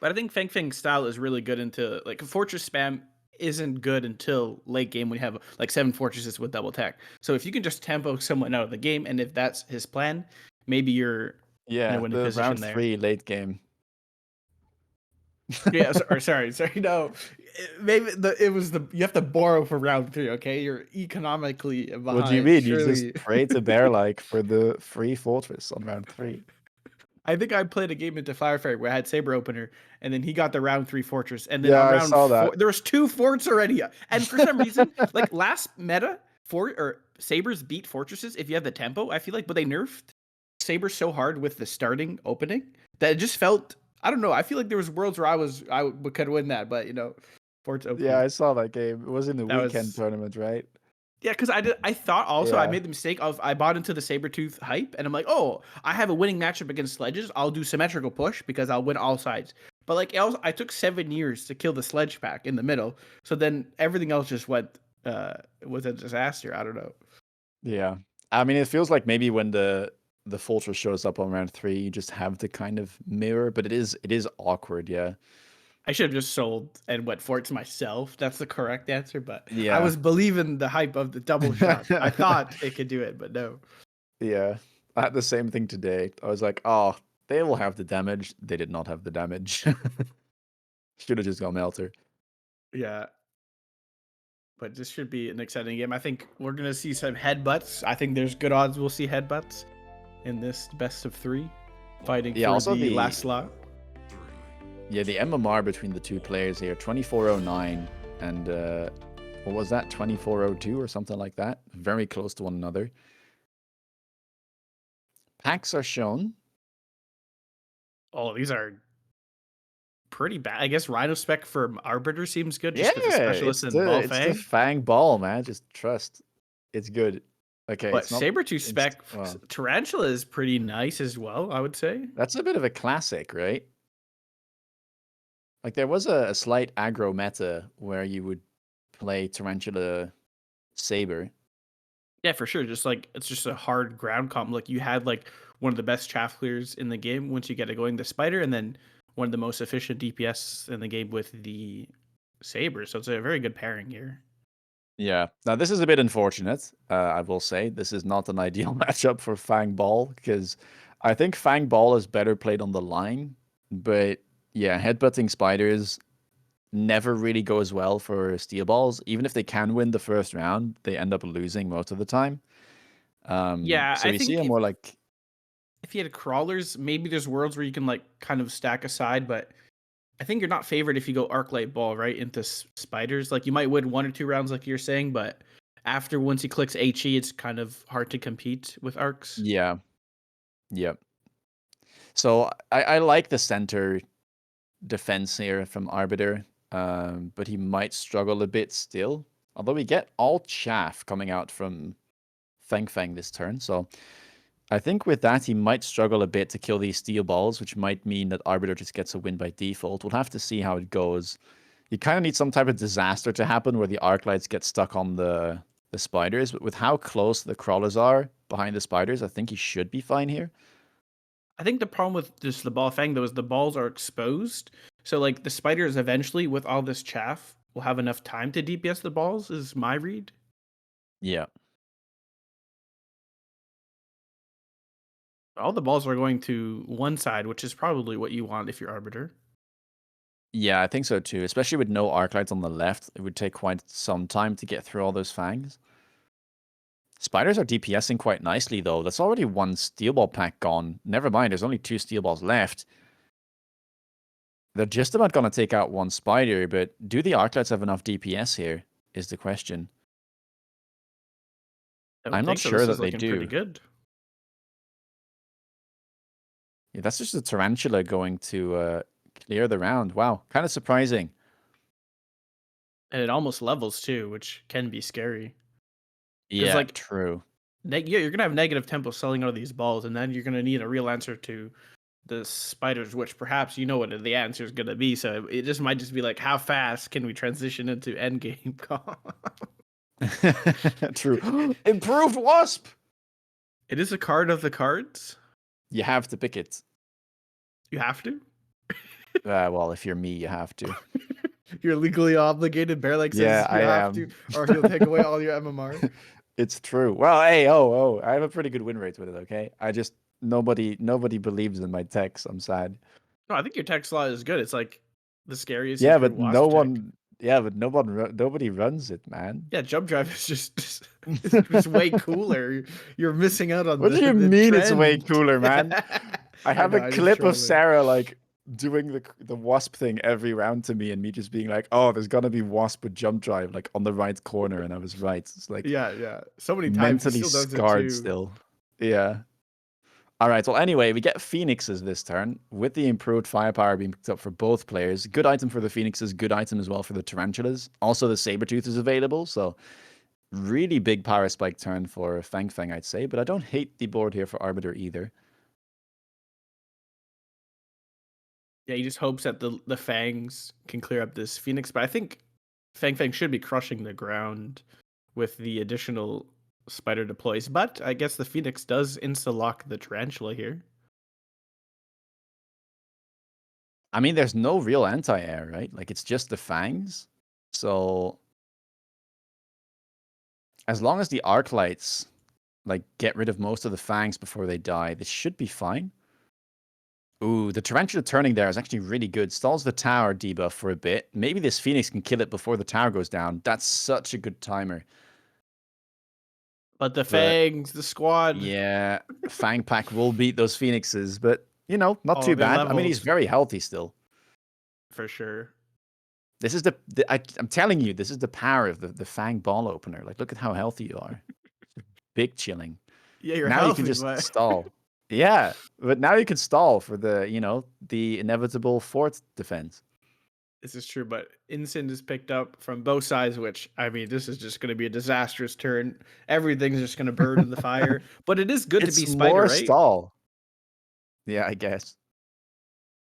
But I think FangFang's style is really good into, like, fortress spam isn't good until late game when you have like 7 fortresses with double tech. So if you can just tempo someone out of the game, and if that's his plan, maybe you're in a winning the position round there. 3 late game. Yeah, sorry. No, maybe it was you have to borrow for round 3. Okay, you're economically behind. What do you mean? Surely. You just pray to bear like for the free fortress on round 3. I think I played a game into Firefairy where I had Saber Opener, and then he got the round 3 fortress, and then on I round saw 4 that. there was 2 forts already, and for some reason, like last meta, Sabers beat fortresses if you have the tempo. I feel like, but they nerfed Saber so hard with the starting opening that it just felt. I don't know. I feel like there was worlds where I could win that, but forts OP. Yeah, I saw that game. It was in the That weekend was- tournament, right? Yeah, because I thought also I Yeah. made the mistake of I bought into the Sabertooth hype, and I'm like, oh, I have a winning matchup against Sledges. I'll do symmetrical push because I'll win all sides. But like, I took 7 years to kill the Sledge pack in the middle, so then everything else just went was a disaster. I don't know. Yeah, I mean, it feels like maybe when the fortress shows up on round 3, you just have to kind of mirror, but it is awkward. Yeah. I should have just sold and went forts myself. That's the correct answer, but Yeah. I was believing the hype of the double shot. I thought it could do it, but no. Yeah, I had the same thing today. I was like, oh, they will have the damage. They did not have the damage. Should have just gone Melter. Yeah. But this should be an exciting game. I think we're going to see some headbutts. I think there's good odds we'll see headbutts in this best of 3 fighting for also the last slot. Yeah, the MMR between the two players here, 2409 and what was that, 2402 or something like that? Very close to one another. Packs are shown. Oh, these are pretty bad. I guess Rhino spec for Arbiter seems good. Just because the specialist and ball it's fang. the Fang ball, man. Just trust. It's good. Okay. But it's not Sabertooth spec well, Tarantula is pretty nice as well, I would say. that's a bit of a classic, right? Like there was a slight aggro meta where you would play Tarantula Saber. Yeah, for sure. Just like it's just a hard ground comp. Like you had like one of the best chaff clears in the game once you get it going, the Spider, and then one of the most efficient DPS in the game with the Saber. So it's a very good pairing here. Yeah. Now this is a bit unfortunate. I will say this is not an ideal matchup for Fang Ball because I think Fang Ball is better played on the line, but yeah, headbutting spiders never really goes well for steel balls. Even if they can win the first round, they end up losing most of the time. Yeah, so I we think see a more like if you had crawlers, maybe there's worlds where you can like kind of stack aside, but I think you're not favored if you go Arclight Ball right into spiders. Like you might win 1 or 2 rounds, like you're saying, but after once he clicks HE, it's kind of hard to compete with arcs. Yeah. Yep. So I like the center defense here from Arbiter, but he might struggle a bit still. Although we get all chaff coming out from FangFang this turn, so I think with that he might struggle a bit to kill these steel balls, which might mean that Arbiter just gets a win by default. We'll have to see how it goes. You kind of need some type of disaster to happen where the arc lights get stuck on the spiders, but with how close the crawlers are behind the spiders, I think he should be fine here. I think the problem with just the ball fang though is the balls are exposed. So like the spiders eventually with all this chaff will have enough time to DPS the balls, is my read. Yeah. All the balls are going to one side, which is probably what you want if you're Arbiter. Yeah, I think so too. Especially with no arc lights on the left, it would take quite some time to get through all those fangs. Spiders are DPSing quite nicely though. That's already one steel ball pack gone. Never mind, there's only 2 steel balls left. They're just about gonna take out one spider, but do the arc lights have enough DPS here? Is the question. I'm not sure This that is they looking do. pretty good. Yeah, that's just a tarantula going to clear the round. Wow, kind of surprising. And it almost levels too, which can be scary. Yeah, like, true. Yeah, you're gonna have negative tempo selling out of these balls, and then you're gonna need a real answer to the spiders, which perhaps you know what the answer is gonna be. So it just might just be like, how fast can we transition into endgame? True. Improved wasp. It is a card of the cards. You have to pick it. You have to. Well, if you're me, you have to. You're legally obligated. Bear like says Yeah, you I have am. to, or he'll take away all your MMR. It's true. Well, hey, oh, I have a pretty good win rate with it. Okay, I just nobody believes in my techs. I'm sad. No, I think your tech slot is good. It's like the scariest. Yeah, improved but wasp no tech. one. Yeah, but nobody runs it, man. Yeah, jump drive is just way cooler. You're missing out on What the do you the mean it's way trend. cooler, man? I have know, a I'm just clip of trolling. Sarah like doing the wasp thing every round to me, and me just being like, "Oh, there's gonna be wasp with jump drive like on the right corner," and I was right. It's like Yeah. So many times he mentally still does it scarred too. still. Yeah. All right. Well, anyway, we get Phoenixes this turn with the improved firepower being picked up for both players. Good item for the Phoenixes, good item as well for the Tarantulas. Also, the Sabertooth is available, so really big power spike turn for FangFang, I'd say. But I don't hate the board here for Arbiter either. Yeah, he just hopes that the fangs can clear up this Phoenix, but I think FangFang should be crushing the ground with the additional spider deploys. But I guess the Phoenix does insta-lock the Tarantula here. I mean, there's no real anti-air, right? Like, it's just the fangs. So, as long as the arc lights, like, get rid of most of the fangs before they die, this should be fine. Ooh, the Tarantula turning there is actually really good. Stalls the tower debuff for a bit. Maybe this Phoenix can kill it before the tower goes down. That's such a good timer. But the fangs, the squad. Yeah, Fang Pack will beat those Phoenixes, but, you know, not Oh, too they're bad. I mean, he's levels. very healthy still. For sure. This is I'm telling you, this is the power of the Fang ball opener. Like, look at how healthy you are. Big chilling. Yeah, you're Now healthy, you can just but stall. Yeah, but now you can stall for the inevitable fourth defense. this is true. But Incend is picked up from both sides, which, I mean, this is just going to be a disastrous turn. Everything's just going to burn in the fire. But it is good to be Spider, more right? stall. Yeah, I guess.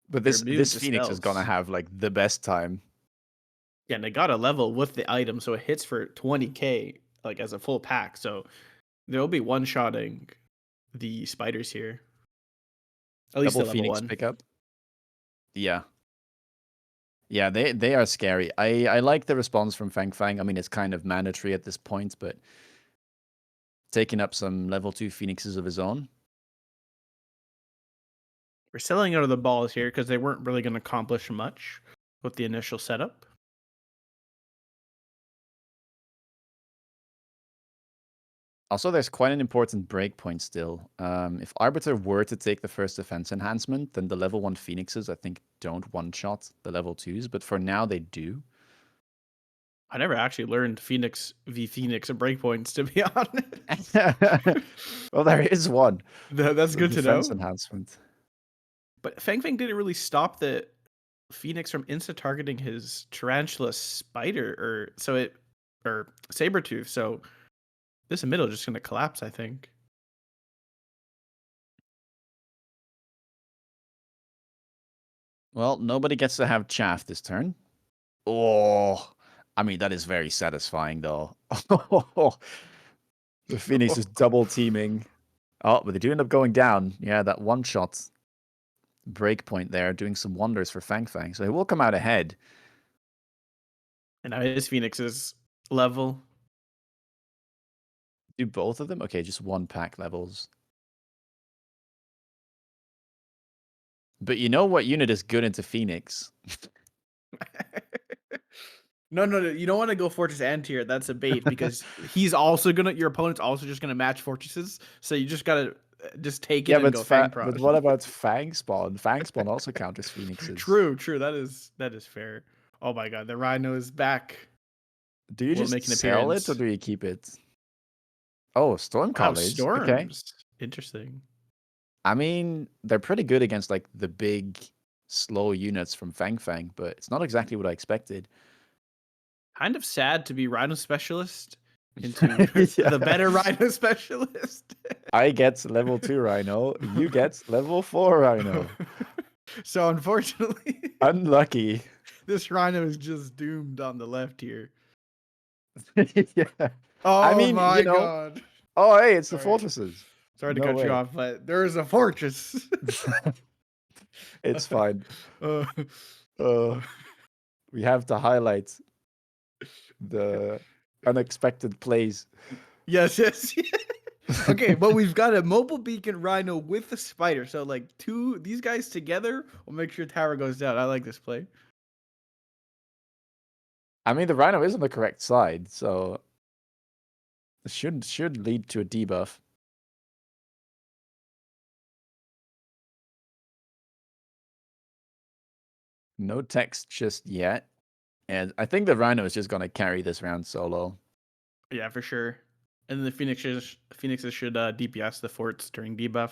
But You're this immune this to Phoenix is gonna spells. have like the best time. Yeah, and they got a level with the item, so it hits for 20k, like as a full pack. So they'll be one-shotting the spiders here. At least Double the level Phoenix 1. pickup. Yeah. Yeah, they are scary. I like the response from FangFang. I mean, it's kind of mandatory at this point, but taking up some level 2 Phoenixes of his own. We're selling out of the balls here because they weren't really going to accomplish much with the initial setup. Also, there's quite an important breakpoint still. If Arbiter were to take the first defense enhancement, then the level 1 Phoenixes, I think, don't one-shot the level 2s, but for now they do. I never actually learned Phoenix v Phoenix and breakpoints, to be honest. Well, there is one. That's The good to know. defense enhancement. But FangFang didn't really stop the Phoenix from insta-targeting his tarantula spider, or Sabretooth. So this middle is just gonna collapse, I think. Well, nobody gets to have chaff this turn. Oh, I mean, that is very satisfying, though. The Phoenix is double teaming. Oh, but they do end up going down. Yeah, that one-shot breakpoint there doing some wonders for FangFang. So he will come out ahead. And now his Phoenix's level. Do both of them? Okay, just one pack levels. But you know what unit is good into Phoenix? No, you don't want to go Fortress Antier. That's a bait because he's also your opponent's also just gonna match fortresses. So you just gotta just take it and go Fang Prod. but what about Fang Spawn? Fang Spawn also counters Phoenixes. True. That is fair. Oh my god, the Rhino is back. Do you just make an sell it appearance. or do you keep it? Oh, Storm College. Storms. Okay. Interesting. I mean, they're pretty good against like the big, slow units from FangFang, but it's not exactly what I expected. Kind of sad to be Rhino Specialist into Yeah. the better Rhino Specialist. I get level 2 Rhino, you get level 4 Rhino. So unfortunately, Unlucky. this Rhino is just doomed on the left here. Yeah. Oh I mean, my you know, god. Oh, hey, it's the Sorry. fortresses. Sorry to No cut way. you off, but there is a fortress. It's fine. Uh, We have to highlight the unexpected plays. yes. Okay, but we've got a mobile beacon Rhino with the spider. So like these guys together will make sure tower goes down. I like this play. I mean, the Rhino is on the correct side, so it should lead to a debuff. No text just yet. And I think the Rhino is just going to carry this round solo. Yeah, for sure. And then the Phoenixes should DPS the forts during debuff.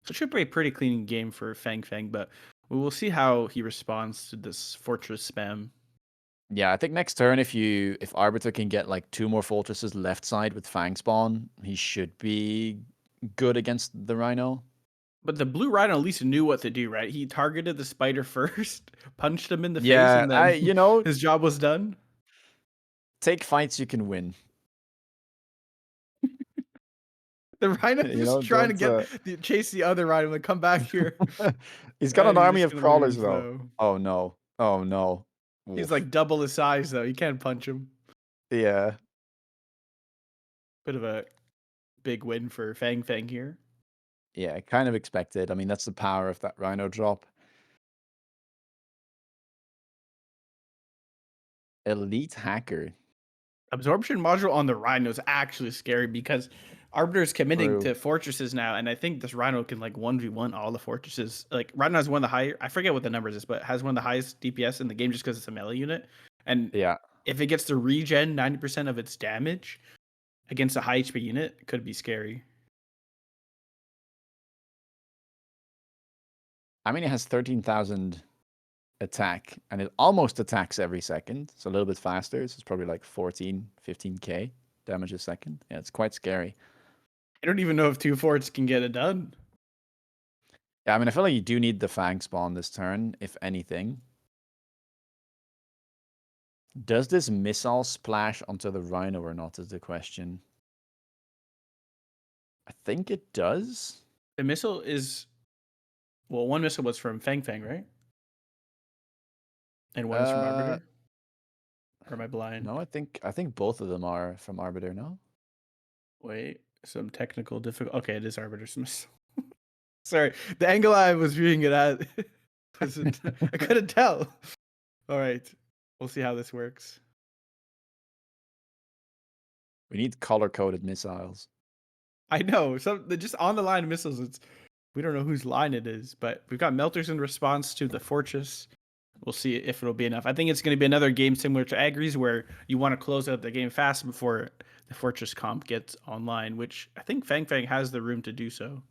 So it should be a pretty clean game for FangFang, but we will see how he responds to this fortress spam. Yeah, I think next turn, if Arbiter can get like 2 more fortresses left side with Fang Spawn, he should be good against the Rhino. But the blue Rhino at least knew what to do, right? He targeted the spider first, punched him in the face, and then his job was done. Take fights you can win. The Rhino is trying to chase the other Rhino and come back here. He's got an army of crawlers, though. Oh, no. Oh, no. He's like double his size, though. You can't punch him. Yeah. Bit of a big win for FangFang here. Yeah, kind of expected. I mean, that's the power of that Rhino drop. Elite Hacker. Absorption module on the Rhino is actually scary because Arbiter is committing to fortresses now, and I think this Rhino can like 1v1 all the fortresses. Like Rhino has one of the higher, I forget what the numbers is, but has one of the highest DPS in the game just because it's a melee unit. And yeah, if it gets to regen 90% of its damage against a high HP unit, it could be scary. I mean, it has 13,000 attack, and it almost attacks every second. So a little bit faster. So it's probably like 14, 15k damage a second. Yeah, it's quite scary. I don't even know if 2 forts can get it done. Yeah, I mean, I feel like you do need the Fang Spawn this turn, if anything. Does this missile splash onto the Rhino or not is the question. I think it does. The missile is... Well, one missile was from FangFang, right? And one is from Arbiter? Or am I blind? No, I think both of them are from Arbiter, no? Wait, some technical difficulty. Okay, it is Arbiter's missile. Sorry, the angle I was viewing it at wasn't... I couldn't tell. All right, we'll see how this works. We need color-coded missiles. I know. They're just on the line missiles. We don't know whose line it is, but we've got melters in response to the fortress. We'll see if it'll be enough. I think it's going to be another game similar to Agri's where you want to close out the game fast before the fortress comp gets online, which I think FangFang has the room to do so.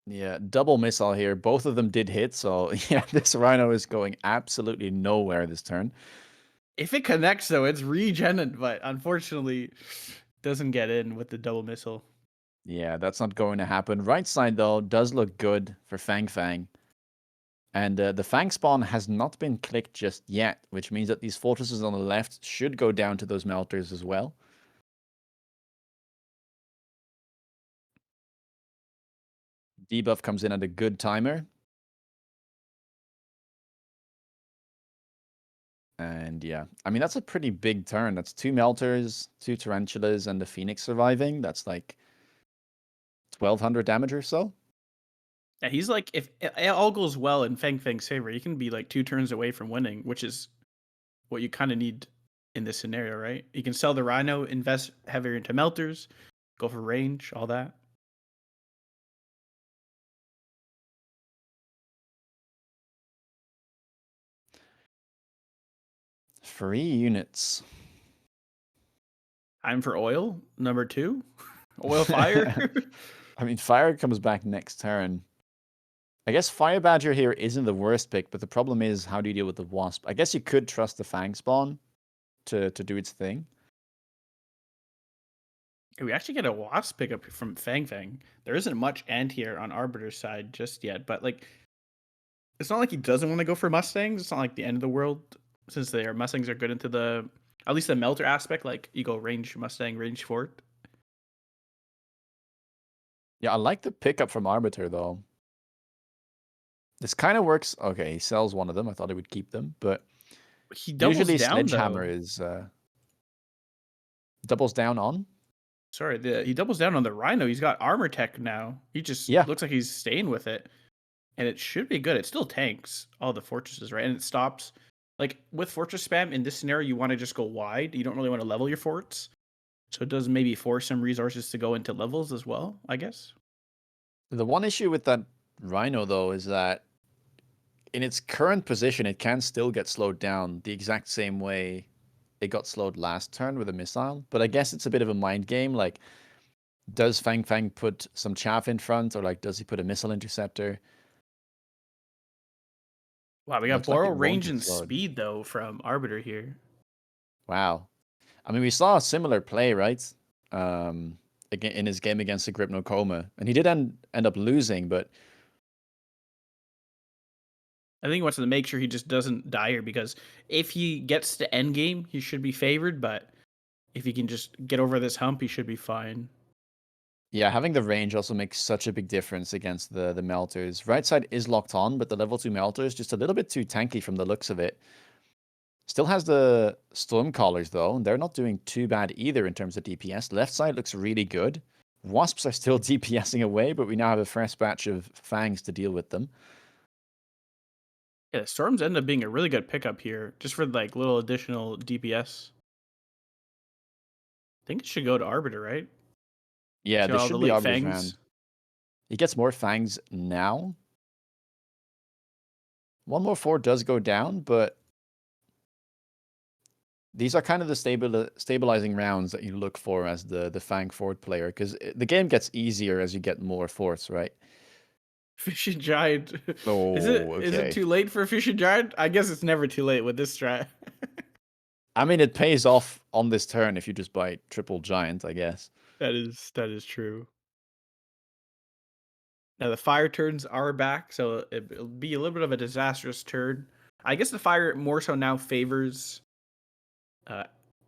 Yeah, double missile here. Both of them did hit, so yeah, this Rhino is going absolutely nowhere this turn. If it connects, though, it's regenerated, but unfortunately doesn't get in with the double missile. Yeah, that's not going to happen. Right side, though, does look good for FangFang. And the Fang spawn has not been clicked just yet, which means that these fortresses on the left should go down to those melters as well. Debuff comes in at a good timer. And yeah, I mean, that's a pretty big turn. That's 2 melters, 2 tarantulas, and the Phoenix surviving. That's like 1,200 damage or so. Yeah, he's like, if it all goes well in FangFang's favor, he can be like 2 turns away from winning, which is what you kind of need in this scenario, right? You can sell the Rhino, invest heavier into melters, go for range, all that. Free units. Time for oil, number 2. Oil fire. I mean, fire comes back next turn. I guess Fire Badger here isn't the worst pick, but the problem is, how do you deal with the Wasp? I guess you could trust the Fang spawn to do its thing. We actually get a Wasp pickup from FangFang. There isn't much anti-air on Arbiter's side just yet, but like, it's not like he doesn't want to go for Mustangs. It's not like the end of the world, since their Mustangs are good into the, at least the melter aspect. Like, you go range Mustang, range fort. Yeah, I like the pickup from Arbiter, though. This kind of works. Okay, he sells one of them. I thought he would keep them, but He doubles usually down, Sledgehammer though. is doubles down on. Sorry, he doubles down on the Rhino. He's got armor tech now. He just looks like he's staying with it. And it should be good. It still tanks all the fortresses, right? And it stops. Like, with fortress spam, in this scenario, you want to just go wide. You don't really want to level your forts. So it does maybe force some resources to go into levels as well, I guess. The one issue with that Rhino, though, is that in its current position, it can still get slowed down the exact same way it got slowed last turn with a missile. But I guess it's a bit of a mind game. Like, does FangFang put some chaff in front, or like, does he put a missile interceptor? Wow, we got Looks like borrow it won't range get and slowed. speed, though, from Arbiter here. Wow. I mean, we saw a similar play, right? Again, in his game against Agrypnocoma. And he did end up losing, but I think he wants to make sure he just doesn't die here, because if he gets to end game, he should be favored. But if he can just get over this hump, he should be fine. yeah, having the range also makes such a big difference against the melters. Right side is locked on, but the level 2 melter is just a little bit too tanky from the looks of it. Still has the Stormcallers, though. They're not doing too bad either in terms of DPS. Left side looks really good. Wasps are still DPSing away, but we now have a fresh batch of Fangs to deal with them. Yeah, Storms end up being a really good pickup here, just for like little additional DPS. I think it should go to Arbiter, right? Yeah, So this all should the be late Arbiter's fangs. round. He gets more Fangs now. One more 4 does go down, but these are kind of the stabilizing rounds that you look for as the Fang Fort player, because the game gets easier as you get more forts, right? Fishing Giant. Oh, Is it okay. too late for Fishing Giant? I guess it's never too late with this strat. I mean, it pays off on this turn if you just buy triple giant, I guess. That is true. Now the fire turns are back, so it'll be a little bit of a disastrous turn. I guess the fire more so now favors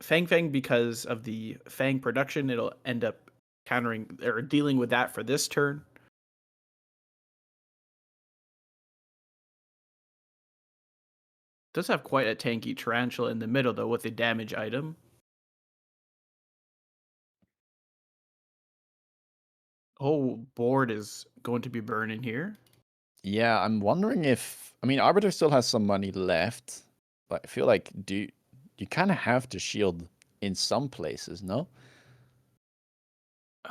FangFang because of the Fang production. It'll end up countering or dealing with that for this turn. Does have quite a tanky tarantula in the middle, though, with a damage item. Whole board is going to be burning here. Yeah, I'm wondering if... I mean, Arbiter still has some money left, but I feel like you kind of have to shield in some places, no?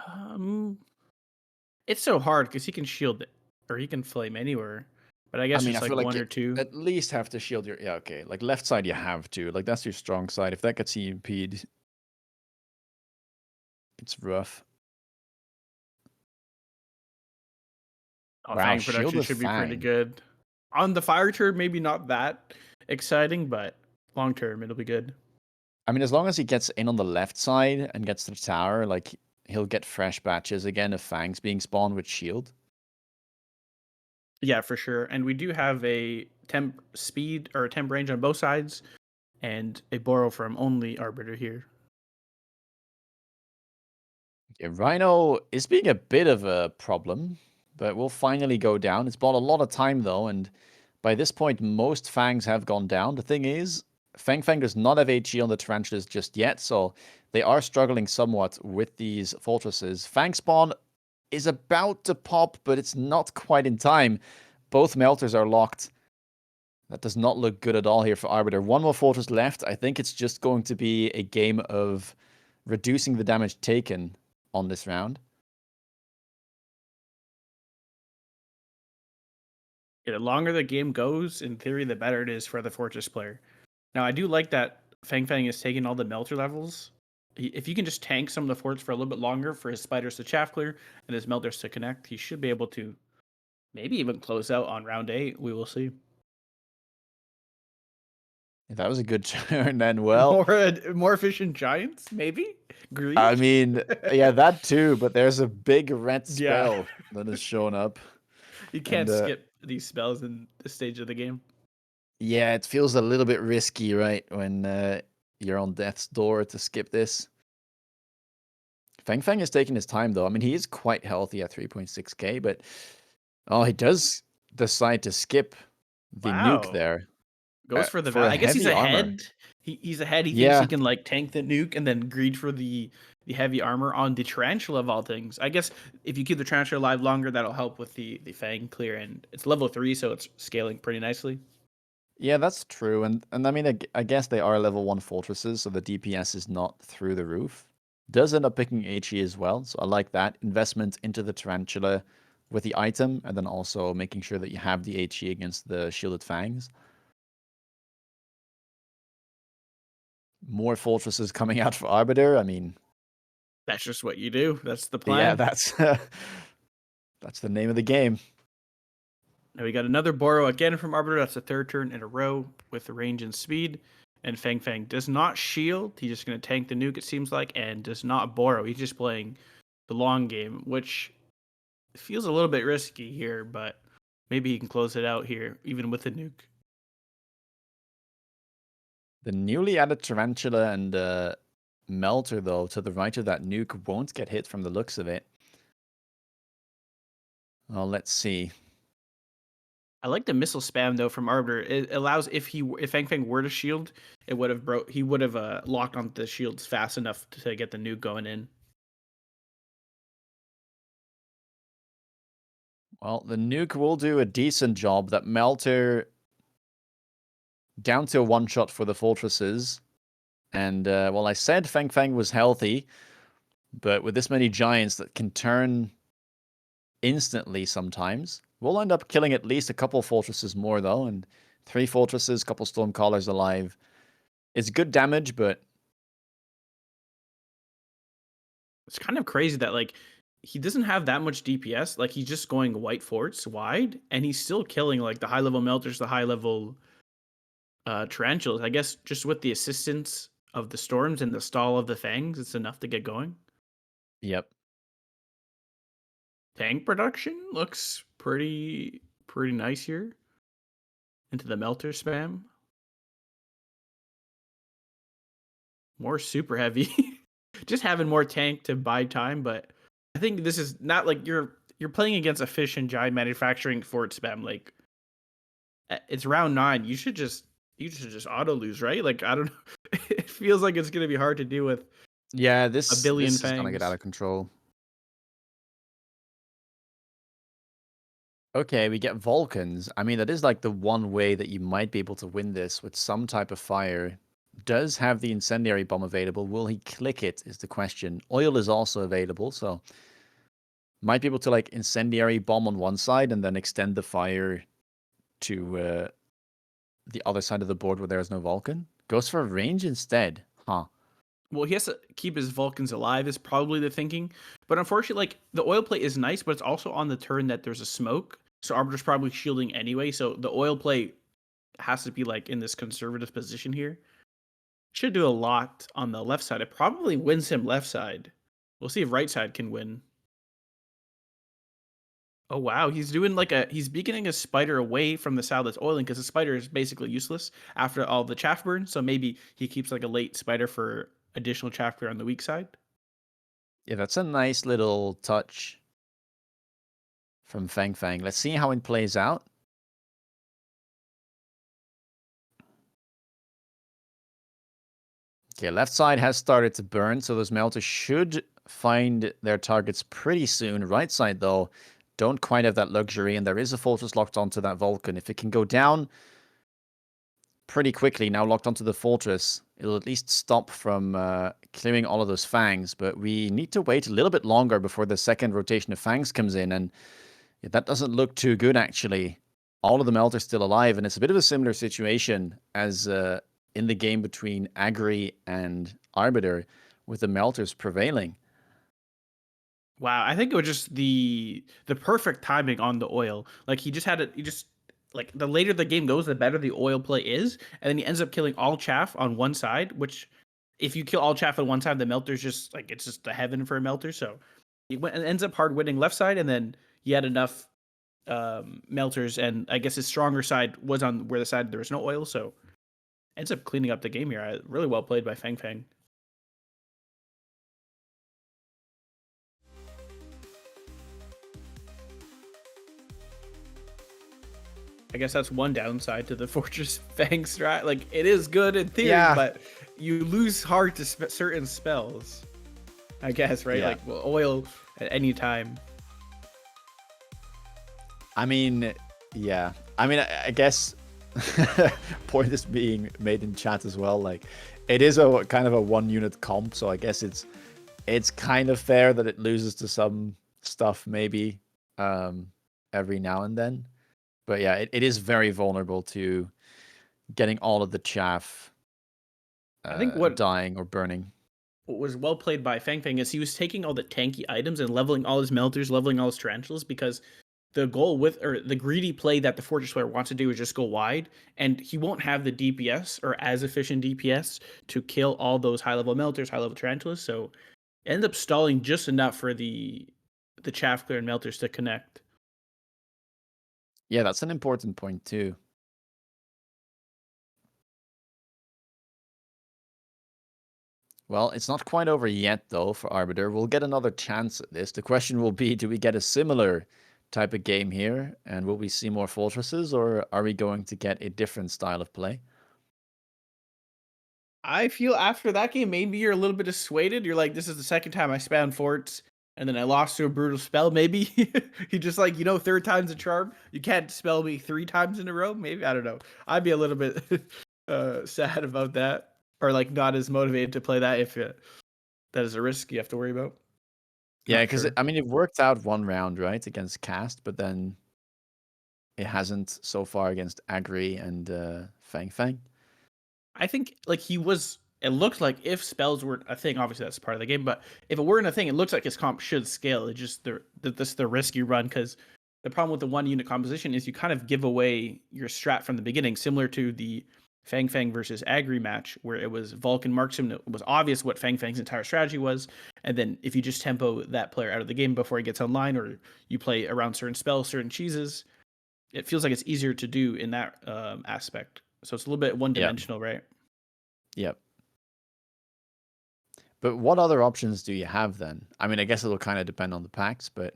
Um, it's so hard because he can shield it or he can flame anywhere. But I I guess mean, just I like feel like one you or two. at least have to shield your. Yeah, okay. Like left side, you have to. Like that's your strong side. If that gets EMP'd, it's rough. Oh, Wow, Fang production shielded should be pretty Fang. good. On the fire turn, maybe not that exciting, but long term it'll be good. I mean, as long as he gets in on the left side and gets to the tower, like he'll get fresh batches again of Fangs being spawned with shield. Yeah, for sure. And we do have a temp speed or a temp range on both sides, and a borrow from only Arbiter here. Yeah, Rhino is being a bit of a problem, but will finally go down. It's bought a lot of time though, and by this point, most Fangs have gone down. The thing is, FangFang does not have HE on the Tarantulas just yet, so they are struggling somewhat with these fortresses. Fang spawn is about to pop, but it's not quite in time. Both melters are locked. That does not look good at all here for Arbiter. One more fortress left. I think it's just going to be a game of reducing the damage taken on this round. Yeah, the longer the game goes, in theory, the better it is for the Fortress player. Now, I do like that FangFang is taking all the melter levels. If you can just tank some of the forts for a little bit longer for his spiders to chaff clear and his melters to connect, he should be able to maybe even close out on round 8. We will see. If that was a good turn, then well, More efficient giants, maybe? Greed? I mean, yeah, that too, but there's a big red Yeah. spell that has shown up. You can't And skip these spells in this stage of the game. yeah, it feels a little bit risky, right? When you're on death's door to skip this. FangFang is taking his time, though. I mean, he is quite healthy at 3.6k, but oh, he does decide to skip the nuke Wow. there Goes for the for a I guess he's heavy armor. ahead. He's ahead. He thinks Yeah, he can like tank the nuke and then greed for the heavy armor on the tarantula of all things. I guess if you keep the tarantula alive longer, that'll help with the fang clear. And it's level 3, so it's scaling pretty nicely. yeah, that's true. And I mean, I guess they are level 1 fortresses, so the DPS is not through the roof. Does end up picking HE as well, so I like that. Investment into the Tarantula with the item, and then also making sure that you have the HE against the Shielded Fangs. More fortresses coming out for Arbiter. I mean, That's just what you do. That's the yeah, plan. that's that's the name of the game. Now we got another borrow again from Arbiter. That's the third turn in a row with the range and speed. And FangFang does not shield. He's just going to tank the nuke, it seems like, and does not borrow. He's just playing the long game, which feels a little bit risky here, but maybe he can close it out here, even with the nuke. The newly added Tarantula and Melter, though, to the right of that nuke won't get hit from the looks of it. Well, let's see. I like the missile spam though from Arbiter. It allows if FangFang were to shield, it would have he would have locked on the shields fast enough to get the nuke going in. Well, the nuke will do a decent job. That Melter down to a one-shot for the fortresses. And, well, I said FangFang was healthy, but with this many giants that can turn instantly sometimes, we'll end up killing at least a couple fortresses more, though, and 3 fortresses, couple Stormcallers alive. It's good damage, but It's kind of crazy that like he doesn't have that much DPS. Like he's just going white forts wide, and he's still killing like the high level melters, the high level tarantulas. I guess just with the assistance of the storms and the stall of the fangs, it's enough to get going. yep. Tank production looks pretty nice here. Into the melter spam. More super heavy. Just having more tank to buy time, but I think this is not like you're playing against a fish and giant manufacturing fort spam. Like it's round 9. You should just auto lose, right? Like I don't know. It feels like it's gonna be hard to do with Yeah, a this billion is gonna get out fangs. of control. Okay, we get Vulcans. I mean, that is like the one way that you might be able to win this with some type of fire does have the incendiary bomb available. Will he click it is the question. Oil is also available, so might be able to like incendiary bomb on one side and then extend the fire to the other side of the board where there is no Vulcan. Goes for range instead. Huh. Well, he has to keep his Vulcans alive is probably the thinking. But unfortunately, like the oil play is nice, but it's also on the turn that there's a smoke. So Arbiter's probably shielding anyway. So the oil play has to be like in this conservative position here. Should do a lot on the left side. It probably wins him left side. We'll see if right side can win. Oh wow, he's doing like he's beaconing a spider away from the side that's oiling because the spider is basically useless after all the chaff burn. So maybe he keeps like a late spider for additional chaff burn on the weak side. Yeah, that's a nice little touch from FangFang. Let's see how it plays out. Okay, left side has started to burn, so those melters should find their targets pretty soon. Right side, though, don't quite have that luxury, and there is a fortress locked onto that Vulcan. If it can go down pretty quickly, now locked onto the fortress, it'll at least stop from clearing all of those fangs, but we need to wait a little bit longer before the second rotation of fangs comes in, and that doesn't look too good, actually. All of the melters still alive, and it's a bit of a similar situation as in the game between Agri and Arbiter, with the melters prevailing. Wow, I think it was just the perfect timing on the oil. Like he just had it. He just like the later the game goes, the better the oil play is, and then he ends up killing all chaff on one side. Which, if you kill all chaff on one side, the melter's just like it's just the heaven for a melter. So he ends up hard winning left side, and then he had enough melters, and I guess his stronger side was on where the side there was no oil. So ends up cleaning up the game here. Really well played by FangFang. I guess that's one downside to the Fortress Fang strat. Like, it is good in theory, Yeah. but you lose hard to certain spells. I guess, right? Yeah. Like, well, oil at any time. I mean, yeah. I mean, I guess point is being made in chat as well. Like, it is a kind of a one-unit comp, so I guess it's kind of fair that it loses to some stuff maybe every now and then. But yeah, it is very vulnerable to getting all of the chaff I think dying or burning. what was well played by FangFang is he was taking all the tanky items and leveling all his melters, leveling all his tarantulas, because the goal with or the greedy play that the Fortress player wants to do is just go wide, and he won't have the DPS or as efficient DPS to kill all those high level melters, high level tarantulas. So end up stalling just enough for the chaff clear and melters to connect. Yeah, that's an important point too. Well, it's not quite over yet, though, for Arbiter. We'll get another chance at this. The question will be, do we get a similar type of game here? And will we see more fortresses, or are we going to get a different style of play? I feel after that game, maybe you're a little bit dissuaded. You're like, this is the second time I spammed forts, and then I lost to a brutal spell. Maybe he just like, third time's a charm. You can't spell me 3 times in a row. Maybe, I don't know. I'd be a little bit sad about that, or like not as motivated to play that if that is a risk you have to worry about. Yeah, Not because sure. I mean, it worked out one round, right, against Cast, but then it hasn't so far against Agri and FangFang. I think like it looked like if spells were a thing, obviously that's part of the game, but if it weren't a thing, it looks like his comp should scale. It's just the risk you run, because the problem with the one unit composition is you kind of give away your strat from the beginning, similar to the FangFang versus Agri match, where it was Vulcan Marksman. It was obvious what FangFang's entire strategy was, and then if you just tempo that player out of the game before he gets online, or you play around certain spells, certain cheeses, it feels like it's easier to do in that aspect. So it's a little bit one-dimensional, right? Yep. But what other options do you have then? I mean, I guess it'll kind of depend on the packs, but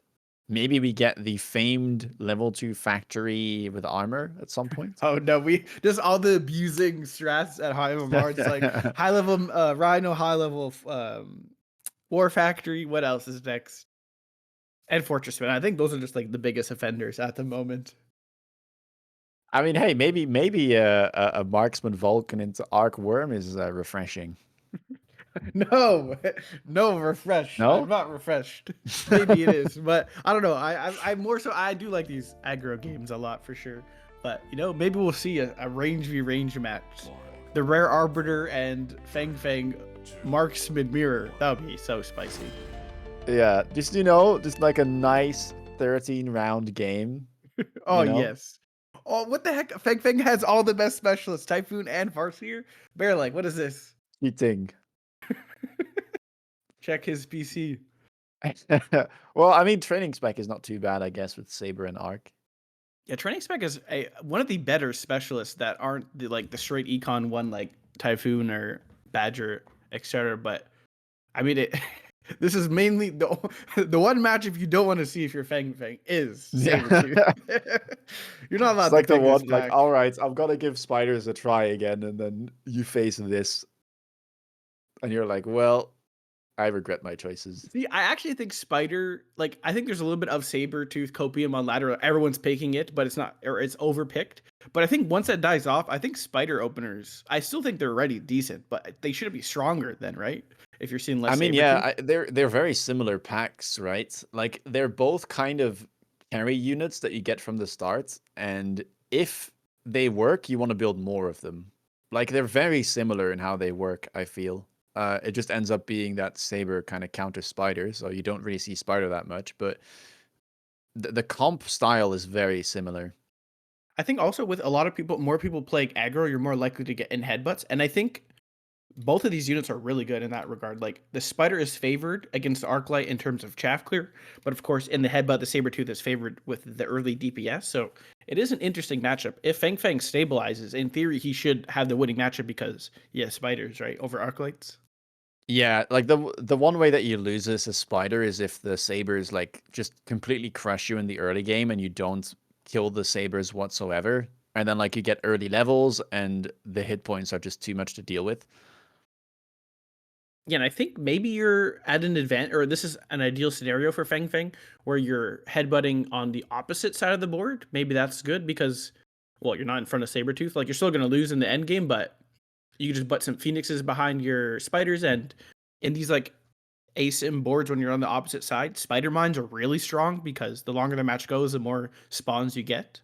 maybe we get the famed level 2 factory with armor at some point. Oh no, we just all the abusing strats at high level Mars, like high level Rhino, high level War Factory. What else is next? And Fortress Man. I think those are just like the biggest offenders at the moment. I mean, hey, maybe a marksman Vulcan into Arc Worm is refreshing. No, no, refreshed. No? I'm not refreshed. Maybe it is, but I don't know. I more so I do like these aggro games a lot for sure. But maybe we'll see a range v range match. The rare Arbiter and FangFang marksman mirror. That would be so spicy. Yeah, just like a nice 13 round game. Oh know? yes. Oh, what the heck? FangFang has all the best specialists, Typhoon and Farseer. Bear, like, what is this? Cheating. Check his PC. Well, I mean, training spec is not too bad, I guess, with Saber and Arc. Yeah, Training Spec is one of the better specialists that aren't the straight econ one like Typhoon or Badger, etc. But I mean it. This is mainly the one match if you don't want to see if you're FangFang is Sabretooth. You're not allowed It's like to the pick this one, like, back. all right, I've got to give spiders a try again, and then you face this, and you're like, well, I regret my choices. See, I actually think Spider, like, I think there's a little bit of Sabretooth copium on ladder. Everyone's picking it, but it's not, or it's overpicked. But I think once that dies off, I think Spider openers, I still think they're already decent, but they should be stronger then, right? If you're seeing less I mean, Sabretooth. yeah, they're very similar packs, right? Like they're both kind of carry units that you get from the start, and if they work, you want to build more of them. Like they're very similar in how they work, I feel. It just ends up being that Saber kind of counter Spider, so you don't really see Spider that much, but the comp style is very similar. I think also with a lot of people, more people playing aggro, you're more likely to get in headbutts. And I think both of these units are really good in that regard. Like the Spider is favored against the Arclight in terms of chaff clear, but of course in the headbutt, the Sabretooth is favored with the early DPS. So it is an interesting matchup. If FangFang stabilizes, in theory, he should have the winning matchup because spiders, right, over Arclights. Yeah, like the one way that you lose this as Spider is if the Sabers like just completely crush you in the early game and you don't kill the Sabers whatsoever. And then like you get early levels and the hit points are just too much to deal with. Yeah, and I think maybe you're at an advantage, or this is an ideal scenario for FangFang, where you're headbutting on the opposite side of the board. Maybe that's good because, well, you're not in front of Sabretooth. Like, you're still going to lose in the end game, but you can just butt some Phoenixes behind your Spiders. And in these, like, ASIM boards, when you're on the opposite side, Spider Mines are really strong because the longer the match goes, the more spawns you get.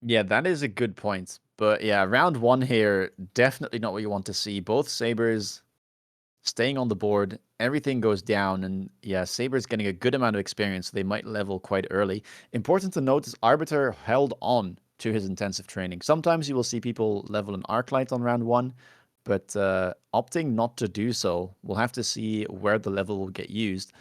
Yeah, that is a good point. But yeah, round one here, definitely not what you want to see. Both Sabers staying on the board, everything goes down, and yeah, Saber's getting a good amount of experience, so they might level quite early. Important to note is Arbiter held on to his intensive training. Sometimes you will see people level an Arclight on round one, but opting not to do so, we'll have to see where the level will get used.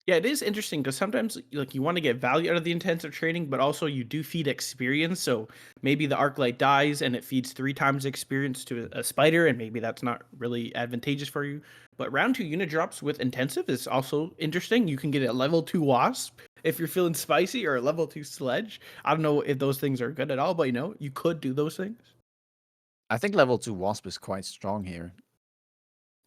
Yeah, it is interesting because sometimes like you want to get value out of the intensive training, but also you do feed experience. So maybe the Arclight dies and it feeds 3 times experience to a Spider, and maybe that's not really advantageous for you. But round 2 unit drops with intensive is also interesting. You can get a level 2 Wasp if you're feeling spicy, or a level 2 Sledge. I don't know if those things are good at all, but you could do those things. I think level 2 Wasp is quite strong here.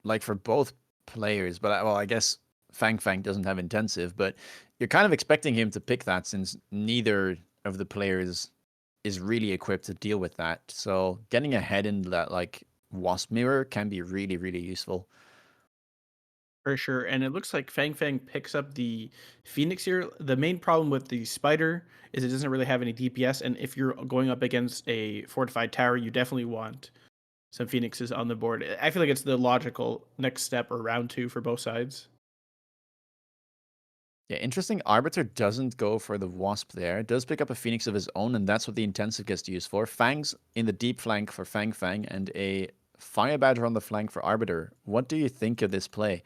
Like for both players, but well, I guess FangFang doesn't have intensive, but you're kind of expecting him to pick that since neither of the players is really equipped to deal with that. So getting ahead in that like Wasp mirror can be really, really useful. For sure. And it looks like FangFang picks up the Phoenix here. The main problem with the Spider is it doesn't really have any DPS. And if you're going up against a fortified tower, you definitely want some Phoenixes on the board. I feel like it's the logical next step or round 2 for both sides. Yeah, interesting. Arbiter doesn't go for the Wasp there. It does pick up a Phoenix of his own, and that's what the intensive gets used for. Fangs in the deep flank for FangFang, and a Fire Badger on the flank for Arbiter. What do you think of this play?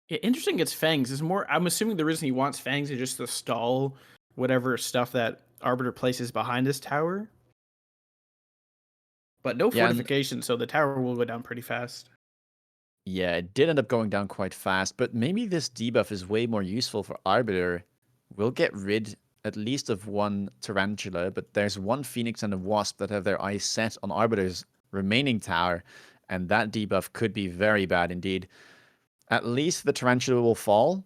Yeah, interesting. It's Fangs. Is more. I'm assuming the reason he wants Fangs is just to stall whatever stuff that Arbiter places behind his tower. But no Yeah, and fortification, so the tower will go down pretty fast. yeah, it did end up going down quite fast, but maybe this debuff is way more useful for Arbiter. We'll get rid at least of one Tarantula, but there's one Phoenix and a Wasp that have their eyes set on Arbiter's remaining tower, and that debuff could be very bad indeed. At least the Tarantula will fall,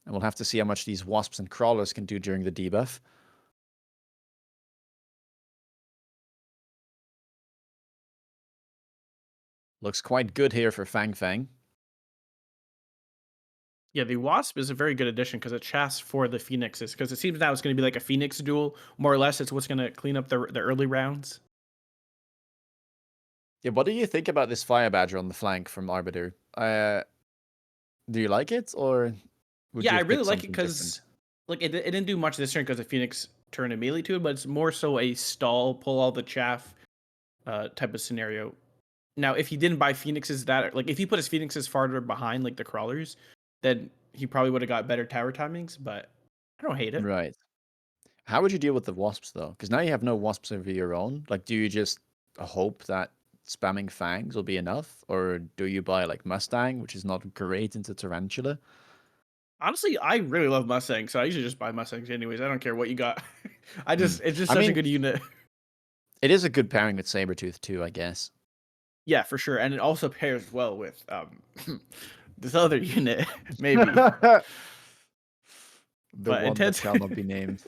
And we'll have to see how much these wasps and crawlers can do during the debuff. Looks quite good here for FangFang. Yeah, the Wasp is a very good addition because it chasts for the Phoenixes. Because it seems now it's going to be like a Phoenix duel. More or less, it's what's going to clean up the early rounds. Yeah, what do you think about this Fire Badger on the flank from Arbiter? Do you like it, or would Yeah, you I have really picked like it something because different? it didn't do much this turn because the Phoenix turned a melee to it, but it's more so a stall, pull all the chaff type of scenario. Now, if he didn't buy Phoenixes if he put his Phoenixes farther behind like the crawlers, then he probably would have got better tower timings, but I don't hate it. Right. How would you deal with the wasps though? Because now you have no wasps of your own. Like, do you just hope that spamming fangs will be enough, or do you buy like Mustang, which is not great into Tarantula? Honestly, I really love Mustangs, so I usually just buy Mustangs anyways. I don't care what you got. It's just I such a mean- good unit. It is a good pairing with Sabretooth too, I guess. Yeah, for sure. And it also pairs well with this other unit, maybe. The But one intense- that shall not be named.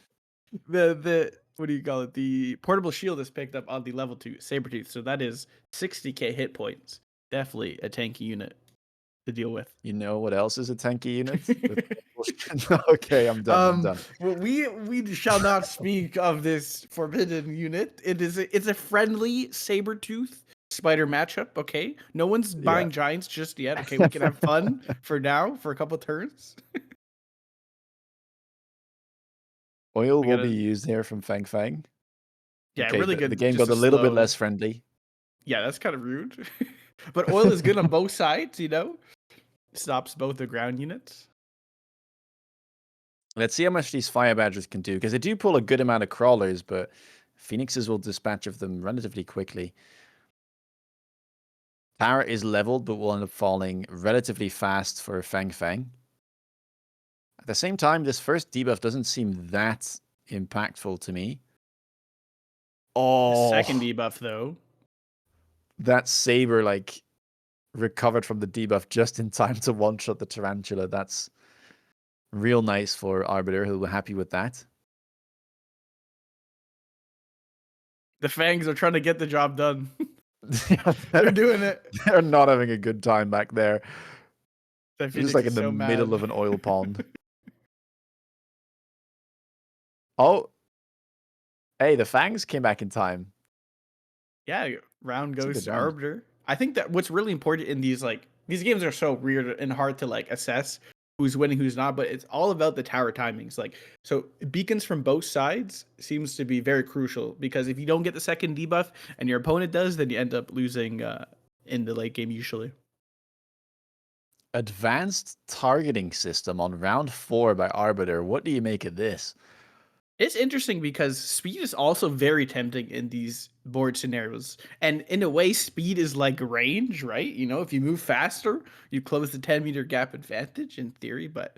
The what do you call it? The portable shield is picked up on the level 2 Sabretooth, so that is 60k hit points. Definitely a tanky unit to deal with. You know what else is a tanky unit? Okay, I'm done. I'm done. Well, we shall not speak of this forbidden unit. It's a friendly Sabretooth spider matchup, okay? No one's buying giants just yet. Okay, we can have fun for now for a couple turns. Oil We will gotta- be used here from FangFang. Yeah, Okay, really good. The game just got a little bit slow- less friendly. Yeah, that's kind of rude. But oil is good on both sides, you know? Stops both the ground units. Let's see how much these Fire Badgers can do, because they do pull a good amount of crawlers, but Phoenixes will dispatch of them relatively quickly. Tower is leveled, but will end up falling relatively fast for FangFang. At the same time, this first debuff doesn't seem that impactful to me. Oh, Second debuff, though. that Saber, like, recovered from the debuff just in time to one-shot the Tarantula. That's real nice for Arbiter, who'll be happy with that. The Fangs are trying to get the job done. Yeah, They're doing it. They're not having a good time back there. That They're just Phoenix like is in the so middle mad. of an oil pond. Oh. Hey, the Fangs came back in time. Yeah, round It's a goes good to round. Arbiter. I think that what's really important in these games are so weird and hard to assess who's winning, who's not, but it's all about the tower timings. So beacons from both sides seems to be very crucial because if you don't get the second debuff and your opponent does, then you end up losing in the late game usually. Advanced targeting system on round 4 by Arbiter. What do you make of this? It's interesting because speed is also very tempting in these board scenarios. And in a way, speed is like range, right? You know, if you move faster, you close the 10-meter gap advantage in theory, but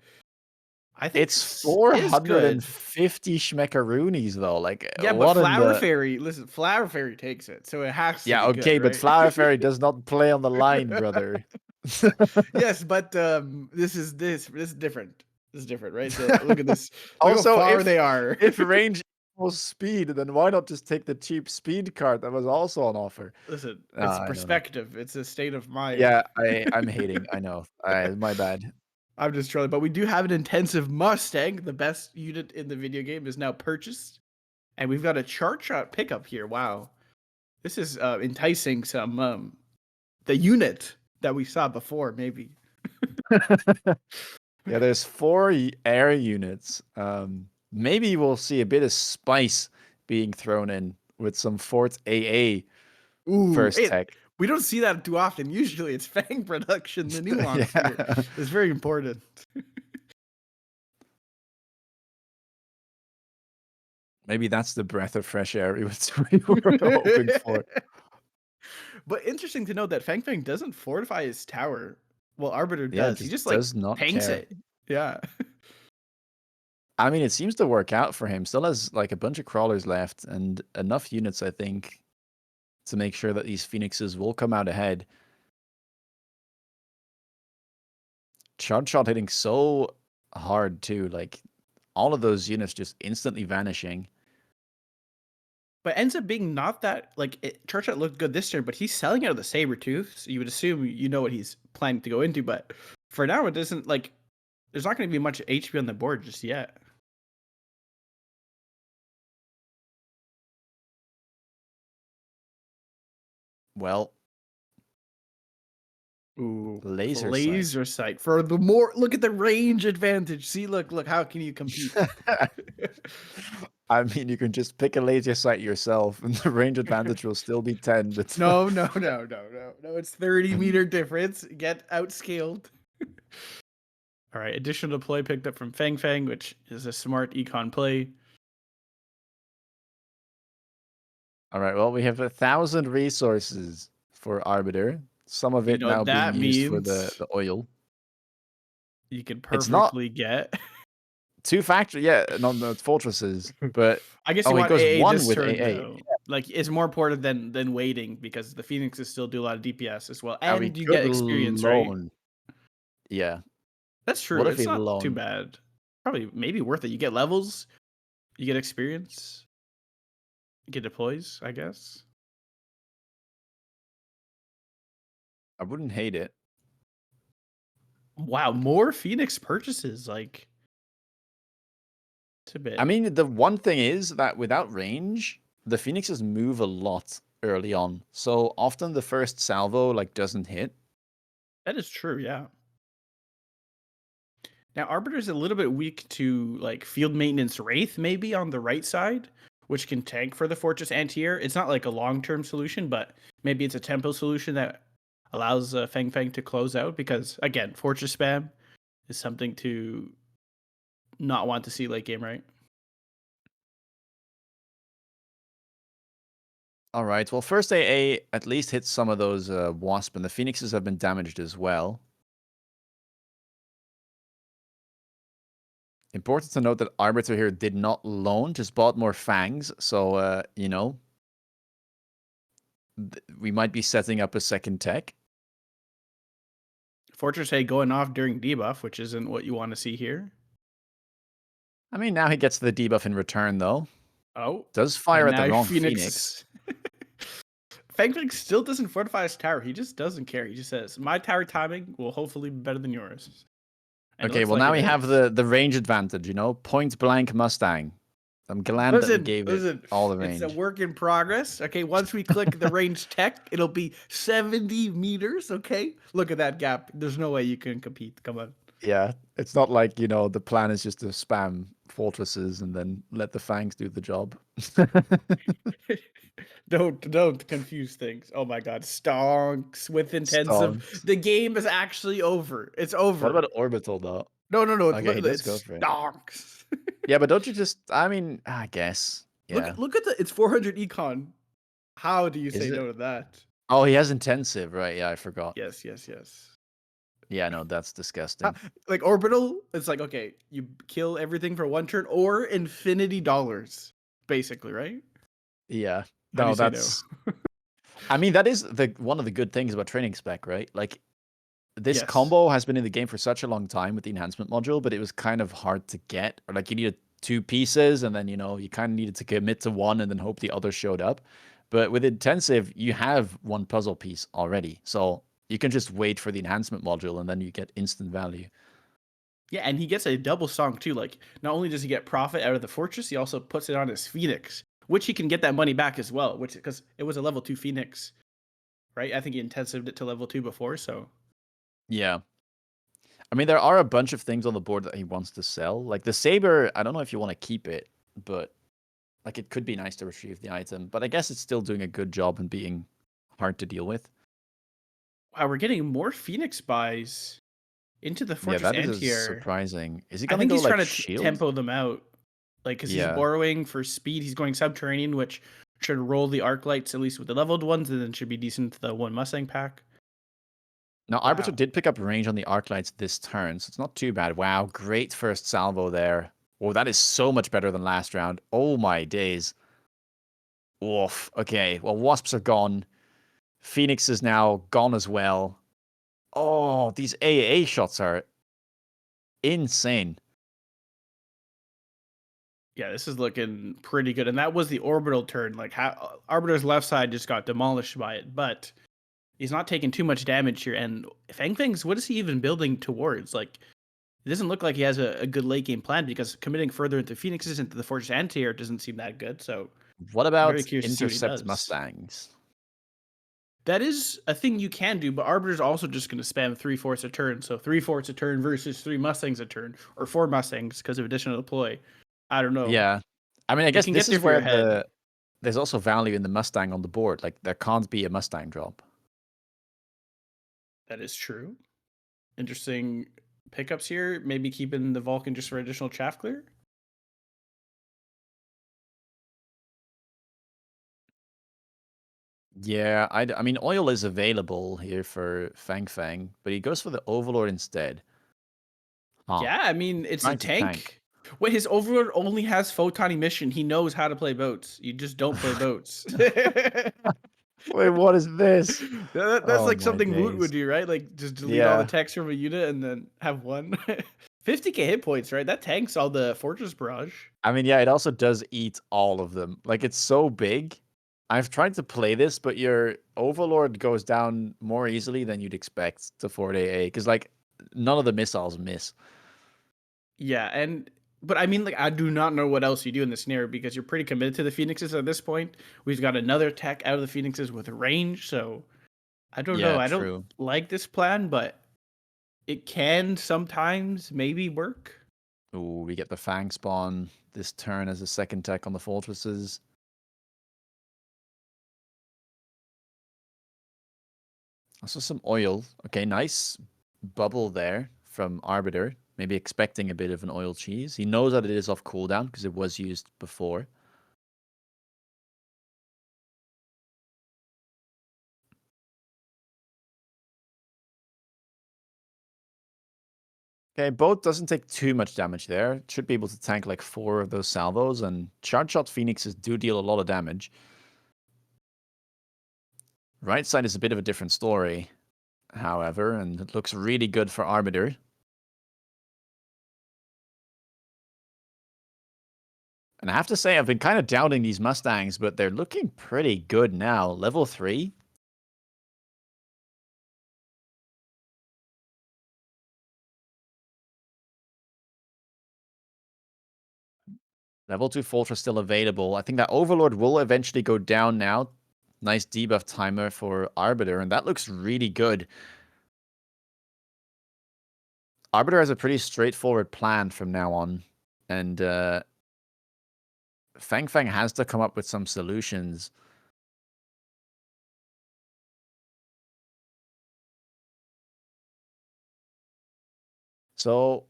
I think It's this is good. 450 schmeckaroonies though. Like, Yeah, but what in Flower the... Fairy, listen, Flower Fairy takes it, so it has to Yeah, be okay, good, but right? Flower Fairy does not play on the line, brother. Yes, but this is different. This is different, right? So look at this. Look Also, how far if- they are. If range equals speed, then why not just take the cheap speed card that was also on offer? Listen, I don't it's know. perspective. It's a state of mind. Yeah, I'm hating. I know. My bad. I'm just trolling, but we do have an intensive Mustang. The best unit in the video game is now purchased, and we've got a chart shot pickup here. Wow, this is enticing some the unit that we saw before, maybe. Yeah, there's 4 air units. Maybe we'll see a bit of spice being thrown in with some Fort AA first tech. We don't see that too often. Usually, it's Fang production. The nuance here is very important. Maybe that's the breath of fresh air we were hoping for. But interesting to note that FangFang doesn't fortify his tower. Well, Arbiter Yeah, does. He just does not tanks care. it. Yeah. I mean, it seems to work out for him. Still has like a bunch of crawlers left and enough units, I think, to make sure that these Phoenixes will come out ahead. Charge shot hitting so hard too. Like all of those units just instantly vanishing. But ends up being not that like Churchill looked good this turn, but he's selling out of the Sabertooth, so you would assume you know what he's planning to go into. But for now, it doesn't like. There's not going to be much HP on the board just yet. Well, Ooh, laser sight for the more. Look at the range advantage. See, look. How can you compete? I mean, you can just pick a laser sight yourself, and the range advantage will still be 10. But No. It's 30-meter difference. Get outscaled. All right. Additional play picked up from FangFang, which is a smart econ play. all right, well, we have 1,000 resources for Arbiter. Some of You it know now what that being used for means? the oil. You could It's not- perfectly get. 2 factory, yeah, no I fortresses, but guess oh, you he want goes AA 1 this with turn, AA. though. Like, it's more important than waiting because the Phoenixes still do a lot of DPS as well, Now, he and you could get experience, right? loan. Yeah. That's true. What if It's he not too loaned? bad. Probably maybe worth it. You get levels, you get experience, you get deploys, I guess. I wouldn't hate it. Wow, more Phoenix purchases, like it's a bit. I mean, the one thing is that without range, the Phoenixes move a lot early on. So often the first salvo like doesn't hit. That is true, yeah. Now Arbiter's a little bit weak to like field maintenance Wraith maybe on the right side, which can tank for the Fortress Anti-Air. It's not like a long-term solution, but maybe it's a tempo solution that allows FangFang to close out because again, Fortress spam is something to not want to see late game, right? All right. Well, first AA at least hits some of those Wasp, and the Phoenixes have been damaged as well. Important to note that Arbiter here did not loan, just bought more Fangs. So, you know, we might be setting up a second tech. Fortress A going off during debuff, which isn't what you want to see here. I mean, now he gets the debuff in return, though. Oh, Does fire and at the now wrong Phoenix. FangFang still doesn't fortify his tower. He just doesn't care. He just says, "My tower timing will hopefully be better than yours." And it Okay, looks well, like now it we have is. the range advantage, you know? Point blank Mustang. I'm glad that we gave it all the range. It's a work in progress. Okay, once we click the range tech, it'll be 70 meters. Okay, look at that gap. There's no way you can compete. Come on. Yeah, it's not like, you know, the plan is just to spam fortresses and then let the Fangs do the job. Don't confuse things. Oh my god, stonks with intensive. Stonks. The game is actually over. It's over. What about Orbital, though? No. Okay, he does It's go for it. stonks. Yeah, but don't you just... I mean, I guess. Yeah. Look at the. It's 400 econ. How do you Is say it? no to that? Oh, he has intensive, right? Yeah, I forgot. Yes. Yeah, no, that's disgusting. Like orbital, it's like okay, you kill everything for one turn or infinity dollars, basically, right? Yeah. How do No, you say that's... I mean, that is one of the good things about training spec, right? Like, this Yes. combo has been in the game for such a long time with the enhancement module, but it was kind of hard to get. Or like, you needed 2 pieces, and then, you know, you kind of needed to commit to one and then hope the other showed up. But with intensive, you have one puzzle piece already. So you can just wait for the enhancement module, and then you get instant value. Yeah, and he gets a double song too. Like, not only does he get profit out of the fortress, he also puts it on his Phoenix, which he can get that money back as well. Which because it was a level 2 Phoenix, right? I think he intensived it to level 2 before, so. Yeah. I mean, there are a bunch of things on the board that he wants to sell. Like the Saber, I don't know if you want to keep it, but like it could be nice to retrieve the item. But I guess it's still doing a good job and being hard to deal with. Wow, we're getting more Phoenix buys into the Yeah, fortress that is anti-air. surprising. Is he I gonna think go he's like trying to shield? tempo them out, like because he's Yeah. borrowing for speed. He's going subterranean, which should roll the arc lights at least with the leveled ones, and then should be decent to the one Mustang pack. Now, Arbiter Wow. did pick up range on the arc lights this turn, so it's not too bad. Wow, great first salvo there. Oh, that is so much better than last round. Oh my days. Oof. Okay, well, Wasps are gone. Phoenix is now gone as well. Oh, these AAA shots are insane. Yeah, this is looking pretty good, and that was the orbital turn. Like, how Arbiter's left side just got demolished by it, but he's not taking too much damage here. And FangFang's, what is he even building towards? Like, it doesn't look like he has a good late game plan because committing further into Phoenixes into the Fortress Antiair doesn't seem that good. So, What I'm very about curious to see what he intercept does. Mustangs? That is a thing you can do, but Arbiter's also just going to spam 3/4 a turn. So 3/4 a turn versus 3 Mustangs a turn, or 4 Mustangs because of additional deploy. I don't know. Yeah. I mean, I It guess can this get there is for where your head. there's also value in the Mustang on the board. Like, there can't be a Mustang drop. That is true. Interesting pickups here. Maybe keeping the Vulcan just for additional chaff clear. Yeah, I mean, oil is available here for FangFang, but he goes for the Overlord instead. Huh. Yeah, I mean it's a Trying to tank. tank. Wait, his Overlord only has photon emission. He knows how to play boats. You just don't play boats. Wait, what is this? That's Oh like my something Woot would days. do, right? Like just delete all the Yeah. text from a unit and then have one. 50k hit points, right? That tanks all the Fortress Barrage. I mean, yeah, it also does eat all of them. Like, it's so big. I've tried to play this, but your Overlord goes down more easily than you'd expect to Fort AA, because, like, none of the missiles miss. Yeah, but I mean, like, I do not know what else you do in this scenario because you're pretty committed to the Phoenixes at this point. We've got another tech out of the Phoenixes with range, so I don't know. Yeah, I don't true. like this plan, but it can sometimes maybe work. Ooh, we get the Fang spawn this turn as a second tech on the fortresses. Also some oil. Okay, nice bubble there from Arbiter. Maybe expecting a bit of an oil cheese. He knows that it is off cooldown because it was used before. Okay, boat doesn't take too much damage there. Should be able to tank like 4 of those salvos, and charge shot Phoenixes do deal a lot of damage. Right side is a bit of a different story, however, and it looks really good for Arbiter. And I have to say, I've been kind of doubting these Mustangs, but they're looking pretty good now. Level 3. Level 2 Fortress still available. I think that Overlord will eventually go down now. Nice debuff timer for Arbiter, and that looks really good. Arbiter has a pretty straightforward plan from now on, and FangFang has to come up with some solutions. So,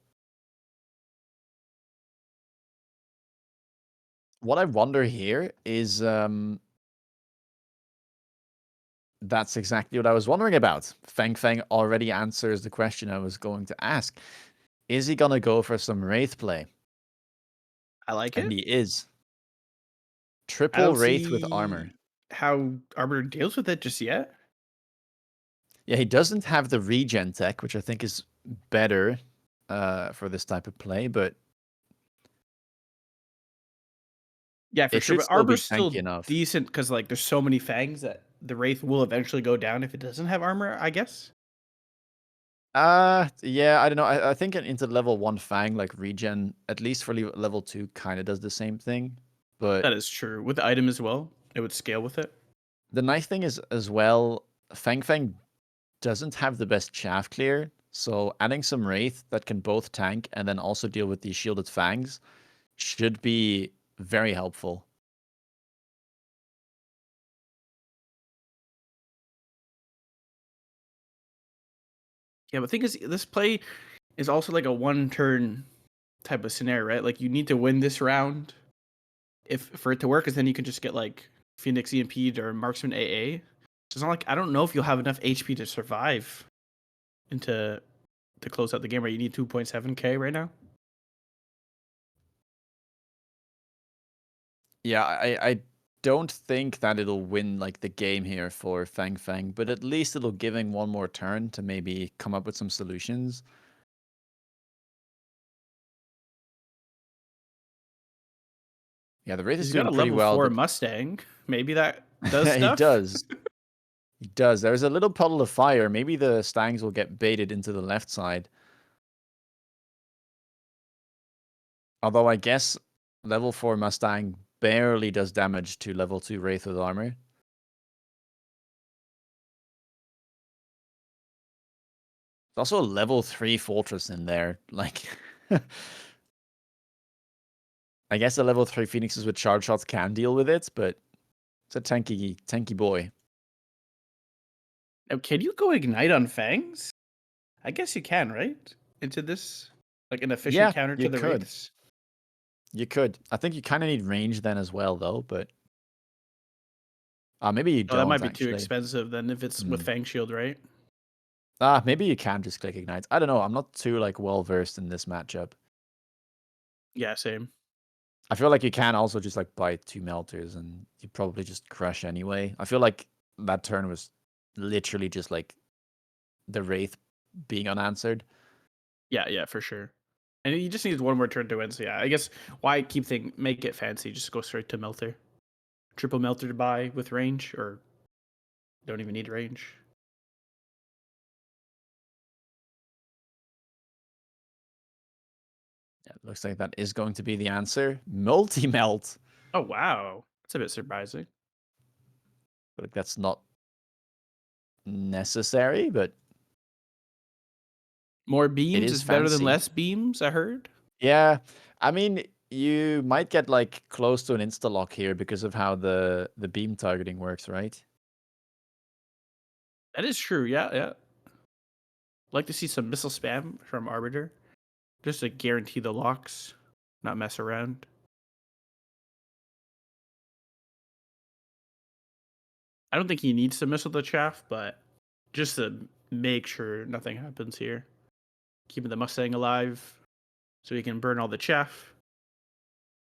what I wonder here is that's exactly what I was wondering about. FangFang already answers the question I was going to ask. Is he going to go for some Wraith play? I like And it. he is. I Triple don't Wraith with armor. see how Arbiter deals with it just yet. Yeah, he doesn't have the regen tech, which I think is better for this type of play, but Yeah, for it sure. should But still be Arbor's tanky still enough. decent because like there's so many fangs that the Wraith will eventually go down if it doesn't have armor, I guess. Yeah, I don't know. I think into level 1 Fang, like regen, at least for level 2, kind of does the same thing. But That is true. With the item as well, it would scale with it. the nice thing is, as well, FangFang doesn't have the best chaff clear, so adding some Wraith that can both tank and then also deal with these shielded Fangs should be very helpful. Yeah, but the thing is, this play is also like a one turn type of scenario, right? Like you need to win this round if for it to work, because then you can just get like Phoenix EMP'd or Marksman AA. So it's not like I don't know if you'll have enough HP to survive into to close out the game. Right, you need 2.7k right now. Yeah, I don't think that it'll win like the game here for FangFang, but at least it'll give him one more turn to maybe come up with some solutions. Yeah, the Wraith is He's got doing a pretty level well. 4 But Mustang. Maybe that does he stuff. does. He does. There's a little puddle of fire. Maybe the Stangs will get baited into the left side. Although I guess level 4 Mustang barely does damage to level 2 Wraith with armor. There's also a level 3 Fortress in there. Like, I guess the level 3 Phoenixes with charge shots can deal with it, but it's a tanky boy. Now, can you go ignite on Fangs? I guess you can, right? Into this, like an efficient Yeah, counter you to the could. Wraiths. You could. I think you kind of need range then as well, though, but maybe you Oh, that don't might be too actually. expensive then if it's with Fang Shield, right? Maybe you can just click ignite. I don't know. I'm not too like well versed in this matchup. Yeah, same. I feel like you can also just like buy 2 melters and you probably just crush anyway. I feel like that turn was literally just like the Wraith being unanswered. Yeah, for sure. And you just need one more turn to win. So yeah, I guess why make it fancy? Just go straight to Melter. Triple Melter to buy with range, or don't even need range. Yeah, it looks like that is going to be the answer. Multi-melt. Oh wow, that's a bit surprising. But that's not necessary, but More beams is is better than fancy. less beams, I heard. Yeah, I mean, you might get like close to an insta-lock here because of how the beam targeting works, right? That is true. Yeah. Like to see some missile spam from Arbiter, just to guarantee the locks, not mess around. I don't think he needs to missile the chaff, but just to make sure nothing happens here. Keeping the Mustang alive so he can burn all the chaff.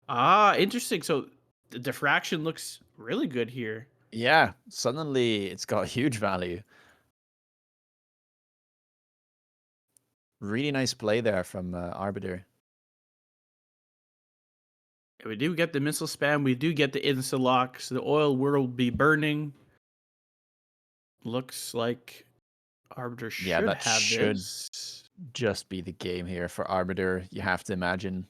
Ah, interesting. So the diffraction looks really good here. Yeah, suddenly it's got huge value. Really nice play there from Arbiter. We do get the missile spam. We do get the insta locks. The oil will be burning. Looks like Arbiter Yeah, should that have should this. just be the game here for Arbiter. You have to imagine.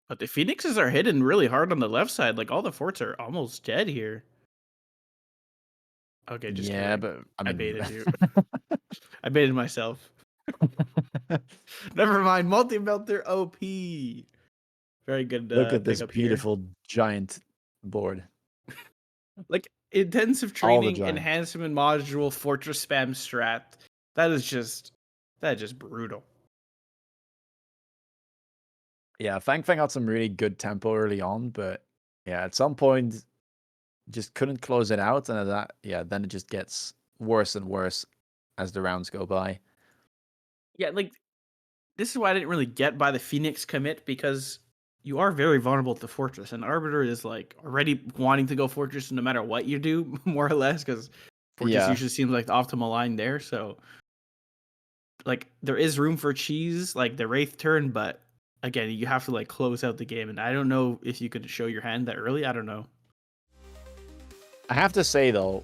But the Phoenixes are hidden really hard on the left side. Like all the forts are almost dead here. Okay, just Yeah, kidding. but I I mean, baited you. I baited myself. Never mind. Multi-melter OP. Very good look at this pickup here. beautiful giant board. Like intensive All the training, giant. enhancement module, fortress spam strat. That is just brutal. Yeah, FangFang got some really good tempo early on, but yeah, at some point just couldn't close it out, and then it just gets worse and worse as the rounds go by. Yeah, like this is why I didn't really get by the Phoenix commit, because you are very vulnerable to Fortress, and Arbiter is like already wanting to go Fortress no matter what you do, more or less, because Fortress usually seems like the optimal line there. So, like, there is room for cheese, like the Wraith turn, but again, you have to like close out the game, and I don't know if you could show your hand that early. I don't know. I have to say though,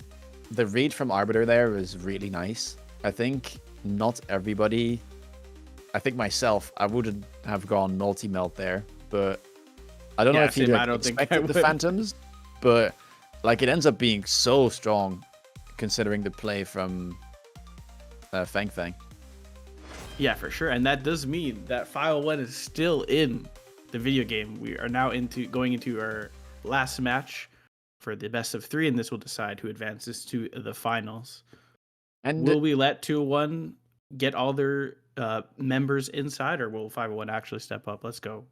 the read from Arbiter there was really nice. I think not everybody. I think myself, I wouldn't have gone multi-melt there, but I don't know if he same, I don't think I expected the would. Phantoms, but like it ends up being so strong considering the play from FangFang. Yeah, for sure. And that does mean that File 1 is still in the video game. We are now going into our last match for the best of 3, and this will decide who advances to the finals. And will we let 201 get all their members inside, or will 501 actually step up? Let's go.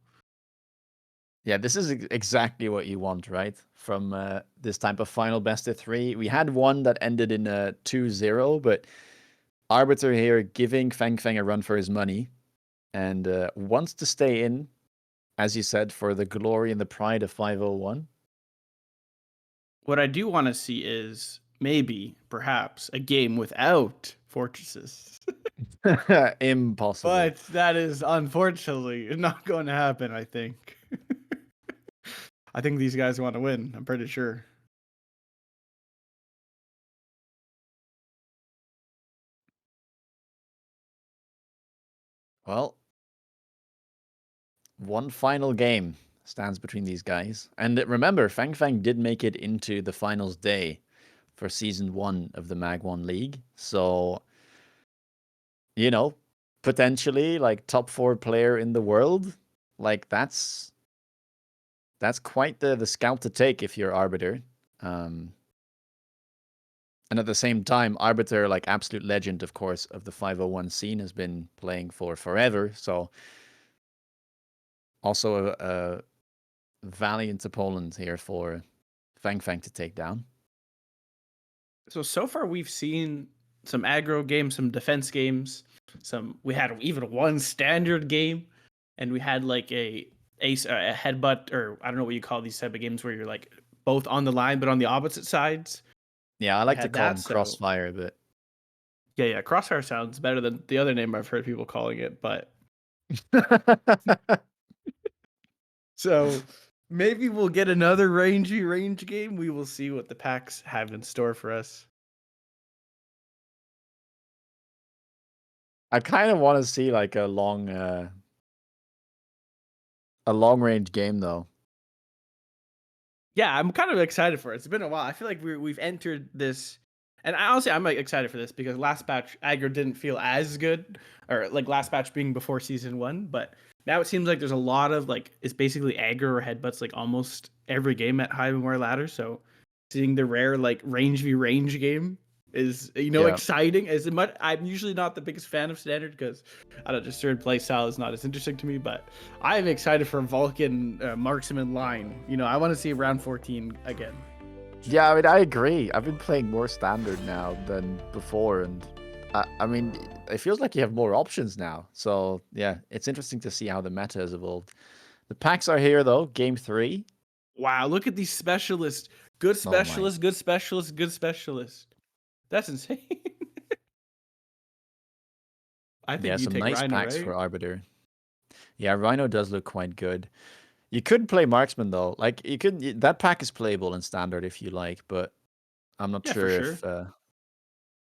yeah, this is exactly what you want, right? From this type of final best of 3. We had one that ended in a 2-0, but Arbiter here giving FangFang a run for his money and wants to stay in, as you said, for the glory and the pride of 501. What I do want to see is perhaps, a game without fortresses. Impossible. But that is unfortunately not going to happen, I think. I think these guys want to win. I'm pretty sure. Well, one final game stands between these guys. And remember, FangFang did make it into the finals day for season 1 of the MAG1 League. So, you know, potentially like top 4 player in the world. Like that's quite the scout to take if you're Arbiter. And at the same time, Arbiter, like absolute legend, of course, of the 501 scene, has been playing for forever. So also a valiant opponent here for FangFang to take down. So far we've seen some aggro games, some defense games, we had even one standard game, and we had like a headbutt, or I don't know what you call these type of games where you're like both on the line but on the opposite sides. Yeah, I like to had call that, them so- Crossfire, but Yeah, Crossfire sounds better than the other name I've heard people calling it, but so maybe we'll get another range game. We will see what the packs have in store for us. I kind of want to see like a long range game though. Yeah, I'm kind of excited for it. It's been a while. I feel like we've entered this, and honestly, I'm like excited for this because last batch aggro didn't feel as good, or like last batch being before season 1. But now it seems like there's a lot of like it's basically aggro or headbutts like almost every game at high and more ladder. So seeing the rare like range v range game is Yeah. exciting. As much, I'm usually not the biggest fan of standard because I don't just certain play style is not as interesting to me, but I am excited for Vulcan marksman line. I want to see round 14 again. Yeah, I mean, I agree. I've been playing more standard now than before, and I mean, it feels like you have more options now. So yeah, it's interesting to see how the meta has evolved. The packs are here though. Game 3. Wow, look at these specialists. Good Oh my. specialist, good specialist, good specialist. That's insane. I think Yeah, you some take nice Rhino, packs right? for Arbiter. Yeah, Rhino does look quite good. You could play Marksman though. Like that pack is playable in standard if you like, but I'm not Yeah, sure for if.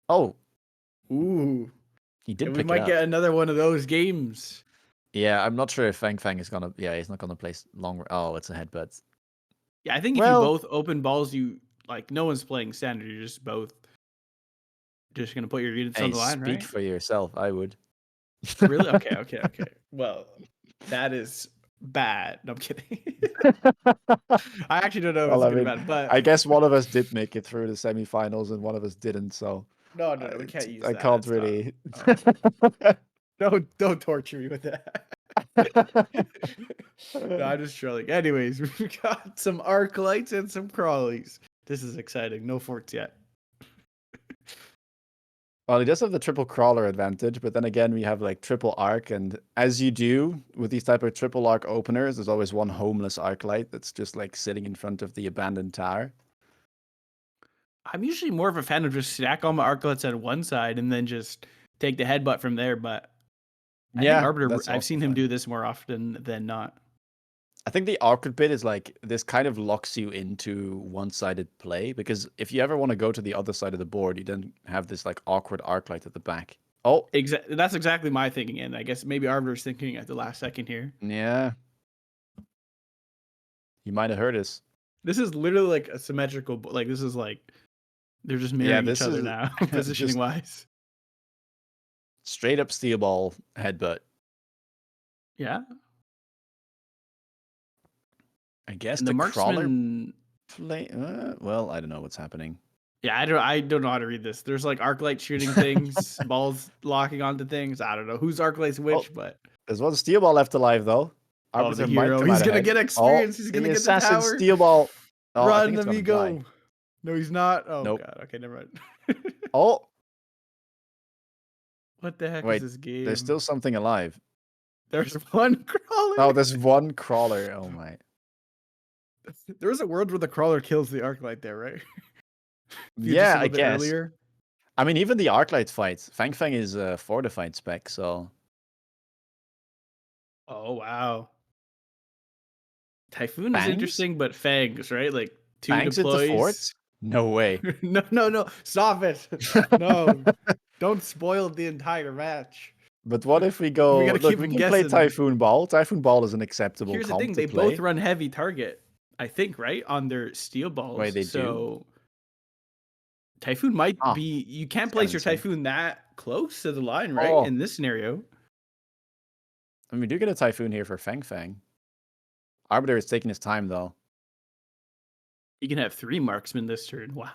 Oh, Ooh. he did And we pick it might up. get another one of those games. Yeah, I'm not sure if FangFang is gonna. Yeah, he's not gonna play long. Oh, it's a headbutt. Yeah, I think if you both open balls, no one's playing standard. You're just both just gonna put your units on the line, Speak right? for yourself. I would. Really? Okay. Well, that is bad. No, I'm kidding. I actually don't know if Well, it's I good or mean, bad, but I guess one of us did make it through the semifinals and one of us didn't. So no, we can't use I that. can't It's not- really. Don't torture me with that. No, I'm just trolling. Anyways, we've got some arc lights and some crawlies. This is exciting. No forts yet. Well, he does have the triple crawler advantage, but then again, we have like triple arc, and as you do with these type of triple arc openers, there's always one homeless arc light that's just like sitting in front of the abandoned tower. I'm usually more of a fan of just stack all my arclets at one side and then just take the headbutt from there. But I think Arbiter, that's I've also seen him fine. do this more often than not. I think the awkward bit is like this kind of locks you into one-sided play, because if you ever want to go to the other side of the board, you then have this like awkward arc light at the back. Oh, That's exactly my thinking, and I guess maybe Arbiter's thinking at the last second here. yeah. You might have heard us. This is literally like a symmetrical, like this is like they're just mirroring each this other is now, positioning wise. Straight up steel ball headbutt. Yeah, I guess and the the crawler marksman. play. Well, I don't know what's happening. Yeah, I don't know how to read this. There's like arc light shooting things, balls locking onto things. I don't know whose arc light's which, but There's one steel ball left alive though. the Arbiter might hero. come He's out gonna ahead. get experience. He's gonna the get the assassin tower. steel ball. Oh, I Run, think it's gonna amigo. die. No, he's not. Oh Nope. god. Okay, never mind. Oh, What the heck wait. is this game? There's still something alive. There's one crawler. Oh, there's one crawler. Oh my. There was a world where the crawler kills the arc light there, right? Yeah, I Bit guess. earlier. I mean, even the Arclight fights. FangFang is a fortified spec, so Oh wow. Typhoon is Fangs? interesting, but Fangs, right? Like 2 Fangs into deploys. forts? No way. No. Stop it. No. Don't spoil the entire match. But what if we We go... gotta Look, keep we them can play guessing. Typhoon Ball. Typhoon Ball is an acceptable Here's the comp thing, to they play. both run heavy target, I think, right? On their steel balls. Wait, they do? So Typhoon might Ah, be you can't that's place kinda your insane. Typhoon that close to the line, right? Oh. In this scenario. I mean, we do get a Typhoon here for FangFang. Arbiter is taking his time, though. You can have 3 marksmen this turn. Wow.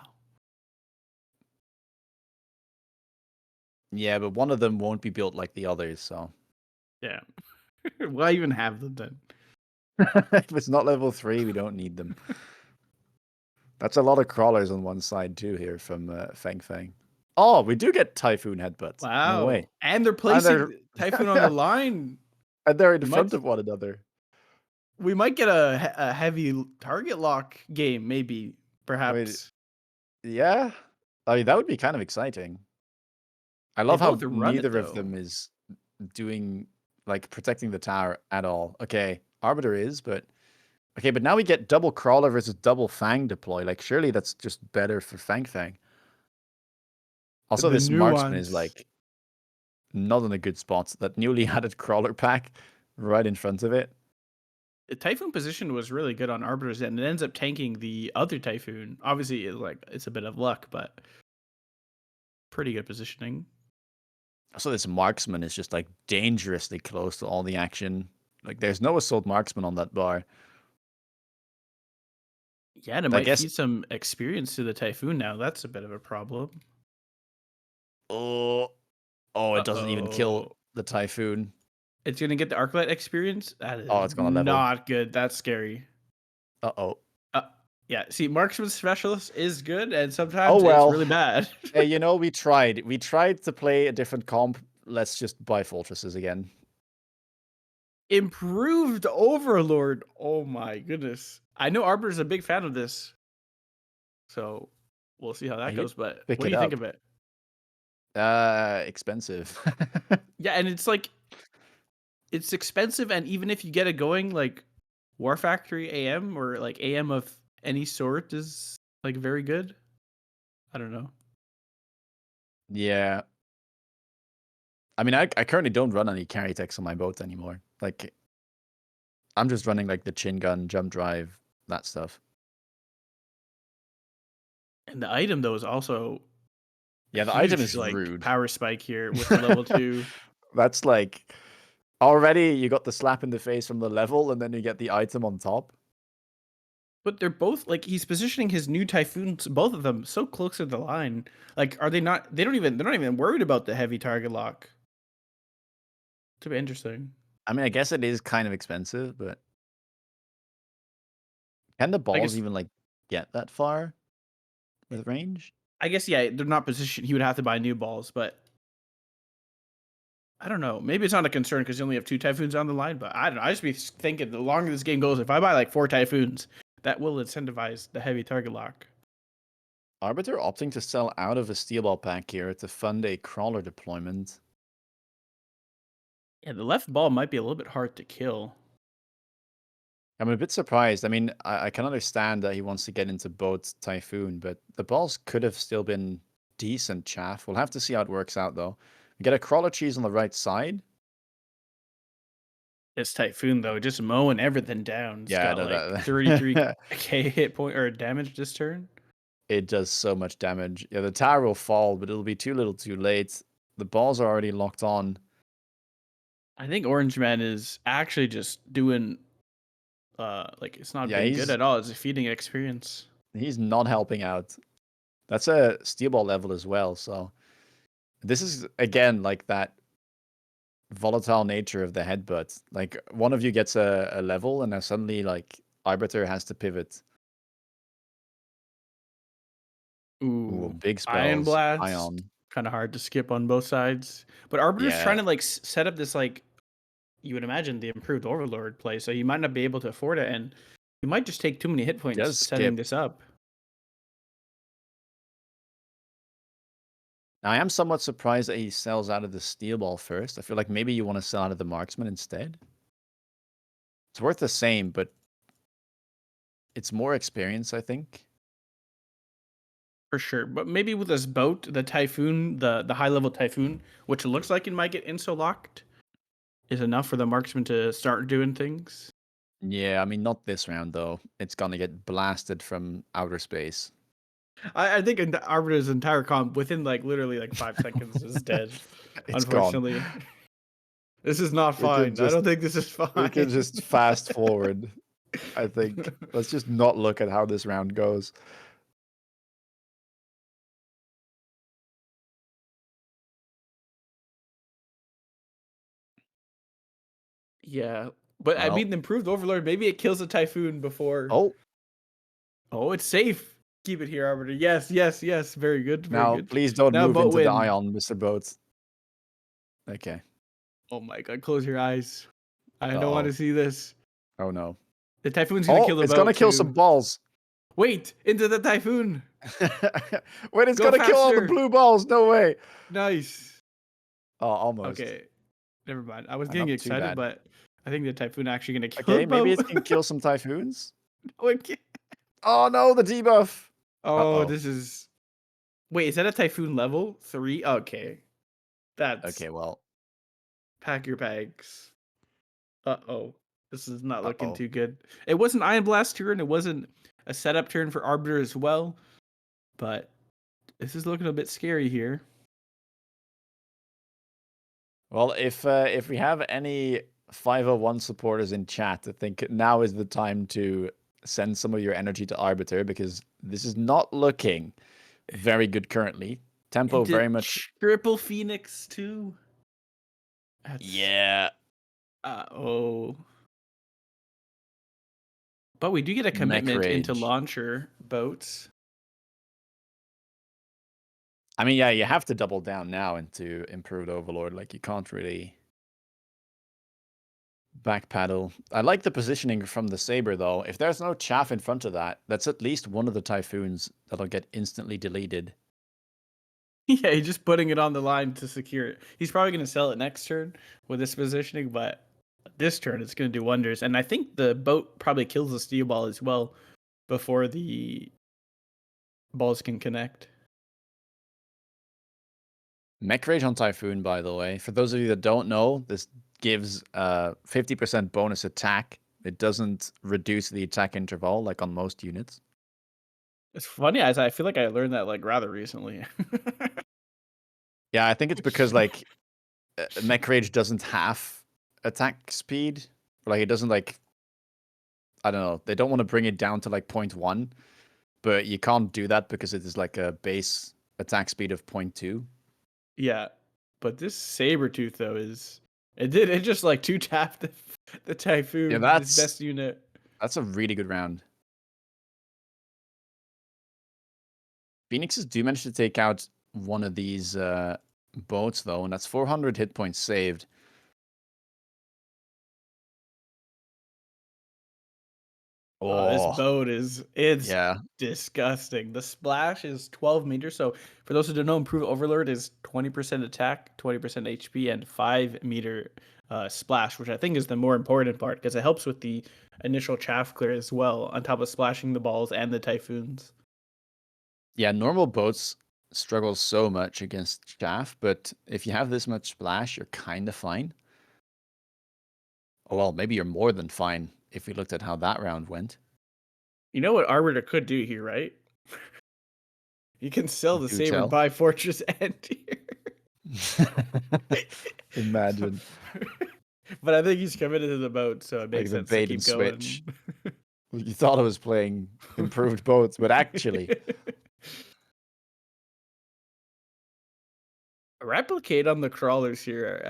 Yeah, but one of them won't be built like the others, so... Yeah. Why even have them then? If it's not level 3, we don't need them. That's a lot of crawlers on one side, too, here from FangFang. Oh, we do get Typhoon headbutts. Wow. No way. And they're placing Typhoon on the line. And they're in We front might- of one another. We might get a heavy target lock game, maybe, perhaps. Yeah? I mean, that would be kind of exciting. I love how both run it, neither of though. them is doing, like, protecting the tower at all. Okay, Arbiter is, but... Okay, but now we get double Crawler versus double Fang deploy. Like, surely that's just better for FangFang. Also, The this Marksman is, nuance. like, not in a good spot. That newly added Crawler pack right in front of it. The Typhoon position was really good on Arbiter's end. It ends up tanking the other Typhoon. Obviously, it's a bit of luck, but pretty good positioning. Also, this Marksman is just, like, dangerously close to all the action. Like, there's no Assault Marksman on that bar. Yeah, and it might feed some experience to the Typhoon now. That's a bit of a problem. Oh, it doesn't even kill the Typhoon. It's going to get the Arclight experience? That is it's gonna level. not good. That's scary. Uh-oh. Yeah, see, Marksman Specialist is good, and sometimes it's really bad. Hey, you know, we tried. We tried to play a different comp. Let's just buy Fortresses again. Improved Overlord. Oh my goodness. I know Arbiter's a big fan of this. So we'll see how that goes. But what do you think of it? Expensive. Yeah, and it's like it's expensive, and even if you get it going, like War Factory AM or like AM of any sort is like very good. I don't know. Yeah. I mean, I currently don't run any carry techs on my boat anymore. Like, I'm just running like the chin gun, jump drive, that stuff. And the item though is also the item is like rude. Power spike here with the level 2. That's like already you got the slap in the face from the level, and then you get the item on top. But they're both like he's positioning his new Typhoons, both of them, so close to the line. Like, are they not? They're not even worried about the heavy target lock. To be interesting. I mean, I guess it is kind of expensive, but can the balls even like get that far with range? I guess yeah, they're not positioned. He would have to buy new balls, but I don't know. Maybe it's not a concern because you only have 2 Typhoons on the line. But I don't know. I just be thinking the longer this game goes, if I buy like 4 Typhoons, that will incentivize the heavy target lock. Arbiter opting to sell out of a steel ball pack here to fund a crawler deployment. Yeah, the left ball might be a little bit hard to kill. I'm a bit surprised. I mean, I can understand that he wants to get into both Typhoon, but the balls could have still been decent chaff. We'll have to see how it works out, though. We get a crawler cheese on the right side. This Typhoon, though, just mowing everything down. It's got like 33k hit point or damage this turn. It does so much damage. Yeah, the tower will fall, but it'll be too little too late. The balls are already locked on. I think Orange Man is actually just doing like it's not being good at all. It's a feeding experience. He's not helping out. That's a steel ball level as well, so this is again like that volatile nature of the headbutt. Like one of you gets a level and then suddenly like Arbiter has to pivot. Ooh, big spells. Iron Blast. Ion. Kind of hard to skip on both sides. But Arbiter's trying to like set up this like you would imagine the improved Overlord play, so you might not be able to afford it, and you might just take too many hit points setting this up. Now, I am somewhat surprised that he sells out of the steel ball first. I feel like maybe you want to sell out of the marksman instead. It's worth the same, but it's more experience, I think. For sure. But maybe with this boat, the Typhoon, the high level Typhoon, which looks like it might get insta locked, is enough for the marksman to start doing things. Yeah, I mean, not this round though. It's gonna get blasted from outer space. I think Arbiter's entire comp within like literally like 5 seconds is dead. It's gone. Unfortunately. This is not We can fine. I just- don't think this is fine. We can just fast forward, I think. Let's just not look at how this round goes. Yeah. But I Well. mean, the improved Overlord, maybe it kills the Typhoon before. Oh, it's safe. Keep it here, Arbiter. Yes, yes, yes. Very good. Very Now, good. please don't Now move boat into the win. ion, Mr. Boat. Okay. Oh my god, close your eyes. I don't want to see this. Oh no. The Typhoon's gonna kill the boat. It's gonna kill too. some balls. Wait, into the Typhoon. Wait, it's Go gonna kill all the faster. blue balls. No way. Nice. Oh, almost. Okay. Never mind. I was Not getting too excited, bad. but I think the Typhoon actually gonna kill Okay, the boat. maybe it can kill some typhoons. Okay. Oh no, the debuff. Oh, Uh-oh. this is. Wait, is that a Typhoon level 3? Okay. That's. Okay, well. Pack your bags. Uh-oh. This is not looking Uh-oh. too good. It wasn't Iron Blast turn. It wasn't a setup turn for Arbiter as well. But this is looking a bit scary here. Well, if we have any 501 supporters in chat, I think now is the time to send some of your energy to Arbiter, because this is not looking very good currently. Tempo And very much. Triple Phoenix too. Yeah. Oh. But we do get a commitment into Rage. launcher boats. I mean, yeah, you have to double down now into improved Overlord. Like, you can't really backpedal. I like the positioning from the Saber, though. If there's no chaff in front of that, that's at least one of the Typhoons that'll get instantly deleted. Yeah, he's just putting it on the line to secure it. He's probably going to sell it next turn with this positioning, but this turn it's going to do wonders. And I think the boat probably kills the steel ball as well before the balls can connect. Mech Rage on Typhoon, by the way. For those of you that don't know, this gives 50% bonus attack. It doesn't reduce the attack interval like on most units. It's funny, as I feel like I learned that like rather recently. Yeah, I think it's because like Mech Rage doesn't have attack speed. Like, it doesn't, like, I don't know. They don't want to bring it down to like 0.1, but you can't do that because it is like a base attack speed of 0.2. Yeah, but this Sabretooth though it just like two tapped the Typhoon. Yeah, His that's best unit. That's a really good round. Phoenixes do manage to take out one of these boats, though, and that's 400 hit points saved. This boat it's yeah. disgusting. The splash is 12 meters. So for those who don't know, improved Overlord is 20% attack, 20% HP, and 5-meter splash, which I think is the more important part because it helps with the initial chaff clear as well, on top of splashing the balls and the Typhoons. Yeah, normal boats struggle so much against chaff, but if you have this much splash, you're kind of fine. Oh, well, maybe you're more than fine if we looked at how that round went. You know what Arbiter could do here, right? You can sell the Saber, tell. buy Fortress and here. Imagine. But I think he's committed to the boat, so it makes sense to keep going. Switch. You thought I was playing improved boats, but actually... Replicate on the crawlers here.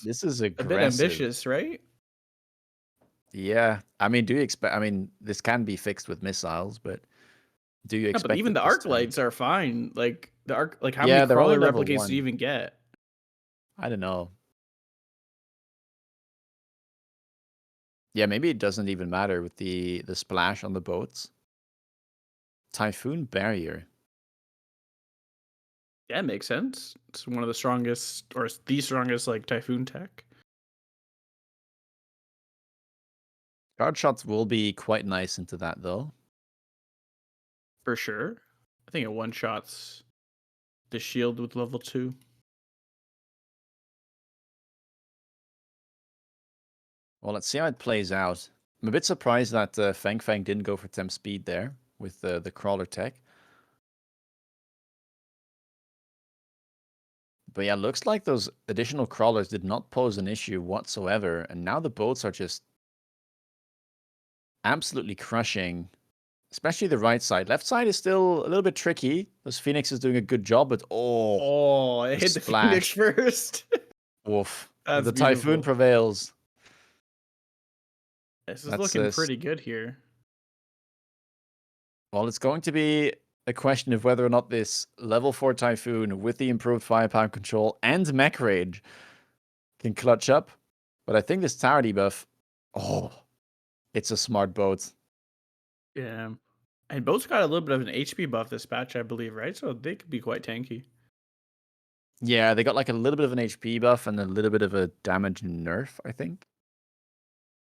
This is a bit ambitious, right? Yeah. I mean, do you expect... I mean, this can be fixed with missiles, but do you expect... But even the arc lights are fine. Like, the arc... Like, how Yeah, many they're only crawler level replicates 1. do you even get? I don't know. Yeah, maybe it doesn't even matter with the splash on the boats. Typhoon Barrier. Yeah, it makes sense. It's one of the strongest, or it's the strongest, like, Typhoon tech. Guard shots will be quite nice into that, though. for sure. I think it one-shots the shield with level 2. Well, let's see how it plays out. I'm a bit surprised that FangFang didn't go for temp speed there with the crawler tech. But yeah, looks like those additional crawlers did not pose an issue whatsoever. And now the boats are just absolutely crushing, especially the right side. Left side is still a little bit tricky. Those Phoenix is doing a good job, but Oh, it hit the Phoenix splash. first. Woof. That's The Typhoon beautiful. prevails. This is That's looking pretty good here. Well, it's going to be a question of whether or not this level 4 Typhoon with the improved firepower control and mech range can clutch up. But I think this tower debuff, it's a smart boat. Yeah. And both got a little bit of an HP buff this patch, I believe, right? So they could be quite tanky. Yeah, they got like a little bit of an HP buff and a little bit of a damage nerf, I think.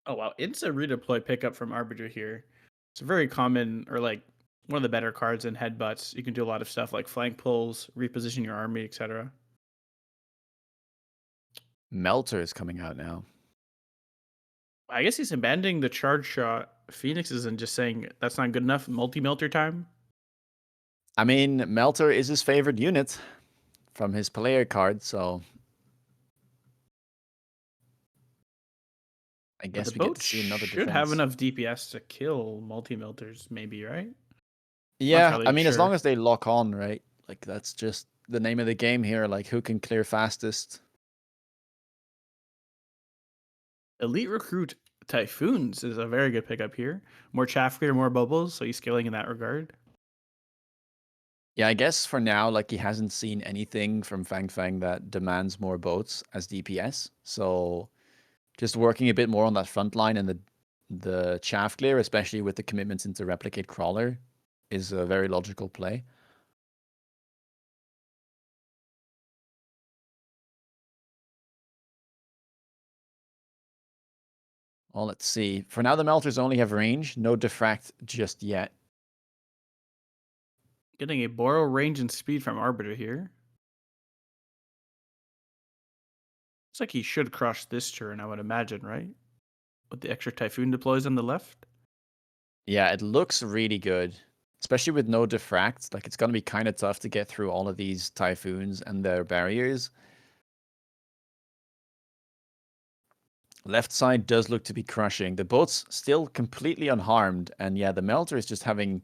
Oh, wow. It's a redeploy pickup from Arbiter here. It's a very common, or like one of the better cards in headbutts. You can do a lot of stuff like flank pulls, reposition your army, etc. Melter is coming out now. I guess he's abandoning the charge shot Phoenixes and just saying that's not good enough. Multi-melter time. I mean, Melter is his favorite unit from his player card, so I But guess the we get boat to see another should have defense. enough DPS to kill multi-melters, maybe, right? Yeah, entirely I mean, as sure. long as they lock on, right? Like, that's just the name of the game here. Like, who can clear fastest? Elite Recruit Typhoons is a very good pickup here. More chaff clear, more bubbles, so he's scaling in that regard. Yeah, I guess for now, like, he hasn't seen anything from FangFang that demands more boats as DPS. So just working a bit more on that front line and the chaff clear, especially with the commitments into Replicate Crawler, is a very logical play. Well, let's see. For now, the Melters only have range, no diffract just yet. Getting a borrow range and speed from Arbiter here. Looks like he should crush this turn, I would imagine, right? With the extra Typhoon deploys on the left. Yeah, it looks really good, especially with no diffract. Like, it's going to be kind of tough to get through all of these Typhoons and their barriers. Left side does look to be crushing. The boat's still completely unharmed, and yeah, the Melter is just having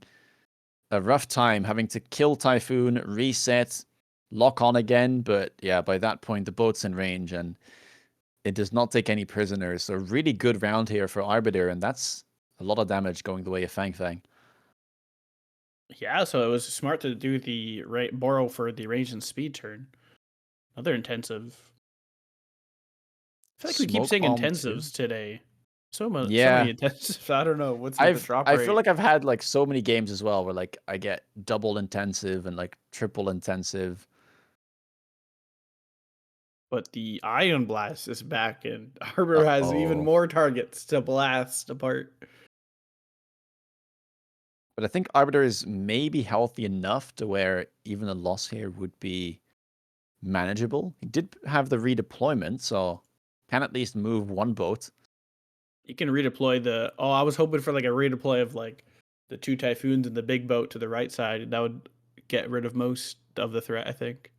a rough time, having to kill Typhoon, reset, lock on again, but yeah, by that point, the boat's in range, and it does not take any prisoners. So really good round here for Arbiter, and that's a lot of damage going the way of FangFang. Yeah, so it was smart to do the right borrow for the range and speed turn. Another intensive. I feel like we keep Smoke saying bomb intensives too. today. So many Yeah. intensives. I don't know what's with the drop I rate. feel like I've had like so many games as well where like I get double intensive and like triple intensive. But the Ion Blast is back, and Arbiter has even more targets to blast apart. But I think Arbiter is maybe healthy enough to where even a loss here would be manageable. He did have the redeployment, so can at least move one boat. You can redeploy the. Oh, I was hoping for like a redeploy of like the 2 Typhoons and the big boat to the right side. That would get rid of most of the threat, I think.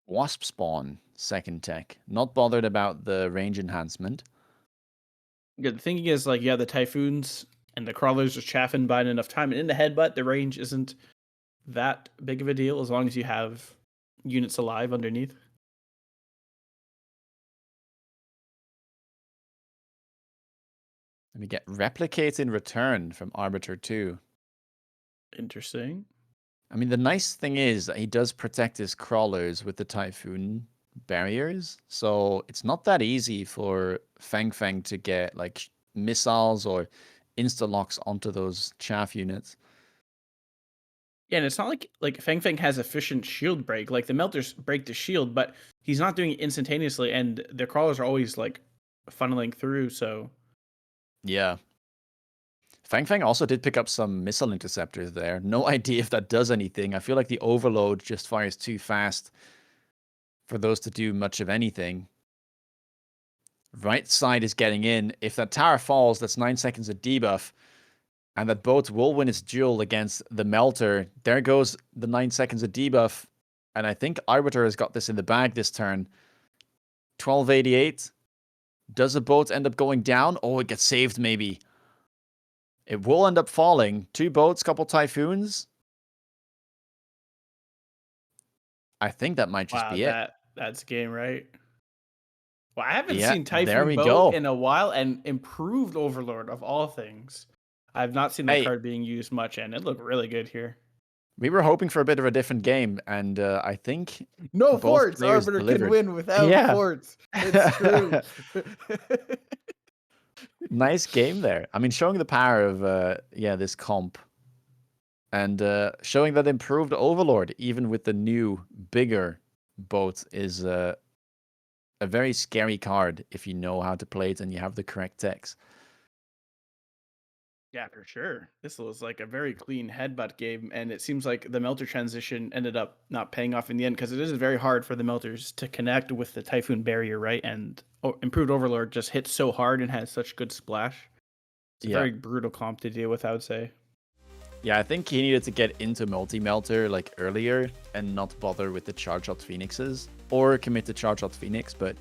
Wasp spawn, second tech. Not bothered about the range enhancement. Yeah, the thinking is like, yeah, the Typhoons and the crawlers are chaffing by enough time, and in the headbutt, the range isn't that big of a deal as long as you have units alive underneath. And we get replicate in return from Arbiter 2. Interesting. I mean, the nice thing is that he does protect his crawlers with the Typhoon barriers, so it's not that easy for FangFang to get like missiles or insta-locks onto those chaff units. Yeah, and it's not like FangFang has efficient shield break. Like the melters break the shield, but he's not doing it instantaneously, and the crawlers are always like funneling through. So Yeah. FangFang also did pick up some missile interceptors there. No idea if that does anything. I feel like the overload just fires too fast for those to do much of anything. Right side is getting in. If that tower falls, that's 9 seconds of debuff. And that boat will win its duel against the Melter. There goes the 9 seconds of debuff. And I think Arbiter has got this in the bag this turn. 1288. Does the boat end up going down? Oh, it gets saved maybe. It will end up falling. 2 boats, couple typhoons. I think that might just Wow, be it. that's game, right? Well, I haven't Yeah, seen there Typhoon we Boat go. in a while, and improved Overlord of all things. I've not seen that Hey. card being used much, and it looked really good here. We were hoping for a bit of a different game, and I think No both forts. players Arbiter delivered. can win without Yeah. forts. It's true. Nice game there. I mean, showing the power of this comp, and showing that improved Overlord, even with the new, bigger boat, is a very scary card if you know how to play it and you have the correct decks. Yeah, for sure. This was like a very clean headbutt game, and it seems like the Melter transition ended up not paying off in the end because it is very hard for the Melters to connect with the Typhoon barrier, right? And improved Overlord just hits so hard and has such good splash. It's a very brutal comp to deal with, I would say. Yeah, I think he needed to get into multi-melter like earlier and not bother with the charge shot Phoenixes, or commit to charge shot Phoenix, but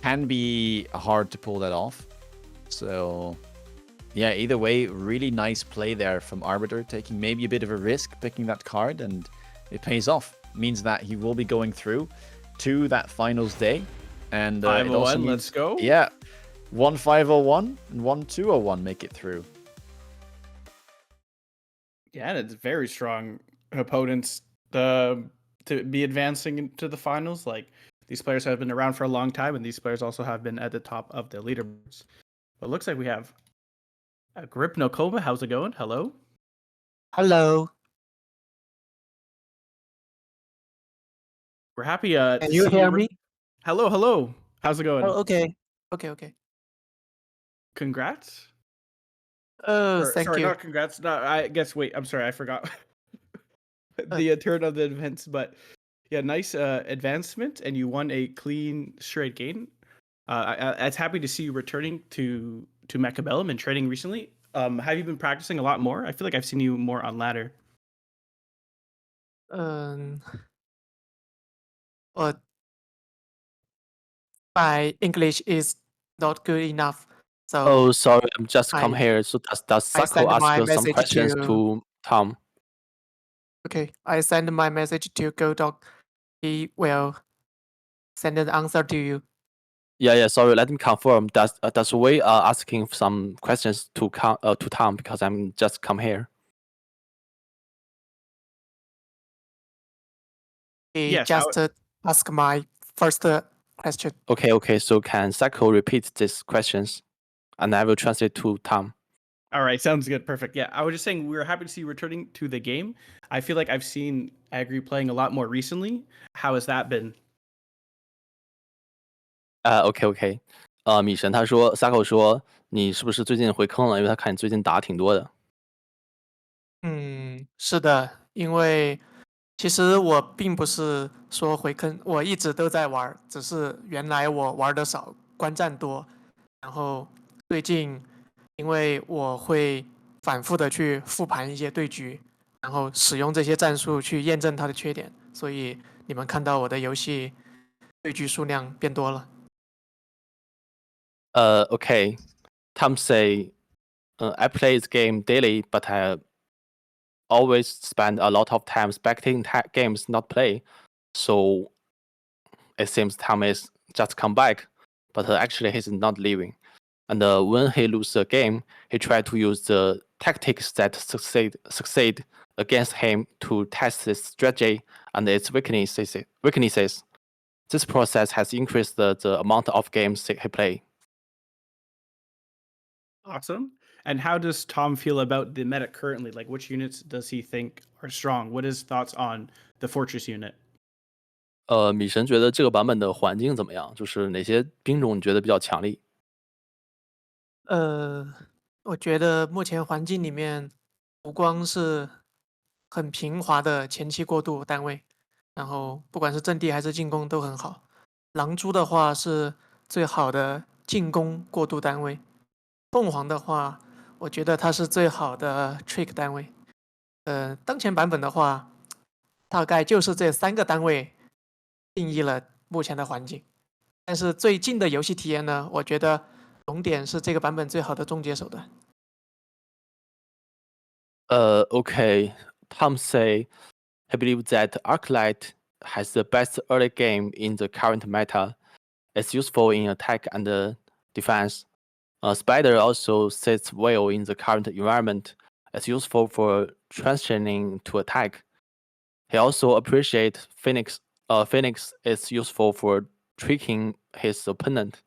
can be hard to pull that off. So yeah, either way, really nice play there from Arbiter, taking maybe a bit of a risk picking that card, and it pays off. Means that he will be going through to that finals day. And 501, let's go. Yeah, 1-501 and 1-201 make it through. Yeah, and it's very strong opponents to be advancing into the finals. Like, these players have been around for a long time, and these players also have been at the top of the leaderboards. But it looks like we have Agrypnocoma. How's it going? Hello? Hello. We're happy Can to you see hear me? Hello. How's it going? Oh, okay. Okay. Congrats. Oh, thank Sorry, you. not congrats. No, I guess. Wait, I'm sorry, I forgot the turn of the events. But yeah, nice advancement, and you won a clean straight game. I'm happy to see you returning to Mechabellum and training recently. Have you been practicing a lot more? I feel like I've seen you more on ladder. But my English is not good enough. So Oh, sorry, I'm just come I- here. So does I Sako send ask my you some message questions to- to Tom? okay, I send my message to GoDoc. He will send an answer to you. Yeah. Sorry, let me confirm. Does we are asking some questions to Tom because I'm just come here. He Yes, just asked my first question. Okay. So can Sako repeat these questions, and I will translate to Tom. All right, sounds good. Perfect. Yeah, I was just saying we were happy to see you returning to the game. I feel like I've seen Agri playing a lot more recently. How has that been? OK。米神他说 Sako 说你是不是最近回坑了？因为他看你最近打挺多的。是的，因为其实我并不是说回坑，我一直都在玩，只是原来我玩的少，观战多。然后最近因为我会反复的去复盘一些对局，然后使用这些战术去验证它的缺点，所以你们看到我的游戏对局数量变多了。OK. Tom say, I play this game daily, but I always spend a lot of time spectating games, not play. So it seems Tom is just come back, but actually he's not leaving. And when he loses a game, he try to use the tactics that succeed against him to test his strategy and its weaknesses. This process has increased the amount of games he play. Awesome. And how does Tom feel about the meta currently? Like, which units does he think are strong? What is thoughts on the Fortress unit? 米神觉得这个版本的环境怎么样？就是哪些兵种你觉得比较强力？我觉得目前环境里面，湖光是很平滑的前期过渡单位，然后不管是阵地还是进攻都很好。狼蛛的话是最好的进攻过渡单位，凤凰的话，我觉得它是最好的 trick 单位。当前版本的话，大概就是这3个单位定义了目前的环境。但是最近的游戏体验呢，我觉得龙点是这个版本最好的终结手段。Okay. Tom say he believes that Arclight has the best early game in the current meta. It's useful in attack and defense. Spider also sits well in the current environment. It's useful for transitioning to attack. He also appreciates Phoenix. Phoenix is useful for tricking his opponent.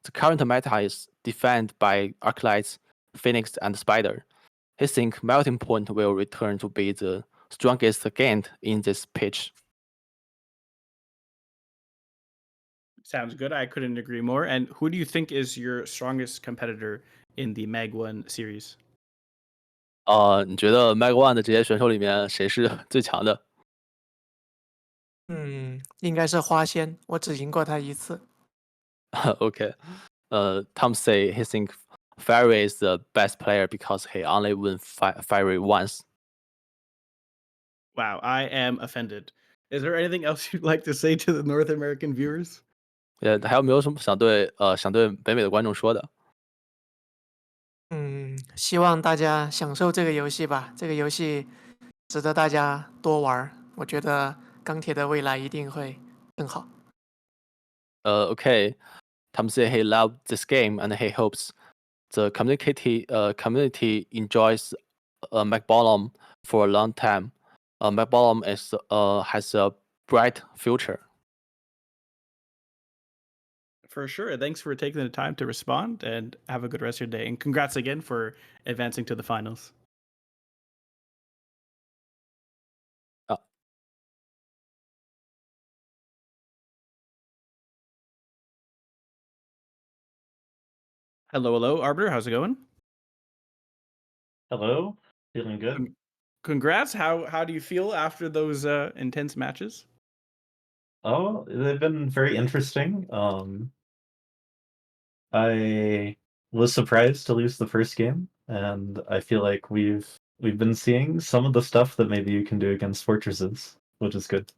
The current meta is defined by Arclights, Phoenix, and Spider. He thinks Melting Point will return to be the strongest game in this pitch. Sounds good. I couldn't agree more. And who do you think is your strongest competitor in the MAG1 series? 你觉得 MAG1 的这些选手里面谁是最强的？应该是花仙，我只赢过他1次。Okay. Tom say he thinks Fairy is the best player because he only won Fairy once. Wow, I am offended. Is there anything else you'd like to say to the North American viewers? 还有没有什么想对北美的观众说的？希望大家享受这个游戏吧，这个游戏值得大家多玩。我觉得钢铁的未来一定会更好。Okay. Tom say he loved this game and he hopes the community enjoys McBallum for a long time. McBallum has a bright future. For sure. Thanks for taking the time to respond and have a good rest of your day. And congrats again for advancing to the finals. Hello, Arbiter. How's it going? Hello, feeling good. Congrats. How do you feel after those intense matches? Oh, they've been very interesting. I was surprised to lose the first game, and I feel like we've been seeing some of the stuff that maybe you can do against fortresses, which is good.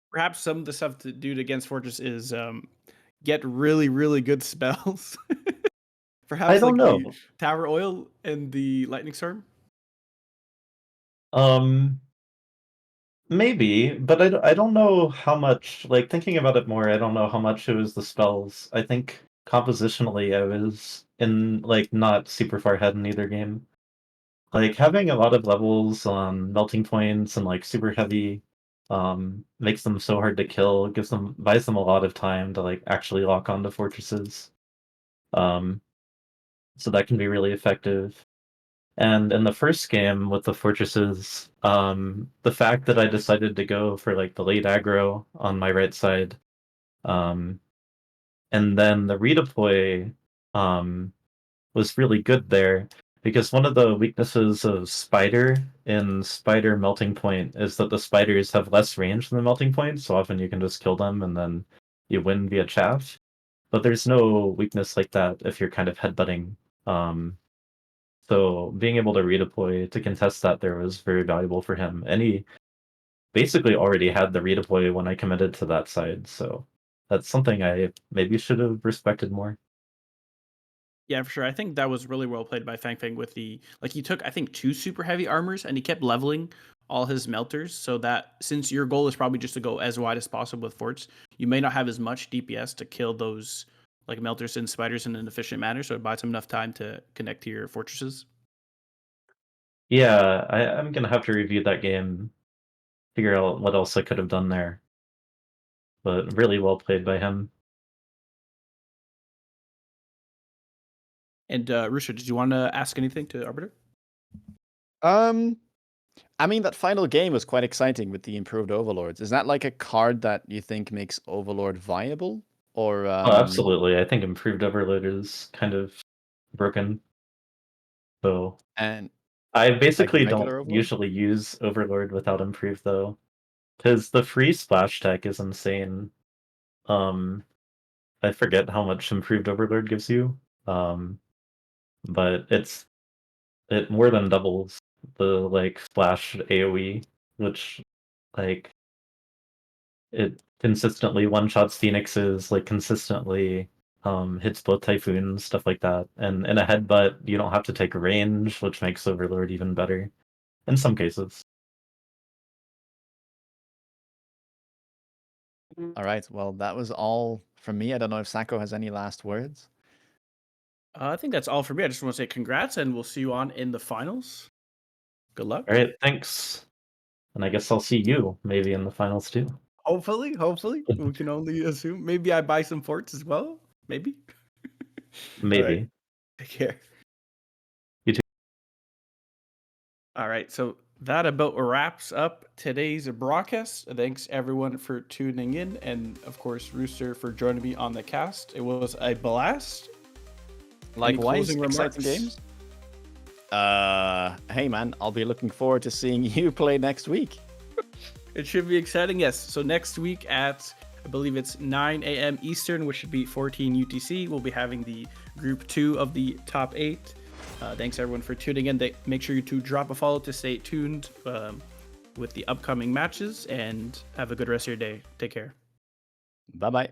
Perhaps some of the stuff to do against Fortress is get really, really good spells. Perhaps I don't like the know. Tower Oil and the Lightning Storm. Maybe, but I don't know how much. Like thinking about it more, I don't know how much it was the spells. I think compositionally, I was in like not super far ahead in either game. Like having a lot of levels on melting points and like super heavy makes them so hard to kill, buys them a lot of time to like actually lock onto fortresses. So that can be really effective. And in the first game with the fortresses, the fact that I decided to go for like the late aggro on my right side, and then the redeploy was really good there because one of the weaknesses of Spider in Spider Melting Point is that the spiders have less range than the Melting Point, so often you can just kill them and then you win via chaff. But there's no weakness like that if you're kind of headbutting. So being able to redeploy to contest that there was very valuable for him. And he basically already had the redeploy when I committed to that side, so that's something I maybe should have respected more. Yeah, for sure. I think that was really well played by FangFang with he took I think 2 super heavy armors and he kept leveling all his melters so that since your goal is probably just to go as wide as possible with forts, you may not have as much DPS to kill those like melters and spiders in an efficient manner, so it buys him enough time to connect to your fortresses. Yeah, I'm gonna have to review that game, figure out what else I could have done there. But really well played by him. And Rusha, did you want to ask anything to Arbiter? I mean, that final game was quite exciting with the improved Overlords. Is that like a card that you think makes Overlord viable? Or Oh, absolutely. I think improved Overload is kind of broken. So And I basically regular don't Overlord? usually use Overlord without Improve though, because the free splash tech is insane. I forget how much Improved Overlord gives you, but it more than doubles the like splash AoE, which like it consistently one-shots Phoenixes, like consistently hits both Typhoons, stuff like that. And in a headbutt, you don't have to take range, which makes Overlord even better in some cases. All right. Well, that was all from me. I don't know if Sako has any last words. I think that's all for me. I just want to say congrats, and we'll see you on in the finals. Good luck. All right, thanks. And I guess I'll see you maybe in the finals too. Hopefully. We can only assume. Maybe I buy some forts as well. Maybe. Maybe. All right. Take care. You too. All right. So that about wraps up today's broadcast. Thanks everyone for tuning in, and of course Rooster for joining me on the cast. It was a blast. Likewise, closing exciting remarks? games. Hey man, I'll be looking forward to seeing you play next week. It should be exciting, yes. So next week at, I believe it's 9 a.m. Eastern, which should be 14 UTC, we'll be having the Group 2 of the top 8. Thanks everyone for tuning in. Make sure you to drop a follow to stay tuned with the upcoming matches, and have a good rest of your day. Take care. Bye-bye.